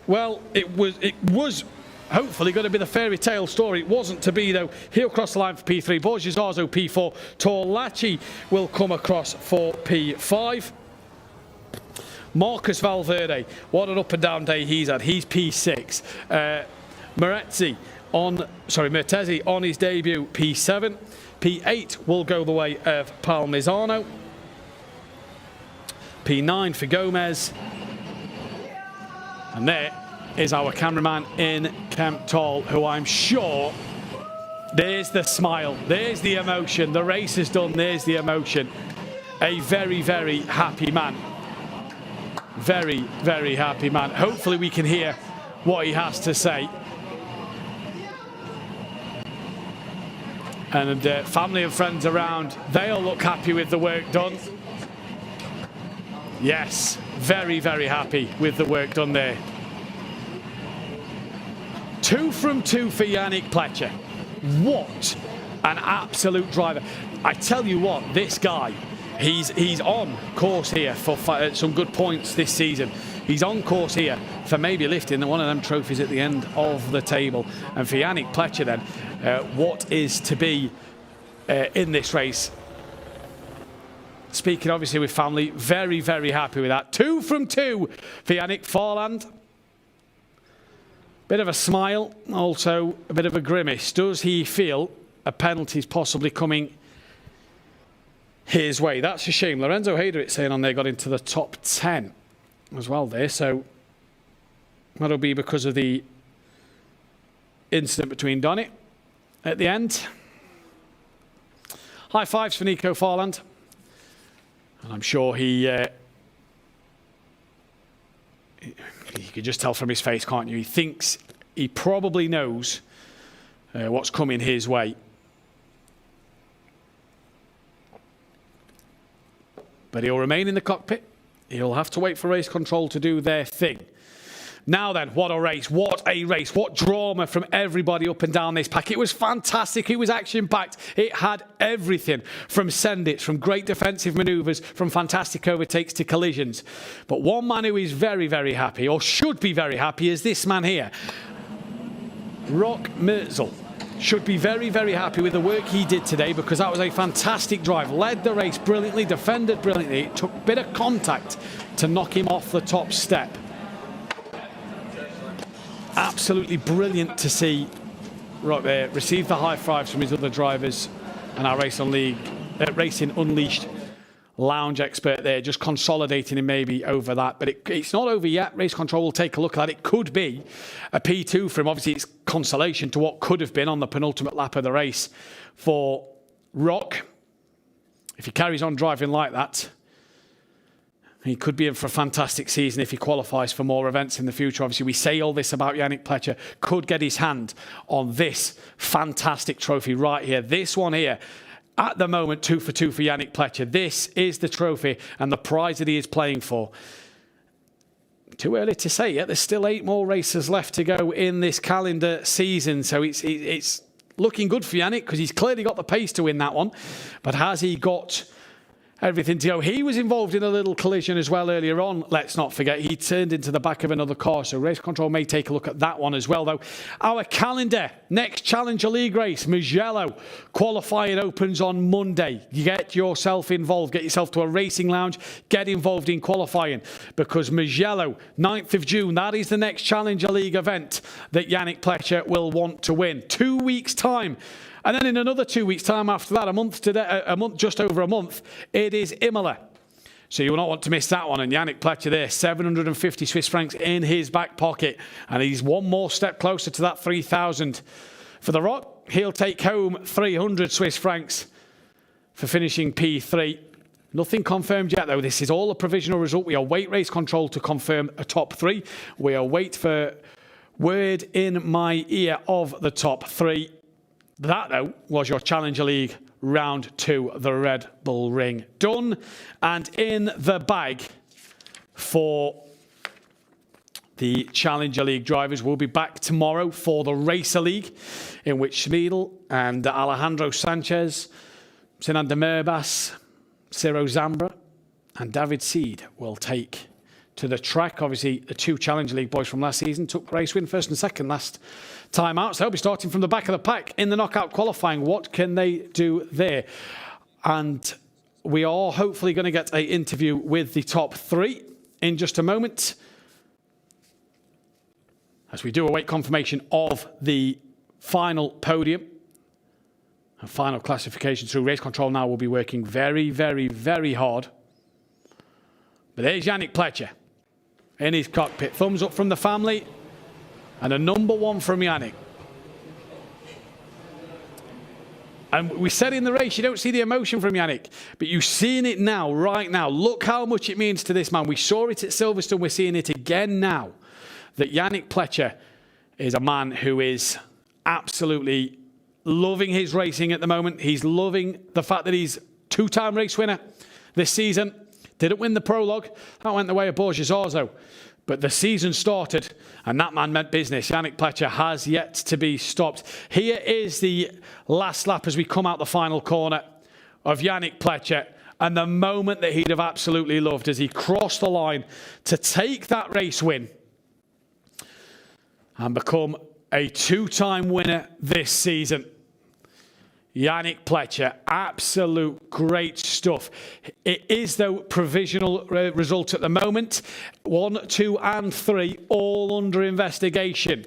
well, it was hopefully going to be the fairy tale story. It wasn't to be though. He'll cross the line for P3. Borges Arzo P4. Torlachi will come across for P5. Marcus Valverde, what an up and down day he's had. He's P6. Mertezi on his debut, P7. P8 will go the way of Palmisano. P9 for Gomez. And there is our cameraman in Kemptall, who I'm sure, there's the smile, there's the emotion. The race is done, there's the emotion. A very, very happy man. Very, very happy man. Hopefully we can hear what he has to say. And family and friends around, they all look happy with the work done. Yes, very, very happy with the work done there. 2 from 2 for Yannick Pletcher. What an absolute driver. I tell you what, this guy, he's on course here for some good points this season. He's on course here for maybe lifting one of them trophies at the end of the table. And for Yannick Pletcher then, what is to be in this race? Speaking obviously with family, very, very happy with that. 2 from 2 for Yannick Forland. Bit of a smile, also a bit of a grimace. Does he feel a penalty is possibly coming his way. That's a shame. Lorenzo Hader, it's saying on there, got into the top 10 as well there. So that'll be because of the incident between Donny at the end. High fives for Nico Farland. And I'm sure you could just tell from his face, can't you? He thinks, he probably knows what's coming his way. But he'll remain in the cockpit. He'll have to wait for race control to do their thing. Now then, what a race, what a race, what drama from everybody up and down this pack. It was fantastic, it was action-packed, it had everything from send-its, from great defensive manoeuvres, from fantastic overtakes to collisions. But one man who is very, very happy, or should be very happy, is this man here. Rock Merzel should be very, very happy with the work he did today, because that was a fantastic drive. Led the race brilliantly, defended brilliantly. It took a bit of contact to knock him off the top step. Absolutely brilliant to see Rock there receive the high fives from his other drivers, and our Racing Unleashed lounge expert there, just consolidating him maybe over that. But it's not over yet. Race control will take a look at it. It could be a P2 for him. Obviously, it's consolation to what could have been on the penultimate lap of the race for Rock. If he carries on driving like that, he could be in for a fantastic season if he qualifies for more events in the future. Obviously, we say all this about Yannick Pletcher. Could get his hand on this fantastic trophy right here. This one here. At the moment, 2 for 2 for Yannick Pletcher. This is the trophy and the prize that he is playing for. Too early to say yet. There's still 8 more races left to go in this calendar season. So it's looking good for Yannick, because he's clearly got the pace to win that one. But has he got everything to go? He was involved in a little collision as well earlier on. Let's not forget, he turned into the back of another car, so race control may take a look at that one as well, though. Our calendar, next Challenger League race, Mugello. Qualifying opens on Monday. Get yourself involved. Get yourself to a racing lounge. Get involved in qualifying, because Mugello, 9th of June, that is the next Challenger League event that Yannick Pletcher will want to win. 2 weeks' time. And then in another 2 weeks' time after that, just over a month, it is Imola. So you will not want to miss that one. And Yannick Pletcher there, 750 Swiss francs in his back pocket. And he's one more step closer to that 3,000. For the Rock, he'll take home 300 Swiss francs for finishing P3. Nothing confirmed yet, though. This is all a provisional result. We await race control to confirm a top 3. We await for word in my ear of the top 3. That, though, was your Challenger League round 2, the Red Bull Ring. Done and in the bag for the Challenger League drivers. We'll be back tomorrow for the Racer League, in which Schmiedl and Alejandro Sanchez, Sinan Demirbas, Ciro Zambra and David Seed will take to the track. Obviously, the 2 Challenger League boys from last season took race win, first and second last time out. So they'll be starting from the back of the pack in the knockout qualifying. What can they do there? And we are hopefully going to get an interview with the top 3 in just a moment, as we do await confirmation of the final podium and final classification through race control. Now will be working very, very, very hard. But there's Yannick Pletcher in his cockpit. Thumbs up from the family and a number 1 from Yannick. And we said in the race, you don't see the emotion from Yannick, but you've seen it now, right now. Look how much it means to this man. We saw it at Silverstone. We're seeing it again now, that Yannick Pletcher is a man who is absolutely loving his racing at the moment. He's loving the fact that he's 2-time race winner this season. Didn't win the prologue. That went the way of Borges Orzo. But the season started, and that man meant business. Yannick Pletcher has yet to be stopped. Here is the last lap as we come out the final corner of Yannick Pletcher, and the moment that he'd have absolutely loved as he crossed the line to take that race win and become a 2-time winner this season. Yannick Pletcher, absolute great stuff. It is, though, provisional result at the moment. 1, 2 and 3 all under investigation.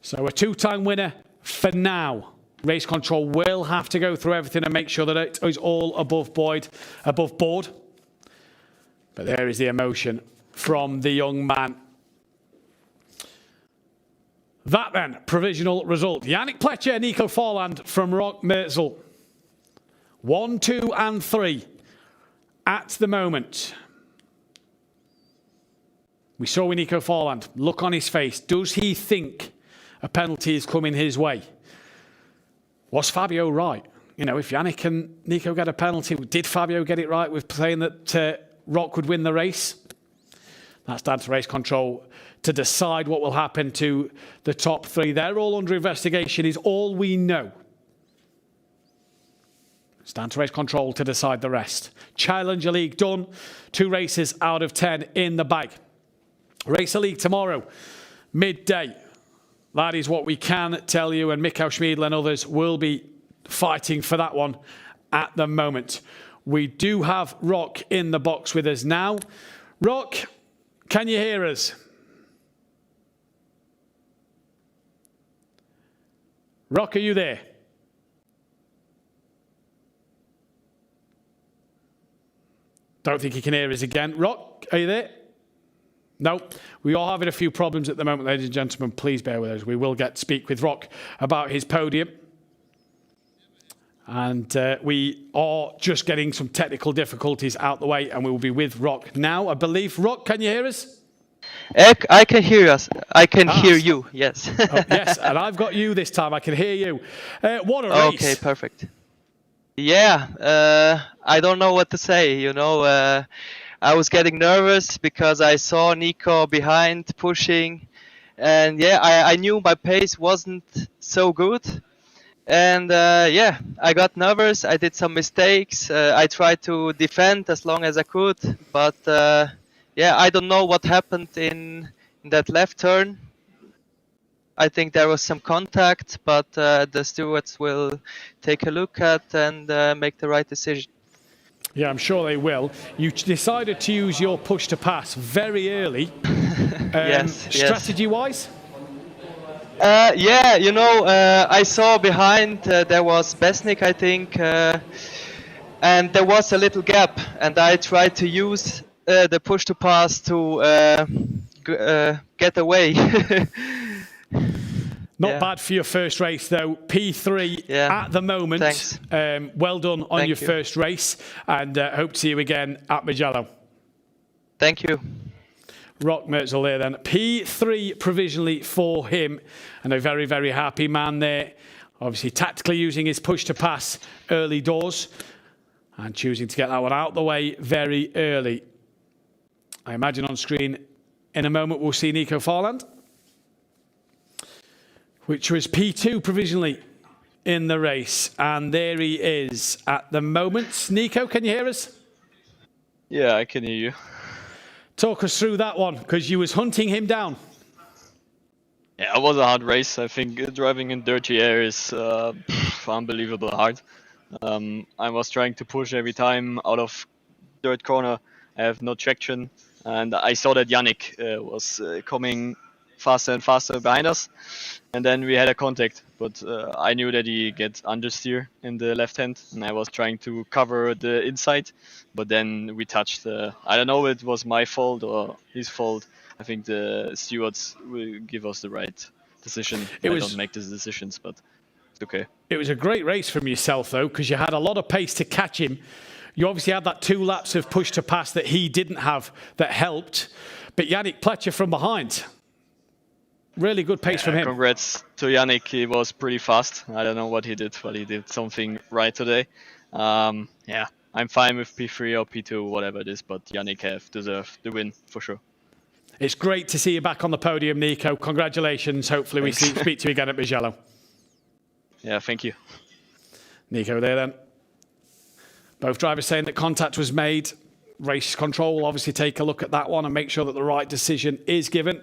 So a 2-time winner for now. Race control will have to go through everything and make sure that it is all above board. But there is the emotion from the young man. That then, provisional result. Yannick Pletcher, Nico Forland from Rock Merzel. 1, 2 and 3 at the moment. We saw with Nico Forland, look on his face. Does he think a penalty is coming his way? Was Fabio right? You know, if Yannick and Nico get a penalty, did Fabio get it right with saying that Rock would win the race? That's down to race control to decide what will happen to the top 3. They're all under investigation, is all we know. It's down to race control to decide the rest. Challenger League done. 2 races out of 10 in the bag. Racer League tomorrow, midday. That is what we can tell you, and Mikko Schmiedl and others will be fighting for that one at the moment. We do have Rock in the box with us now. Rock, can you hear us? Rock, are you there? Don't think he can hear us again. Rock, are you there? No, we are having a few problems at the moment, ladies and gentlemen. Please bear with us. We will get to speak with Rock about his podium. And we are just getting some technical difficulties out the way, and we will be with Rock now, I believe. Rock, can you hear us? I can hear us. I can hear you, yes. Oh, yes, and I've got you this time. I can hear you. What a race. Okay, perfect. Yeah, I don't know what to say, you know. I was getting nervous because I saw Nico behind pushing, and yeah, I knew my pace wasn't so good, and yeah, I got nervous. I did some mistakes. I tried to defend as long as I could, but yeah, I don't know what happened in that left turn. I think there was some contact, but the stewards will take a look at and make the right decision. Yeah, I'm sure they will. You decided to use your push to pass very early. Yes. Strategy-wise? Yeah, you know, I saw behind there was Besnik, I think, and there was a little gap, and I tried to use the push to pass to get away. Not bad for your first race, though. P3 at the moment. Thanks. Well done on your first race, and hope to see you again at Mugello. Thank you. Rock Merzel there then. P3 provisionally for him, and a very, very happy man there. Obviously tactically using his push to pass early doors and choosing to get that one out the way very early. I imagine on screen in a moment we'll see Nico Forland, which was P2 provisionally in the race. And there he is at the moment. Nico, can you hear us? Yeah, I can hear you. Talk us through that one, because you was hunting him down. Yeah, it was a hard race. I think driving in dirty air is unbelievable hard. I was trying to push every time out of dirt corner. I have no traction. And I saw that Yannick was coming faster and faster behind us, and then we had a contact, but I knew that he gets understeer in the left hand, and I was trying to cover the inside, but then we touched I don't know if it was my fault or his fault. I think the stewards will give us the right decision. I don't make these decisions, but it's okay. It was a great race from yourself, though, because you had a lot of pace to catch him. You obviously had that 2 laps of push to pass that he didn't have that helped, but Yannick Pletcher from behind. Really good pace from him. Congrats to Yannick. He was pretty fast. I don't know what he did, but he did something right today. Yeah, I'm fine with P3 or P2, whatever it is, but Yannick have deserved the win for sure. It's great to see you back on the podium, Nico. Congratulations. Hopefully we speak to you again at Mugello. Yeah, thank you. Nico there then. Both drivers saying that contact was made. Race control will obviously take a look at that one and make sure that the right decision is given.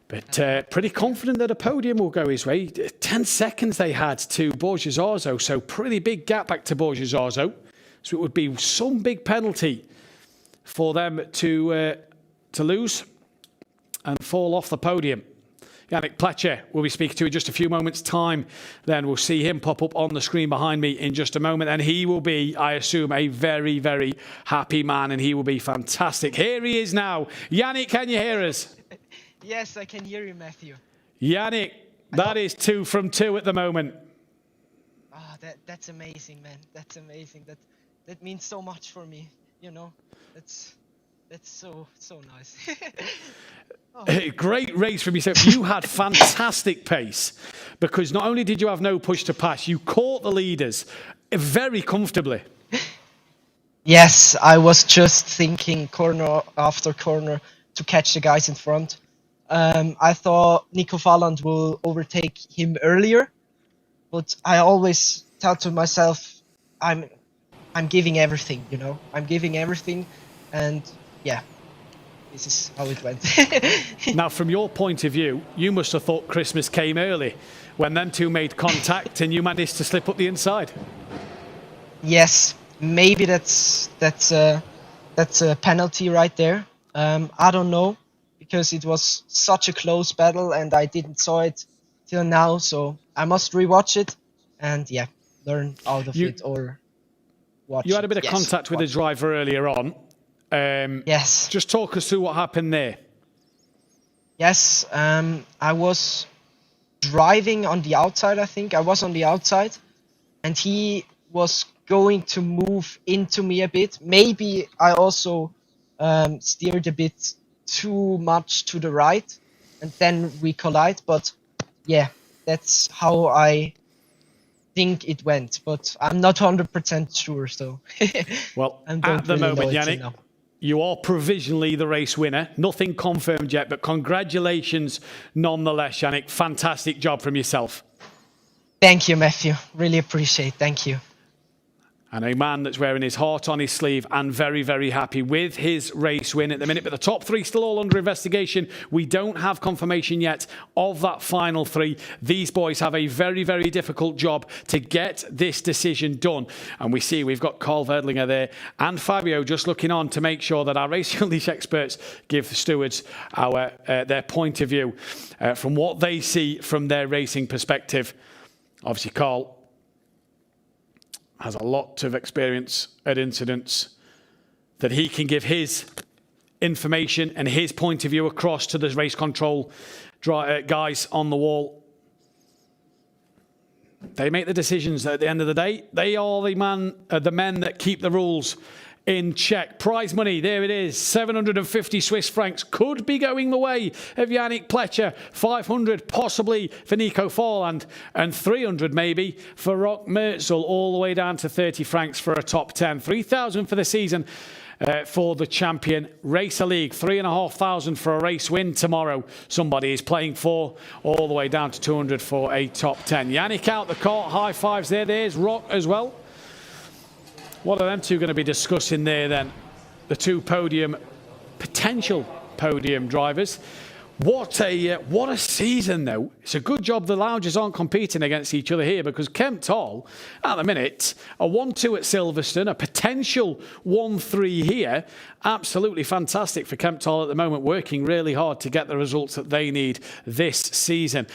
But pretty confident that a podium will go his way. 10 seconds they had to Borgesarzo, so pretty big gap back to Borgesarzo. So it would be some big penalty for them to lose and fall off the podium. Yannick Pletcher will be speaking to in just a few moments' time. Then we'll see him pop up on the screen behind me in just a moment. And he will be, I assume, a very, very happy man, and he will be fantastic. Here he is now. Yannick, can you hear us? Yes, I can hear you, Mathew. Yannick, that is 2 from 2 at the moment. Oh, that's amazing, man. That's amazing. That means so much for me. You know, that's so nice. Oh. Great race from yourself. You had fantastic pace because not only did you have no push to pass, you caught the leaders very comfortably. Yes, I was just thinking corner after corner to catch the guys in front. I thought Nico Falland will overtake him earlier, but I always tell to myself, I'm giving everything, you know. I'm giving everything, and yeah. This is how it went. Now, from your point of view, you must have thought Christmas came early when them two made contact and you managed to slip up the inside. Yes, maybe that's a penalty right there. I don't know, because it was such a close battle and I didn't saw it till now, so I must rewatch it and yeah, learn out of it or watch. You had a bit of contact with the driver earlier on. Yes. Just talk us through what happened there. Yes, I was driving on the outside, I think. I was on the outside, and he was going to move into me a bit. Maybe I also steered a bit too much to the right, and then we collide. But yeah, that's how I think it went. But I'm not 100% sure, so. Well, at the moment, Yannick, you are provisionally the race winner. Nothing confirmed yet, but congratulations nonetheless, Yannick. Fantastic job from yourself. Thank you, Mathew. Really appreciate it. Thank you. And a man that's wearing his heart on his sleeve and very, very happy with his race win at the minute. But the top 3 still all under investigation. We don't have confirmation yet of that final 3. These boys have a very, very difficult job to get this decision done. And we see we've got Carl Verdlinger there and Fabio just looking on to make sure that our Racing Unleashed experts give the stewards their point of view from what they see from their racing perspective. Obviously, Carl has a lot of experience at incidents that he can give his information and his point of view across to the race control guys on the wall. They make the decisions at the end of the day. They are the men that keep the rules in check. Prize money, there it is. 750 Swiss francs could be going the way of Yannick Pletcher. 500 possibly for Nico Falland, and 300 maybe for Rock Merzel, all the way down to 30 francs for a top 10. 3,000 for the season for the champion Racer League. 3,500 for a race win tomorrow. Somebody is playing for, all the way down to 200 for a top 10. Yannick out the car, high fives there. There's Rock as well. What are them two going to be discussing there then? The two potential podium drivers. What a season though. It's a good job the lounges aren't competing against each other here, because Kemptall at the minute, a 1-2 at Silverstone, a potential 1-3 here. Absolutely fantastic for Kemptall at the moment, working really hard to get the results that they need this season.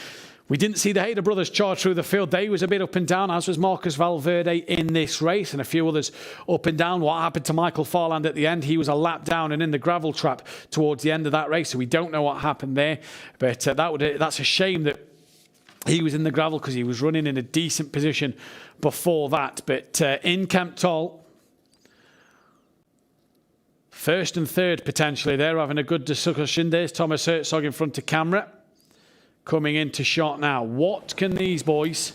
We didn't see the Hayter brothers charge through the field. They was a bit up and down, as was Marcus Valverde in this race, and a few others up and down. What happened to Michael Farland at the end? He was a lap down and in the gravel trap towards the end of that race, so we don't know what happened there. But that's a shame that he was in the gravel, because he was running in a decent position before that. But in Kemptall, first and third potentially, they're having a good discussion. There's Thomas Herzog in front of camera, coming into shot now. What can these boys,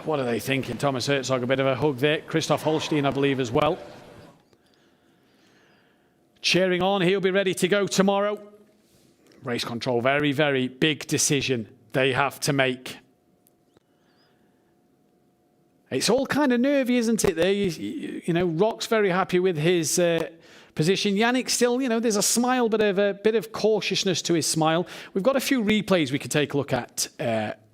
what are they thinking? Thomas Herzog, a bit of a hug there. Christoph Holstein, I believe, as well. Cheering on, he'll be ready to go tomorrow. Race control, very, very big decision they have to make. It's all kind of nervy, isn't it? There, you know, Rock's very happy with his position. Yannick still, you know, there's a smile, but a bit of cautiousness to his smile. We've got a few replays we could take a look at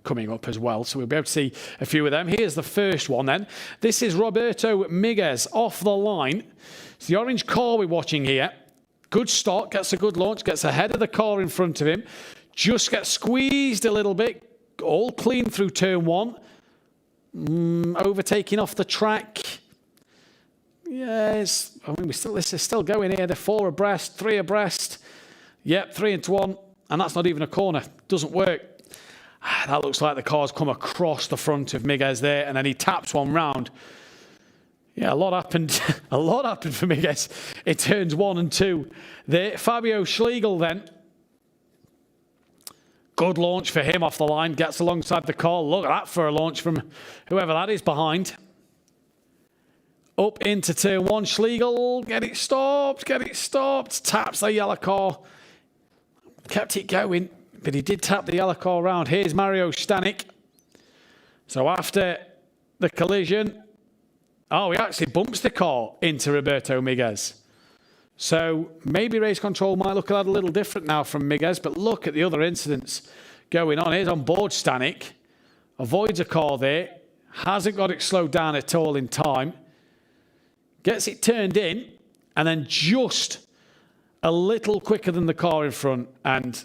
coming up as well, so we'll be able to see a few of them. Here's the first one then. This is Roberto Miguez off the line. It's the orange car we're watching here. Good start, gets a good launch, gets ahead of the car in front of him. just gets squeezed a little bit. All clean through turn 1. Overtaking off the track. Yes, I mean, this is still going here. They're 4 abreast, 3 abreast. Yep, 3 into 1, and that's not even a corner. Doesn't work. That looks like the car's come across the front of Miguez there, and then he taps one round. Yeah, a lot happened. A lot happened for Miguez. It turns 1 and 2. There, Fabio Schlegel then. Good launch for him off the line. Gets alongside the car. Look at that for a launch from whoever that is behind. Up into turn 1. Schlegel, get it stopped. Taps the yellow car. Kept it going, but he did tap the yellow car round. Here's Mario Stanek. So after the collision, he actually bumps the car into Roberto Miguez. So maybe race control might look a little different now from Miguez, but look at the other incidents going on. Here's on board Stanek. Avoids a car there. Hasn't got it slowed down at all in time. Gets it turned in, and then just a little quicker than the car in front, and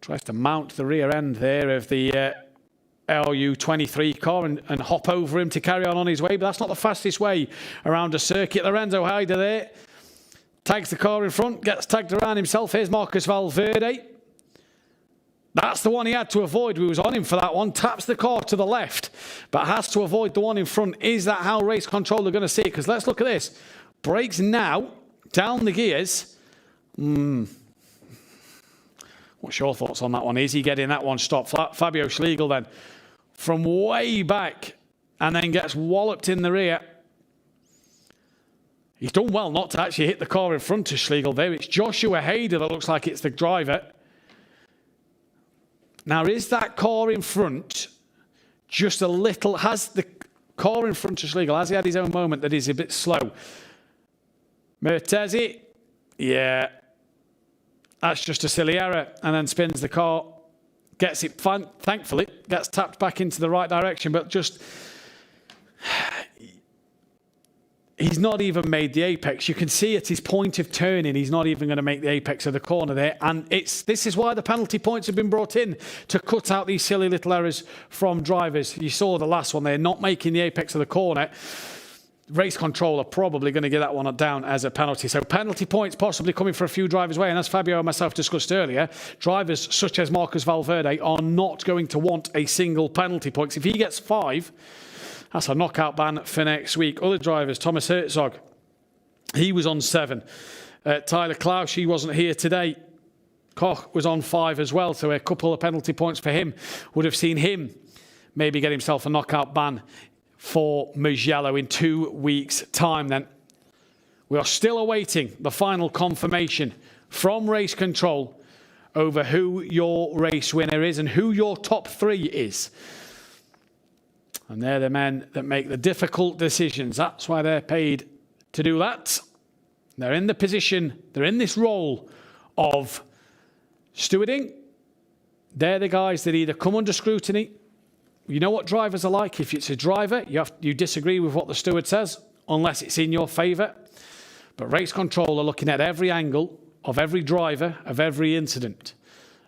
tries to mount the rear end there of the LU23 car and hop over him to carry on his way, but that's not the fastest way around a circuit. Lorenzo Haider there tags the car in front, gets tagged around himself. Here's Marcus Valverde. That's the one he had to avoid. We was on him for that one. Taps the car to the left, but has to avoid the one in front. Is that how race control are going to see it? Because let's look at this. Brakes now, down the gears. What's your thoughts on that one? Is he getting that one stopped? Fabio Schlegel then, from way back, and then gets walloped in the rear. He's done well not to actually hit the car in front of Schlegel there. It's Joshua Haider that looks like it's the driver. Now, is that car in front just a little... Has the car in front of Schlegel, has he had his own moment that is a bit slow? Mertesi, yeah. That's just a silly error. And then spins the car. Gets it, thankfully, gets tapped back into the right direction, but just... He's not even made the apex. You can see at his point of turning, he's not even going to make the apex of the corner there. And this is why the penalty points have been brought in, to cut out these silly little errors from drivers. You saw the last one there, not making the apex of the corner. Race control are probably going to get that one down as a penalty. So penalty points possibly coming for a few drivers' way. And as Fabio and myself discussed earlier, drivers such as Marcus Valverde are not going to want a single penalty point. If he gets 5... that's a knockout ban for next week. Other drivers, Thomas Herzog, he was on 7. Tyler Klaus, he wasn't here today. Koch was on 5 as well, so a couple of penalty points for him would have seen him maybe get himself a knockout ban for Mugello in 2 weeks' time then. We are still awaiting the final confirmation from race control over who your race winner is and who your top 3 is. And they're the men that make the difficult decisions. That's why they're paid to do that. They're in the position, they're in this role of stewarding. They're the guys that either come under scrutiny. You know what drivers are like. If it's a driver, you disagree with what the steward says, unless it's in your favour. But race control are looking at every angle of every driver, of every incident.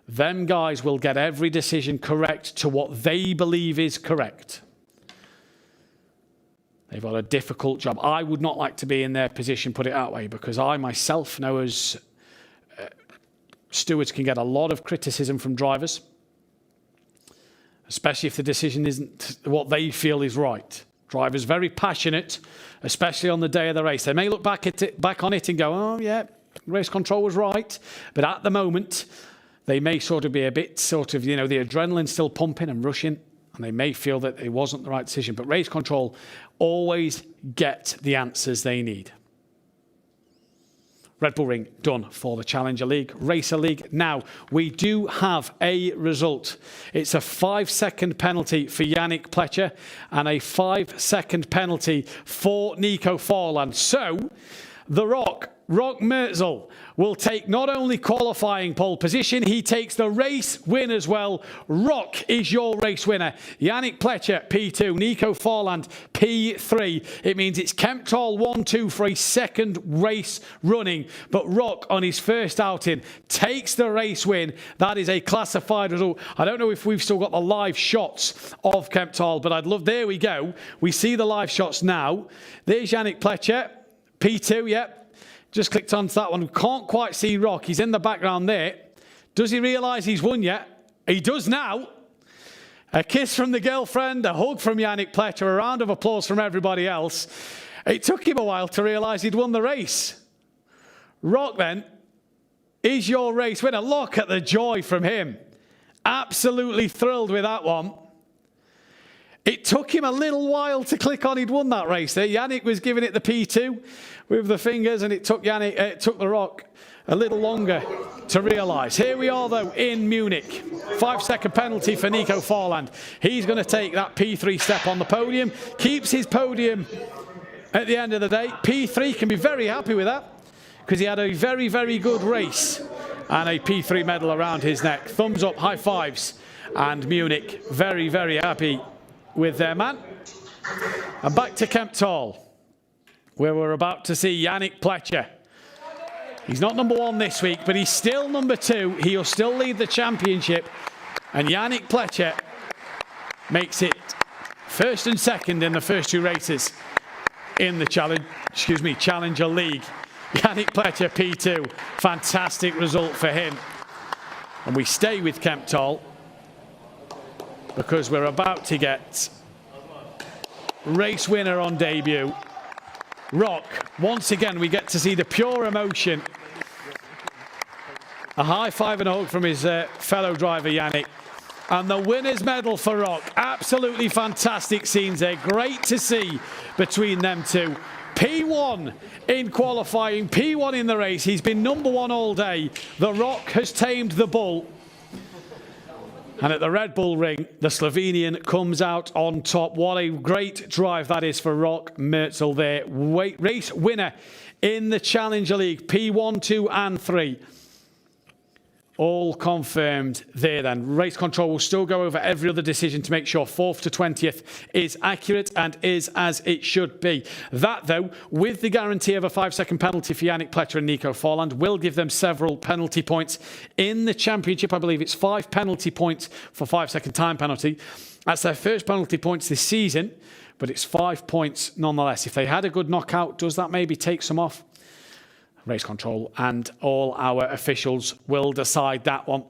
Them guys will get every decision correct to what they believe is correct. They've got a difficult job. I would not like to be in their position, put it that way, because I myself know as stewards can get a lot of criticism from drivers, especially if the decision isn't what they feel is right. Drivers very passionate, especially on the day of the race. They may look back on it and go, oh yeah, race control was right. But at the moment, they may sort of be a bit the adrenaline's still pumping and rushing. And they may feel that it wasn't the right decision. But race control always get the answers they need. Red Bull Ring done for the Challenger League. Racer League. Now, we do have a result. It's a 5-second penalty for Yannick Pletcher and a 5-second penalty for Nico Forland. So, the Rock Merzel, will take not only qualifying pole position, he takes the race win as well. Rock is your race winner. Yannick Pletcher, P2. Nico Forland, P3. It means it's Kemptol 1-2 for a second race running. But Rock, on his first outing, takes the race win. That is a classified result. I don't know if we've still got the live shots of Kemptol, but I'd love... There we go. We see the live shots now. There's Yannick Pletcher, P2, yep. Just clicked onto that one. Can't quite see Rock. He's in the background there. Does he realise he's won yet? He does now. A kiss from the girlfriend, a hug from Yannick Pletcher, a round of applause from everybody else. It took him a while to realise he'd won the race. Rock, then, is your race winner. Look at the joy from him. Absolutely thrilled with that one. It took him a little while to click on he'd won that race there. Yannick was giving it the P2 with the fingers, and it took the Rock a little longer to realise. Here we are, though, in Munich. 5-second penalty for Nico Forland. He's going to take that P3 step on the podium. Keeps his podium at the end of the day. P3 can be very happy with that because he had a very, very good race and a P3 medal around his neck. Thumbs up, high fives. And Munich very, very happy with their man. And back to Kemptol, where we're about to see Yannick Pletcher. He's not number 1 this week, but he's still number 2. He'll still lead the championship. And Yannick Pletcher makes it first and second in the first 2 races in the Challenger League. Yannick Pletcher, P2. Fantastic result for him. And we stay with Kemptol because we're about to get race winner on debut. Rock, once again, we get to see the pure emotion. A high five and a hug from his fellow driver, Yannick. And the winner's medal for Rock. Absolutely fantastic scenes there. Great to see between them two. P1 in qualifying, P1 in the race. He's been number 1 all day. The Rock has tamed the bull. And at the Red Bull Ring, the Slovenian comes out on top. What a great drive that is for Rock Merzel there. Race winner in the Challenger League, P1, 2 and 3. All confirmed there then. Race control will still go over every other decision to make sure 4th to 20th is accurate and is as it should be. That, though, with the guarantee of a 5-second penalty for Yannick Pletcher and Nico Forland, will give them several penalty points in the championship. I believe it's 5 penalty points for 5-second time penalty. That's their first penalty points this season, but it's 5 points nonetheless. If they had a good knockout, does that maybe take some off? Race control and all our officials will decide that one.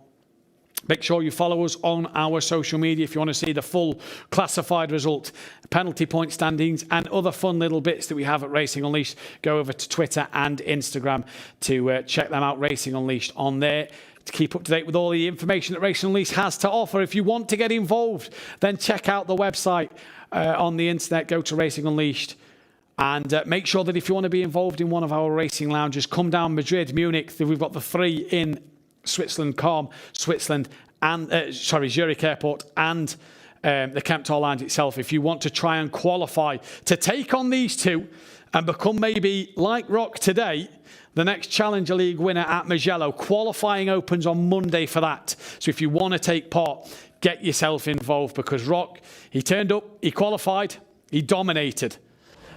Make sure you follow us on our social media if you want to see the full classified result, penalty point standings and other fun little bits that we have at Racing Unleashed. Go over to Twitter and Instagram to check them out, Racing Unleashed on there. To keep up to date with all the information that Racing Unleashed has to offer. If you want to get involved, then check out the website on the internet. Go to Racing Unleashed. And make sure that if you want to be involved in one of our racing lounges, come down Madrid, Munich. We've got the 3 in Switzerland, Switzerland, and Zurich Airport, and the Kemptol Lounge itself. If you want to try and qualify to take on these 2 and become maybe like Rock today, the next Challenger League winner at Mugello. Qualifying opens on Monday for that. So if you want to take part, get yourself involved because Rock, he turned up, he qualified, he dominated.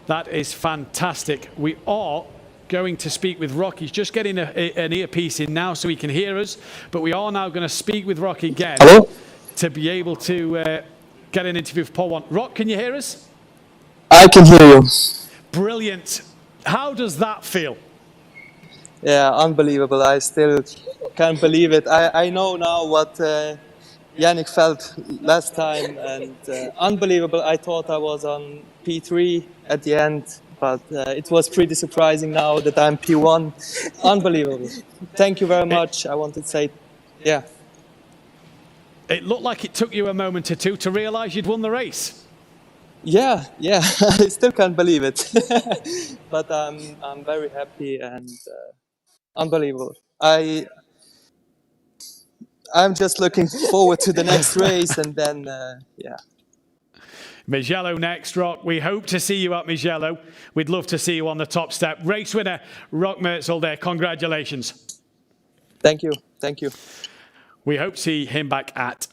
That is fantastic. We are going to speak with Rock. He's just getting an earpiece in now so he can hear us. But we are now going to speak with Rock again. Hello? To be able to get an interview for Paul 1. Rock, can you hear us? I can hear you. Brilliant. How does that feel? Yeah, unbelievable. I still can't believe it. I know now what Yannick felt last time, and unbelievable. I thought I was on P3 at the end, but it was pretty surprising now that I'm P1. Unbelievable. Thank you very much. I wanted to say, yeah. It looked like it took you a moment or 2 to realise you'd won the race. Yeah. I still can't believe it. But I'm very happy and unbelievable. I'm just looking forward to the next race and then, yeah. Mugello next, Rock. We hope to see you at Mugello. We'd love to see you on the top step. Race winner, Rock Merzel there. Congratulations. Thank you. Thank you. We hope to see him back at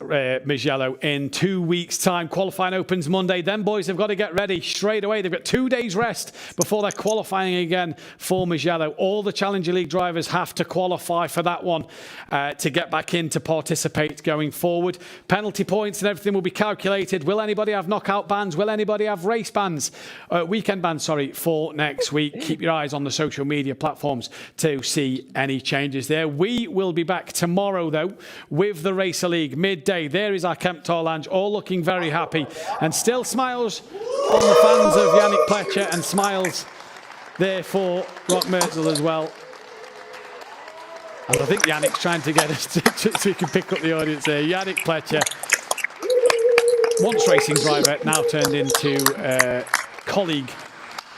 Mugello in 2 weeks' time. Qualifying opens Monday. Then, boys, they've got to get ready straight away. They've got 2 days rest before they're qualifying again for Mugello. All the Challenger League drivers have to qualify for that one to get back in to participate going forward. Penalty points and everything will be calculated. Will anybody have knockout bans? Will anybody have race bans? Weekend bans, sorry, for next week. Keep your eyes on the social media platforms to see any changes there. We will be back tomorrow, though, with the Racer League midday. There is our Kemptor Lounge, all looking very happy, and still smiles on the fans of Yannick Pletcher, and smiles there for Rock Merzel as well. And I think Yannick's trying to get us so he can pick up the audience there. Yannick Pletcher, once racing driver, now turned into colleague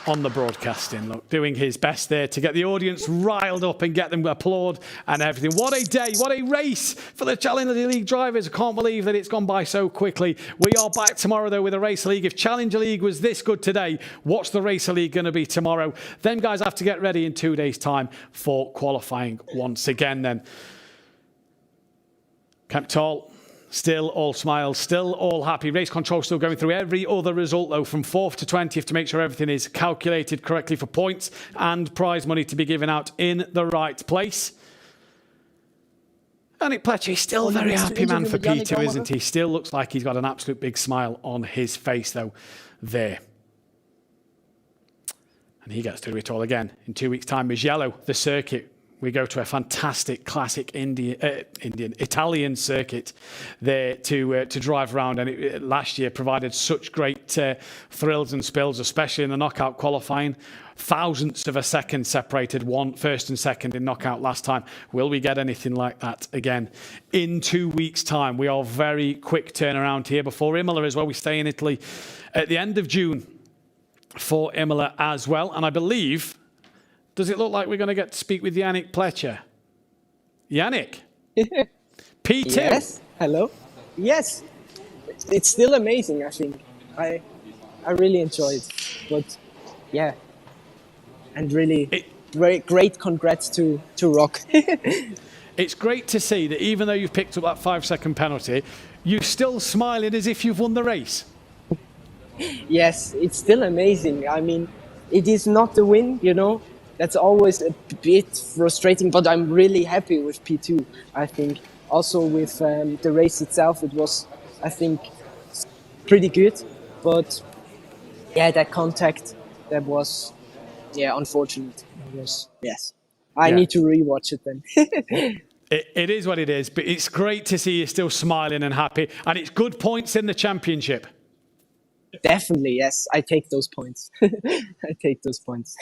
on the broadcasting, look, doing his best there to get the audience riled up and get them to applaud and everything. What a day, what a race for the Challenger League drivers. I can't believe that it's gone by so quickly. We are back tomorrow, though, with the Racer League. If Challenger League was this good today, what's the Racer League going to be tomorrow? Them guys have to get ready in 2 days' time for qualifying once again then. Kemptor, still all smiles, still all happy. Race control still going through every other result, though, from 4th to 20th to make sure everything is calculated correctly for points and prize money to be given out in the right place. Yannick Pletcher, still a very happy man for P2, isn't he? Still looks like he's got an absolute big smile on his face, though, there. And he gets to do it all again. In 2 weeks' time, Mugello, the circuit. We go to a fantastic classic Italian circuit there to drive around, and it last year provided such great thrills and spills, especially in the knockout qualifying. Thousandths of a second separated first and second in knockout last time. Will we get anything like that again in 2 weeks' time? We are very quick turnaround here before Imola as well. We stay in Italy at the end of June for Imola as well, and I believe. Does it look like we're going to get to speak with Yannick Pletcher? Yannick? P2? Yes, hello. Yes, it's still amazing, I think. I really enjoy it. But yeah, and really great congrats to Rock. It's great to see that even though you've picked up that 5-second penalty, you're still smiling as if you've won the race. Yes, it's still amazing. I mean, it is not the win, you know. That's always a bit frustrating, but I'm really happy with P2, I think. Also with the race itself, it was, I think, pretty good. But yeah, that contact, that was, yeah, unfortunate. It was, yes. I need to rewatch it then. It is what it is, but it's great to see you still smiling and happy. And it's good points in the championship. Definitely, yes. I take those points. I take those points.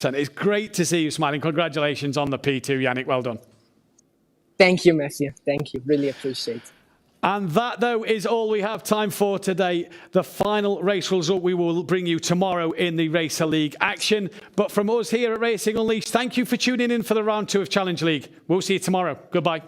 It's great to see you smiling. Congratulations on the P2, Yannick. Well done. Thank you, Mathew. Thank you. Really appreciate it. And that, though, is all we have time for today. The final race result we will bring you tomorrow in the Racer League action. But from us here at Racing Unleashed, thank you for tuning in for the round 2 of Challenge League. We'll see you tomorrow. Goodbye.